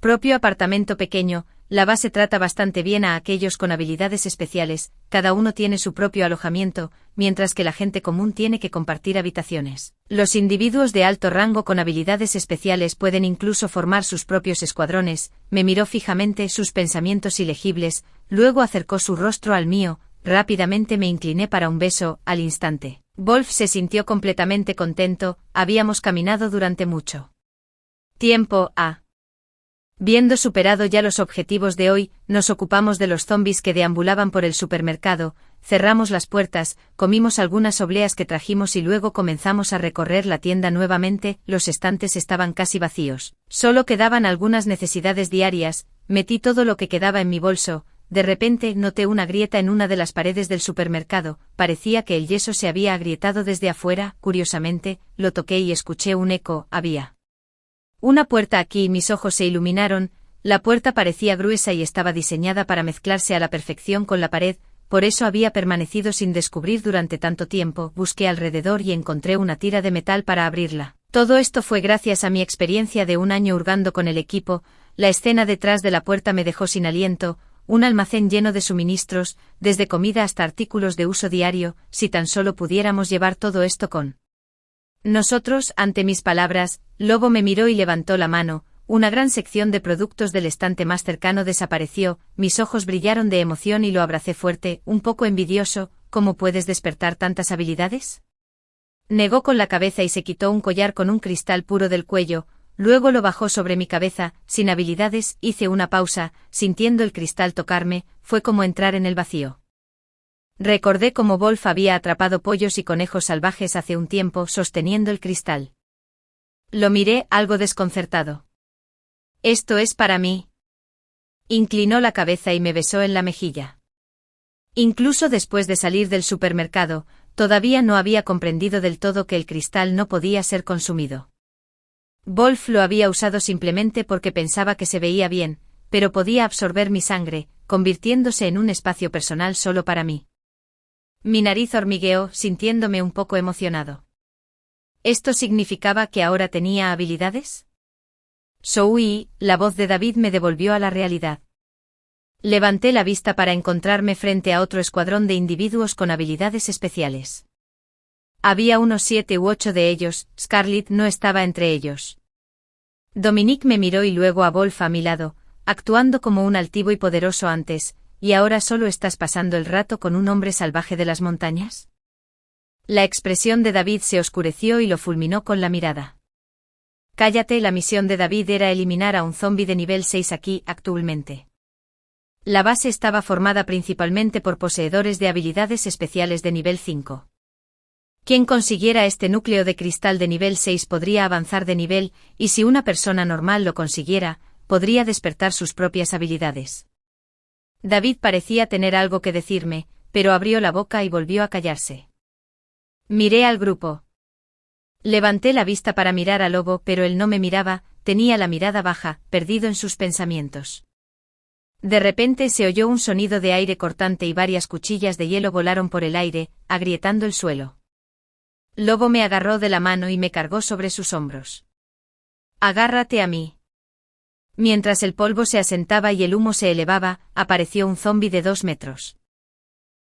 propio apartamento pequeño. La base trata bastante bien a aquellos con habilidades especiales. Cada uno tiene su propio alojamiento, mientras que la gente común tiene que compartir habitaciones. Los individuos de alto rango con habilidades especiales pueden incluso formar sus propios escuadrones. Me miró fijamente, sus pensamientos ilegibles, luego acercó su rostro al mío. Rápidamente me incliné para un beso. Al instante, Wolf se sintió completamente contento. Habíamos caminado durante mucho tiempo. Viendo superado ya los objetivos de hoy, nos ocupamos de los zombies que deambulaban por el supermercado, cerramos las puertas, comimos algunas obleas que trajimos y luego comenzamos a recorrer la tienda nuevamente. Los estantes estaban casi vacíos. Solo quedaban algunas necesidades diarias. Metí todo lo que quedaba en mi bolso. De repente noté una grieta en una de las paredes del supermercado. Parecía que el yeso se había agrietado desde afuera. Curiosamente, lo toqué y escuché un eco. Había una puerta aquí y mis ojos se iluminaron. La puerta parecía gruesa y estaba diseñada para mezclarse a la perfección con la pared, por eso había permanecido sin descubrir durante tanto tiempo. Busqué alrededor y encontré una tira de metal para abrirla. Todo esto fue gracias a mi experiencia de un año hurgando con el equipo. La escena detrás de la puerta me dejó sin aliento. Un almacén lleno de suministros, desde comida hasta artículos de uso diario. Si tan solo pudiéramos llevar todo esto con nosotros. Ante mis palabras, Lobo me miró y levantó la mano. Una gran sección de productos del estante más cercano desapareció. Mis ojos brillaron de emoción y lo abracé fuerte, un poco envidioso. ¿Cómo puedes despertar tantas habilidades? Negó con la cabeza y se quitó un collar con un cristal puro del cuello. Luego lo bajó sobre mi cabeza. Sin habilidades. Hice una pausa, sintiendo el cristal tocarme. Fue como entrar en el vacío. Recordé cómo Wolf había atrapado pollos y conejos salvajes hace un tiempo sosteniendo el cristal. Lo miré, algo desconcertado. «¿Esto es para mí?». Inclinó la cabeza y me besó en la mejilla. Incluso después de salir del supermercado, todavía no había comprendido del todo que el cristal no podía ser consumido. Wolf lo había usado simplemente porque pensaba que se veía bien, pero podía absorber mi sangre, convirtiéndose en un espacio personal solo para mí. Mi nariz hormigueó, sintiéndome un poco emocionado. ¿Esto significaba que ahora tenía habilidades? Soui, la voz de David me devolvió a la realidad. Levanté la vista para encontrarme frente a otro escuadrón de individuos con habilidades especiales. Había unos 7 u 8 de ellos. Scarlett no estaba entre ellos. Dominique me miró y luego a Wolf a mi lado, actuando como un altivo y poderoso antes. ¿Y ahora solo estás pasando el rato con un hombre salvaje de las montañas? La expresión de David se oscureció y lo fulminó con la mirada. Cállate, la misión de David era eliminar a un zombi de nivel 6 aquí, actualmente. La base estaba formada principalmente por poseedores de habilidades especiales de nivel 5. Quien consiguiera este núcleo de cristal de nivel 6 podría avanzar de nivel, y si una persona normal lo consiguiera, podría despertar sus propias habilidades. David parecía tener algo que decirme, pero abrió la boca y volvió a callarse. Miré al grupo. Levanté la vista para mirar al lobo, pero él no me miraba, tenía la mirada baja, perdido en sus pensamientos. De repente se oyó un sonido de aire cortante y varias cuchillas de hielo volaron por el aire, agrietando el suelo. Lobo me agarró de la mano y me cargó sobre sus hombros. Agárrate a mí. Mientras el polvo se asentaba y el humo se elevaba, apareció un zombi de 2 metros.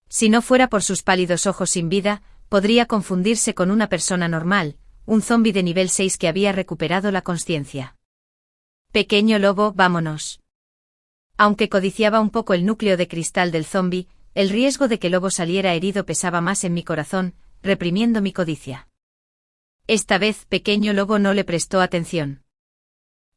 Si no fuera por sus pálidos ojos sin vida, podría confundirse con una persona normal, un zombi de nivel 6 que había recuperado la consciencia. Pequeño lobo, vámonos. Aunque codiciaba un poco el núcleo de cristal del zombi, el riesgo de que Lobo saliera herido pesaba más en mi corazón, reprimiendo mi codicia. Esta vez Pequeño Lobo no le prestó atención.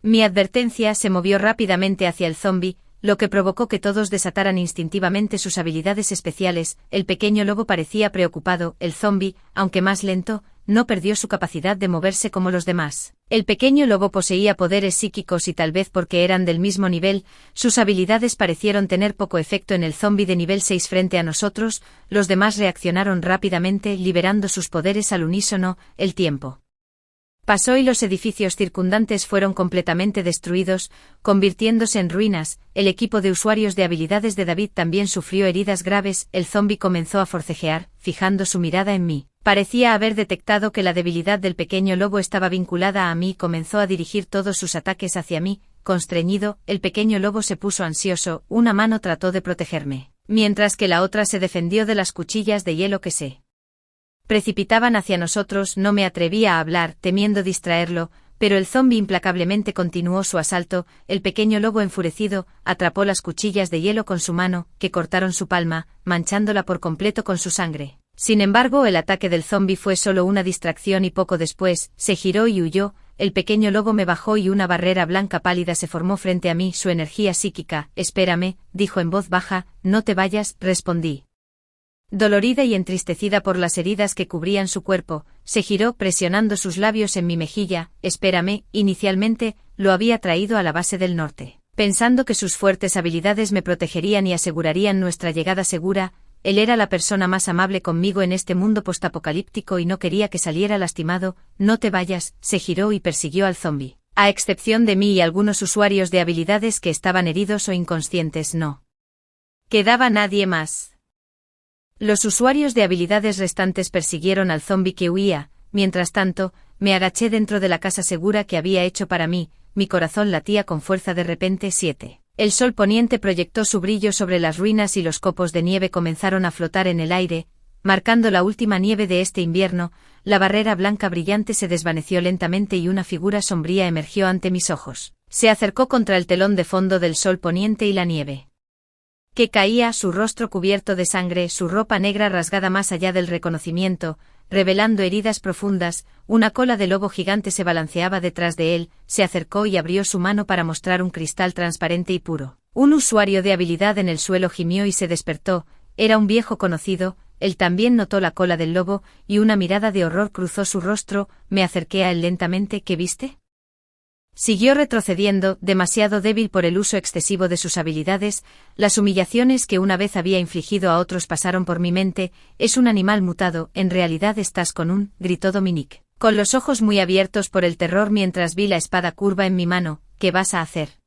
Mi advertencia se movió rápidamente hacia el zombi, lo que provocó que todos desataran instintivamente sus habilidades especiales. El Pequeño Lobo parecía preocupado. El zombi, aunque más lento, no perdió su capacidad de moverse como los demás. El Pequeño Lobo poseía poderes psíquicos y tal vez porque eran del mismo nivel, sus habilidades parecieron tener poco efecto en el zombi de nivel 6 frente a nosotros. Los demás reaccionaron rápidamente, liberando sus poderes al unísono. El tiempo pasó y los edificios circundantes fueron completamente destruidos, convirtiéndose en ruinas. El equipo de usuarios de habilidades de David también sufrió heridas graves. El zombi comenzó a forcejear, fijando su mirada en mí. Parecía haber detectado que la debilidad del Pequeño Lobo estaba vinculada a mí y comenzó a dirigir todos sus ataques hacia mí. Constreñido, el Pequeño Lobo se puso ansioso, una mano trató de protegerme, mientras que la otra se defendió de las cuchillas de hielo que se precipitaban hacia nosotros. No me atrevía a hablar, temiendo distraerlo, pero el zombi implacablemente continuó su asalto. El Pequeño Lobo, enfurecido, atrapó las cuchillas de hielo con su mano, que cortaron su palma, manchándola por completo con su sangre. Sin embargo, el ataque del zombi fue solo una distracción y poco después, se giró y huyó. El Pequeño Lobo me bajó y una barrera blanca pálida se formó frente a mí. Su energía psíquica. Espérame, dijo en voz baja. No te vayas, respondí. Dolorida y entristecida por las heridas que cubrían su cuerpo, se giró presionando sus labios en mi mejilla. Espérame, inicialmente, lo había traído a la base del norte, pensando que sus fuertes habilidades me protegerían y asegurarían nuestra llegada segura. Él era la persona más amable conmigo en este mundo postapocalíptico y no quería que saliera lastimado. No te vayas, se giró y persiguió al zombi. A excepción de mí y algunos usuarios de habilidades que estaban heridos o inconscientes, no quedaba nadie más. Los usuarios de habilidades restantes persiguieron al zombi que huía. Mientras tanto, me agaché dentro de la casa segura que había hecho para mí. Mi corazón latía con fuerza. De repente 7. El sol poniente proyectó su brillo sobre las ruinas y los copos de nieve comenzaron a flotar en el aire, marcando la última nieve de este invierno. La barrera blanca brillante se desvaneció lentamente y una figura sombría emergió ante mis ojos. Se acercó contra el telón de fondo del sol poniente y la nieve que caía, su rostro cubierto de sangre, su ropa negra rasgada más allá del reconocimiento, revelando heridas profundas. Una cola de lobo gigante se balanceaba detrás de él. Se acercó y abrió su mano para mostrar un cristal transparente y puro. Un usuario de habilidad en el suelo gimió y se despertó. Era un viejo conocido. Él también notó la cola del lobo, y una mirada de horror cruzó su rostro. Me acerqué a él lentamente. ¿Qué viste? Siguió retrocediendo, demasiado débil por el uso excesivo de sus habilidades. Las humillaciones que una vez había infligido a otros pasaron por mi mente. Es un animal mutado. En realidad estás con un, gritó Dominique, con los ojos muy abiertos por el terror mientras vi la espada curva en mi mano. ¿Qué vas a hacer?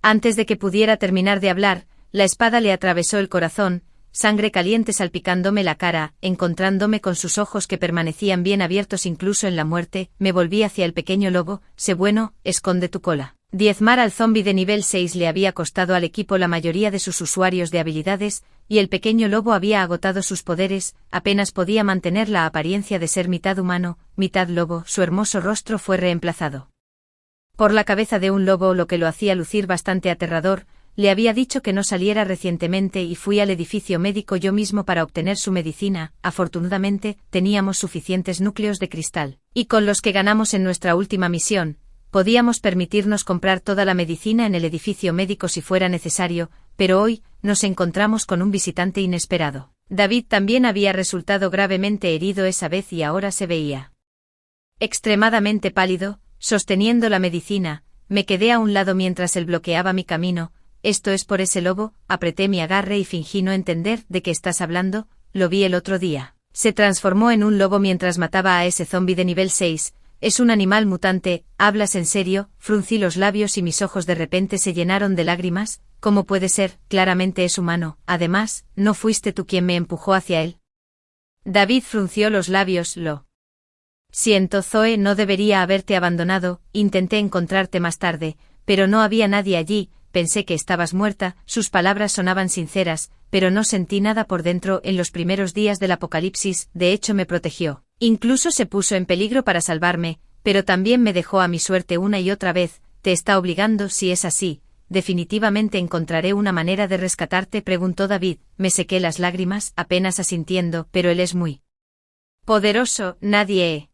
Antes de que pudiera terminar de hablar, la espada le atravesó el corazón, sangre caliente salpicándome la cara. Encontrándome con sus ojos que permanecían bien abiertos incluso en la muerte, me volví hacia el Pequeño Lobo. Sé bueno, esconde tu cola. Diezmar al zombi de nivel 6 le había costado al equipo la mayoría de sus usuarios de habilidades, y el Pequeño Lobo había agotado sus poderes. Apenas podía mantener la apariencia de ser mitad humano, mitad lobo. Su hermoso rostro fue reemplazado por la cabeza de un lobo, lo que lo hacía lucir bastante aterrador. le había dicho que no saliera recientemente y fui al edificio médico yo mismo para obtener su medicina. Afortunadamente, teníamos suficientes núcleos de cristal, y con los que ganamos en nuestra última misión, podíamos permitirnos comprar toda la medicina en el edificio médico si fuera necesario, pero hoy, nos encontramos con un visitante inesperado. David también había resultado gravemente herido esa vez y ahora se veía extremadamente pálido, sosteniendo la medicina. Me quedé a un lado mientras él bloqueaba mi camino. Esto es por ese lobo, apreté mi agarre y fingí no entender de qué estás hablando, lo vi el otro día. Se transformó en un lobo mientras mataba a ese zombi de nivel 6, es un animal mutante, ¿hablas en serio? Fruncí los labios y mis ojos de repente se llenaron de lágrimas. ¿Cómo puede ser? Claramente es humano, además, ¿no fuiste tú quien me empujó hacia él? David frunció los labios, lo siento Zoe, no debería haberte abandonado, intenté encontrarte más tarde, pero no había nadie allí, pensé que estabas muerta, sus palabras sonaban sinceras, pero no sentí nada por dentro en los primeros días del apocalipsis, de hecho me protegió, incluso se puso en peligro para salvarme, pero también me dejó a mi suerte una y otra vez, te está obligando si es así, definitivamente encontraré una manera de rescatarte, preguntó David, me sequé las lágrimas, apenas asintiendo, pero él es muy poderoso, nadie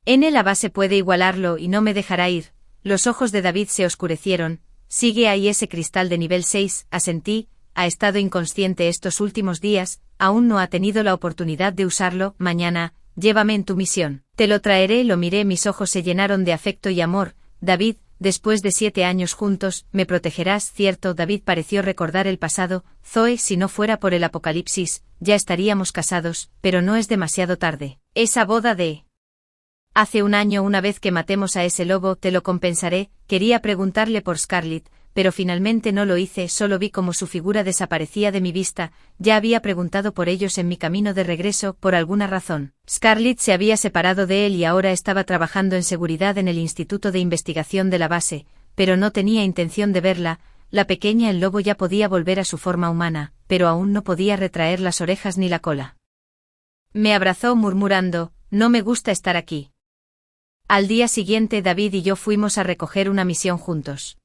en la base puede igualarlo y no me dejará ir. Los ojos de David se oscurecieron. Sigue ahí ese cristal de nivel 6, asentí, ha estado inconsciente estos últimos días, aún no ha tenido la oportunidad de usarlo, mañana, llévame en tu misión. Te lo traeré, lo miré, mis ojos se llenaron de afecto y amor. David, después de 7 años juntos, me protegerás, ¿cierto? David pareció recordar el pasado. Zoe, si no fuera por el apocalipsis, ya estaríamos casados, pero no es demasiado tarde. Esa boda de hace un año, una vez que matemos a ese lobo, te lo compensaré. Quería preguntarle por Scarlett, pero finalmente no lo hice, solo vi cómo su figura desaparecía de mi vista. Ya había preguntado por ellos en mi camino de regreso, por alguna razón. Scarlett se había separado de él y ahora estaba trabajando en seguridad en el Instituto de Investigación de la base, pero no tenía intención de verla. La pequeña, el lobo ya podía volver a su forma humana, pero aún no podía retraer las orejas ni la cola. Me abrazó murmurando, no me gusta estar aquí. Al día siguiente David y yo fuimos a recoger una misión juntos.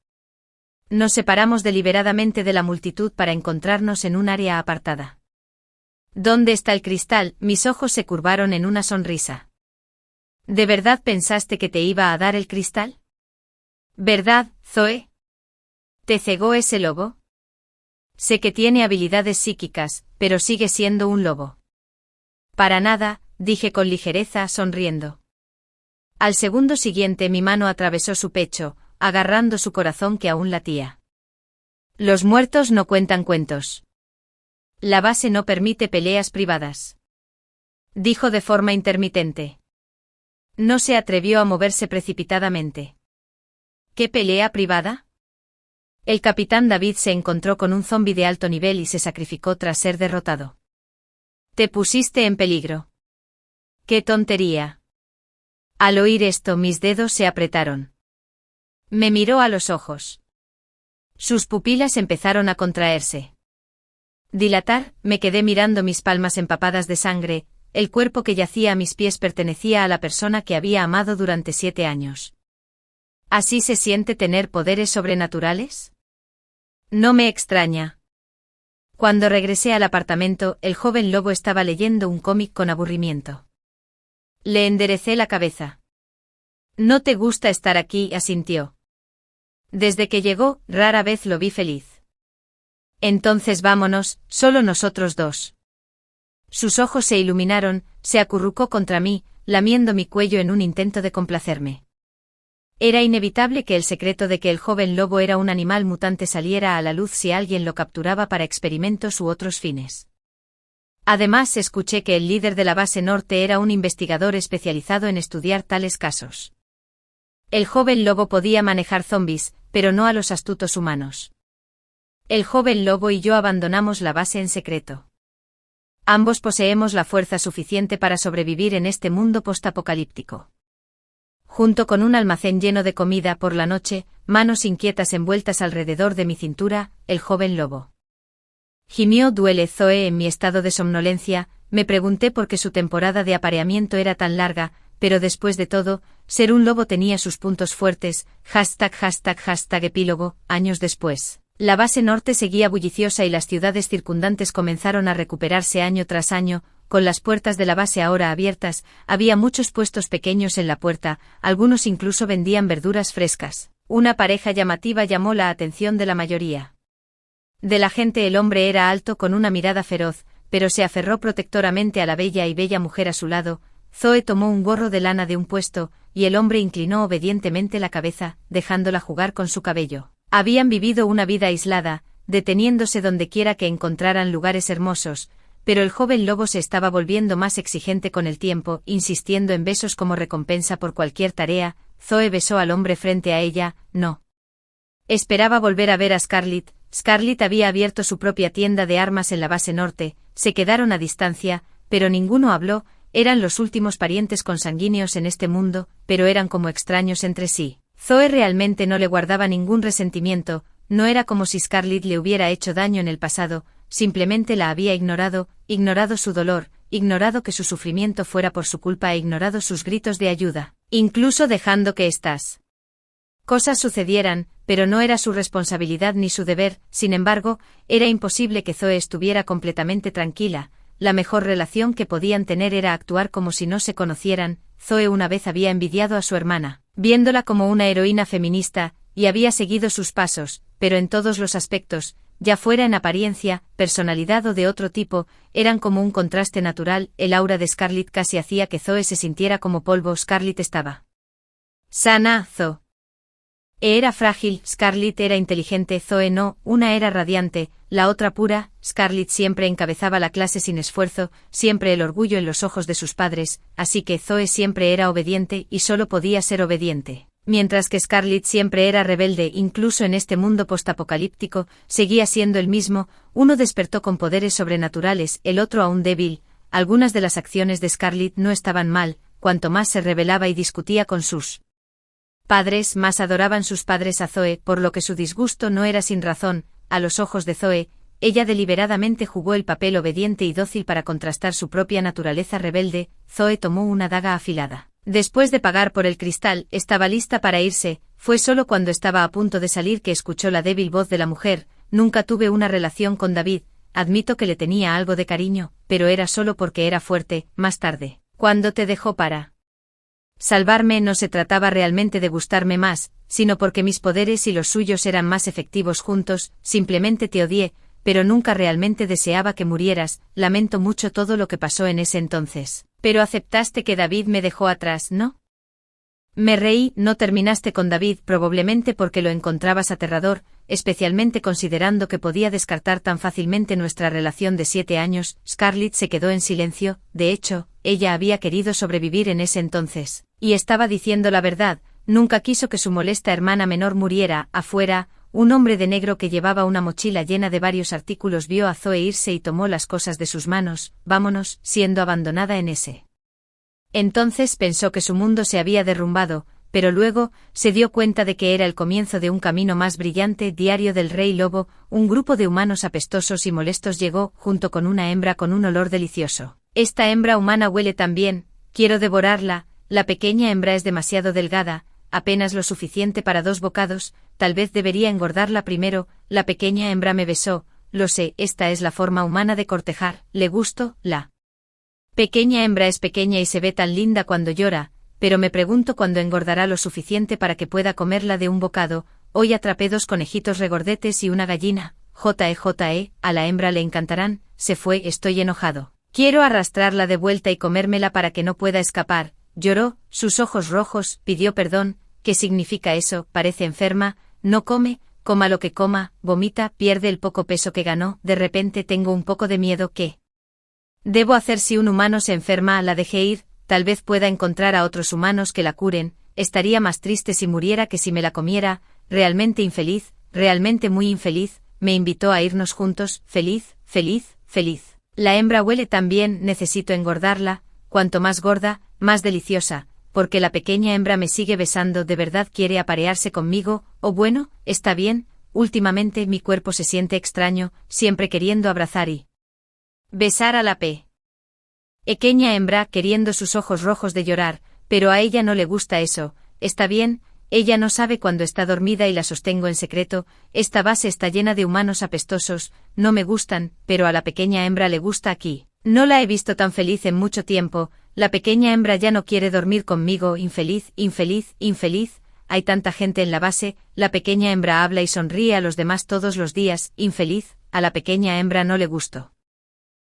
Nos separamos deliberadamente de la multitud para encontrarnos en un área apartada. ¿Dónde está el cristal? Mis ojos se curvaron en una sonrisa. ¿De verdad pensaste que te iba a dar el cristal? ¿Verdad, Zoe? ¿Te cegó ese lobo? Sé que tiene habilidades psíquicas, pero sigue siendo un lobo. Para nada, dije con ligereza, sonriendo. Al segundo siguiente mi mano atravesó su pecho, agarrando su corazón que aún latía. Los muertos no cuentan cuentos. La base no permite peleas privadas. Dijo de forma intermitente. No se atrevió a moverse precipitadamente. ¿Qué pelea privada? El capitán David se encontró con un zombi de alto nivel y se sacrificó tras ser derrotado. Te pusiste en peligro. ¡Qué tontería! Al oír esto mis dedos se apretaron. Me miró a los ojos. Sus pupilas empezaron a contraerse. Dilatar, me quedé mirando mis palmas empapadas de sangre, el cuerpo que yacía a mis pies pertenecía a la persona que había amado durante 7 años. ¿Así se siente tener poderes sobrenaturales? No me extraña. Cuando regresé al apartamento, el joven lobo estaba leyendo un cómic con aburrimiento. Le enderecé la cabeza. No te gusta estar aquí, asintió. Desde que llegó, rara vez lo vi feliz. Entonces vámonos, solo nosotros dos. Sus ojos se iluminaron, se acurrucó contra mí, lamiendo mi cuello en un intento de complacerme. Era inevitable que el secreto de que el joven lobo era un animal mutante saliera a la luz si alguien lo capturaba para experimentos u otros fines. Además, escuché que el líder de la base norte era un investigador especializado en estudiar tales casos. El joven lobo podía manejar zombis, pero no a los astutos humanos. El joven lobo y yo abandonamos la base en secreto. Ambos poseemos la fuerza suficiente para sobrevivir en este mundo postapocalíptico. Junto con un almacén lleno de comida por la noche, manos inquietas envueltas alrededor de mi cintura, el joven lobo gimió. Duele Zoe en mi estado de somnolencia, me pregunté por qué su temporada de apareamiento era tan larga, pero después de todo, ser un lobo tenía sus puntos fuertes, ###epílogo, años después. La base norte seguía bulliciosa y las ciudades circundantes comenzaron a recuperarse año tras año, con las puertas de la base ahora abiertas, había muchos puestos pequeños en la puerta, algunos incluso vendían verduras frescas. Una pareja llamativa llamó la atención de la mayoría de la gente. El hombre era alto con una mirada feroz, pero se aferró protectoramente a la bella y bella mujer a su lado. Zoe tomó un gorro de lana de un puesto, y el hombre inclinó obedientemente la cabeza, dejándola jugar con su cabello. Habían vivido una vida aislada, deteniéndose dondequiera que encontraran lugares hermosos, pero el joven lobo se estaba volviendo más exigente con el tiempo, insistiendo en besos como recompensa por cualquier tarea. Zoe besó al hombre frente a ella. No esperaba volver a ver a Scarlett. Scarlett había abierto su propia tienda de armas en la base norte, se quedaron a distancia, pero ninguno habló. Eran los últimos parientes consanguíneos en este mundo, pero eran como extraños entre sí. Zoe realmente no le guardaba ningún resentimiento, no era como si Scarlett le hubiera hecho daño en el pasado, simplemente la había ignorado su dolor, ignorado que su sufrimiento fuera por su culpa e ignorado sus gritos de ayuda, incluso dejando que estas cosas sucedieran, pero no era su responsabilidad ni su deber. Sin embargo, era imposible que Zoe estuviera completamente tranquila. La mejor relación que podían tener era actuar como si no se conocieran. Zoe una vez había envidiado a su hermana, viéndola como una heroína feminista, y había seguido sus pasos, pero en todos los aspectos, ya fuera en apariencia, personalidad o de otro tipo, eran como un contraste natural. El aura de Scarlett casi hacía que Zoe se sintiera como polvo. Scarlett estaba sana, Zoe era frágil, Scarlett era inteligente, Zoe no. Una era radiante, la otra pura. Scarlett siempre encabezaba la clase sin esfuerzo, siempre el orgullo en los ojos de sus padres, así que Zoe siempre era obediente y solo podía ser obediente. Mientras que Scarlett siempre era rebelde, incluso en este mundo postapocalíptico, seguía siendo el mismo. Uno despertó con poderes sobrenaturales, el otro aún débil. Algunas de las acciones de Scarlett no estaban mal, cuanto más se rebelaba y discutía con sus padres, más adoraban sus padres a Zoe, por lo que su disgusto no era sin razón. A los ojos de Zoe, ella deliberadamente jugó el papel obediente y dócil para contrastar su propia naturaleza rebelde. Zoe tomó una daga afilada. Después de pagar por el cristal, estaba lista para irse. Fue solo cuando estaba a punto de salir que escuchó la débil voz de la mujer. Nunca tuve una relación con David, admito que le tenía algo de cariño, pero era solo porque era fuerte. Más tarde, cuando te dejó para salvarme, no se trataba realmente de gustarme más, sino porque mis poderes y los suyos eran más efectivos juntos. Simplemente te odié, pero nunca realmente deseaba que murieras. Lamento mucho todo lo que pasó en ese entonces. Pero aceptaste que David me dejó atrás, ¿no? Me reí. No terminaste con David, probablemente porque lo encontrabas aterrador, especialmente considerando que podía descartar tan fácilmente nuestra relación de 7 años. Scarlett se quedó en silencio. De hecho, ella había querido sobrevivir en ese entonces, y estaba diciendo la verdad. Nunca quiso que su molesta hermana menor muriera. Afuera, un hombre de negro que llevaba una mochila llena de varios artículos vio a Zoe irse y tomó las cosas de sus manos. Vámonos, siendo abandonada en ese. Entonces pensó que su mundo se había derrumbado, pero luego se dio cuenta de que era el comienzo de un camino más brillante. Diario del Rey Lobo. Un grupo de humanos apestosos y molestos llegó, junto con una hembra con un olor delicioso. Esta hembra humana huele tan bien, quiero devorarla. La pequeña hembra es demasiado delgada, apenas lo suficiente para 2 bocados, tal vez debería engordarla primero. La pequeña hembra me besó, lo sé, esta es la forma humana de cortejar. Le gusto. La pequeña hembra es pequeña y se ve tan linda cuando llora, pero me pregunto cuándo engordará lo suficiente para que pueda comerla de un bocado. Hoy atrapé 2 conejitos regordetes y una gallina. J.E. A la hembra le encantarán. Se fue. Estoy enojado. Quiero arrastrarla de vuelta y comérmela para que no pueda escapar. Lloró, sus ojos rojos, pidió perdón. ¿Qué significa eso? Parece enferma. No come, coma lo que coma, vomita, pierde el poco peso que ganó. De repente tengo un poco de miedo. ¿Qué debo hacer si un humano se enferma? La dejé ir. Tal vez pueda encontrar a otros humanos que la curen. Estaría más triste si muriera que si me la comiera. Realmente infeliz, realmente muy infeliz. Me invitó a irnos juntos. Feliz, feliz, feliz. La hembra huele tan bien, necesito engordarla. Cuanto más gorda, más deliciosa, porque la pequeña hembra me sigue besando. ¿De verdad quiere aparearse conmigo? Oh, bueno, está bien. Últimamente mi cuerpo se siente extraño, siempre queriendo abrazar y besar a la pequeña hembra, queriendo sus ojos rojos de llorar, pero a ella no le gusta eso. Está bien, Ella no sabe cuando está dormida y la sostengo en secreto, esta base está llena de humanos apestosos, no me gustan, pero a la pequeña hembra le gusta aquí. No la he visto tan feliz en mucho tiempo, la pequeña hembra ya no quiere dormir conmigo, infeliz, infeliz, infeliz, hay tanta gente en la base, la pequeña hembra habla y sonríe a los demás todos los días, infeliz, a la pequeña hembra no le gusto.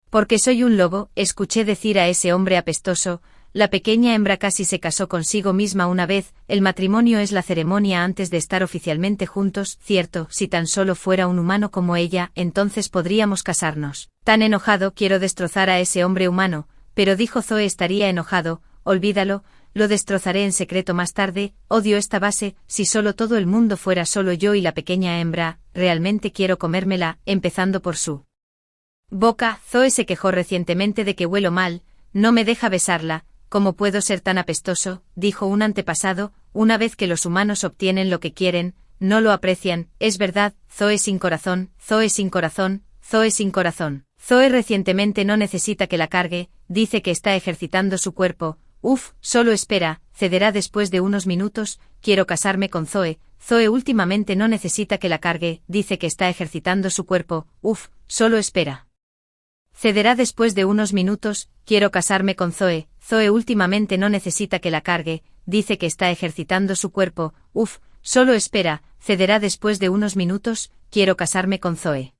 Porque soy un lobo, escuché decir a ese hombre apestoso. La pequeña hembra casi se casó consigo misma una vez, el matrimonio es la ceremonia antes de estar oficialmente juntos, cierto, si tan solo fuera un humano como ella, entonces podríamos casarnos. Tan enojado quiero destrozar a ese hombre humano, pero dijo Zoe estaría enojado, olvídalo, lo destrozaré en secreto más tarde, odio esta base, si solo todo el mundo fuera solo yo y la pequeña hembra, realmente quiero comérmela, empezando por su boca. Zoe se quejó recientemente de que huelo mal, no me deja besarla. ¿Cómo puedo ser tan apestoso?, dijo un antepasado, una vez que los humanos obtienen lo que quieren, no lo aprecian, es verdad, Zoe sin corazón, Zoe sin corazón, Zoe sin corazón. Zoe recientemente no necesita que la cargue, dice que está ejercitando su cuerpo, solo espera, cederá después de unos minutos, quiero casarme con Zoe, Zoe últimamente no necesita que la cargue, dice que está ejercitando su cuerpo, solo espera. Cederá después de unos minutos, quiero casarme con Zoe, Zoe últimamente no necesita que la cargue, dice que está ejercitando su cuerpo, solo espera, cederá después de unos minutos, quiero casarme con Zoe.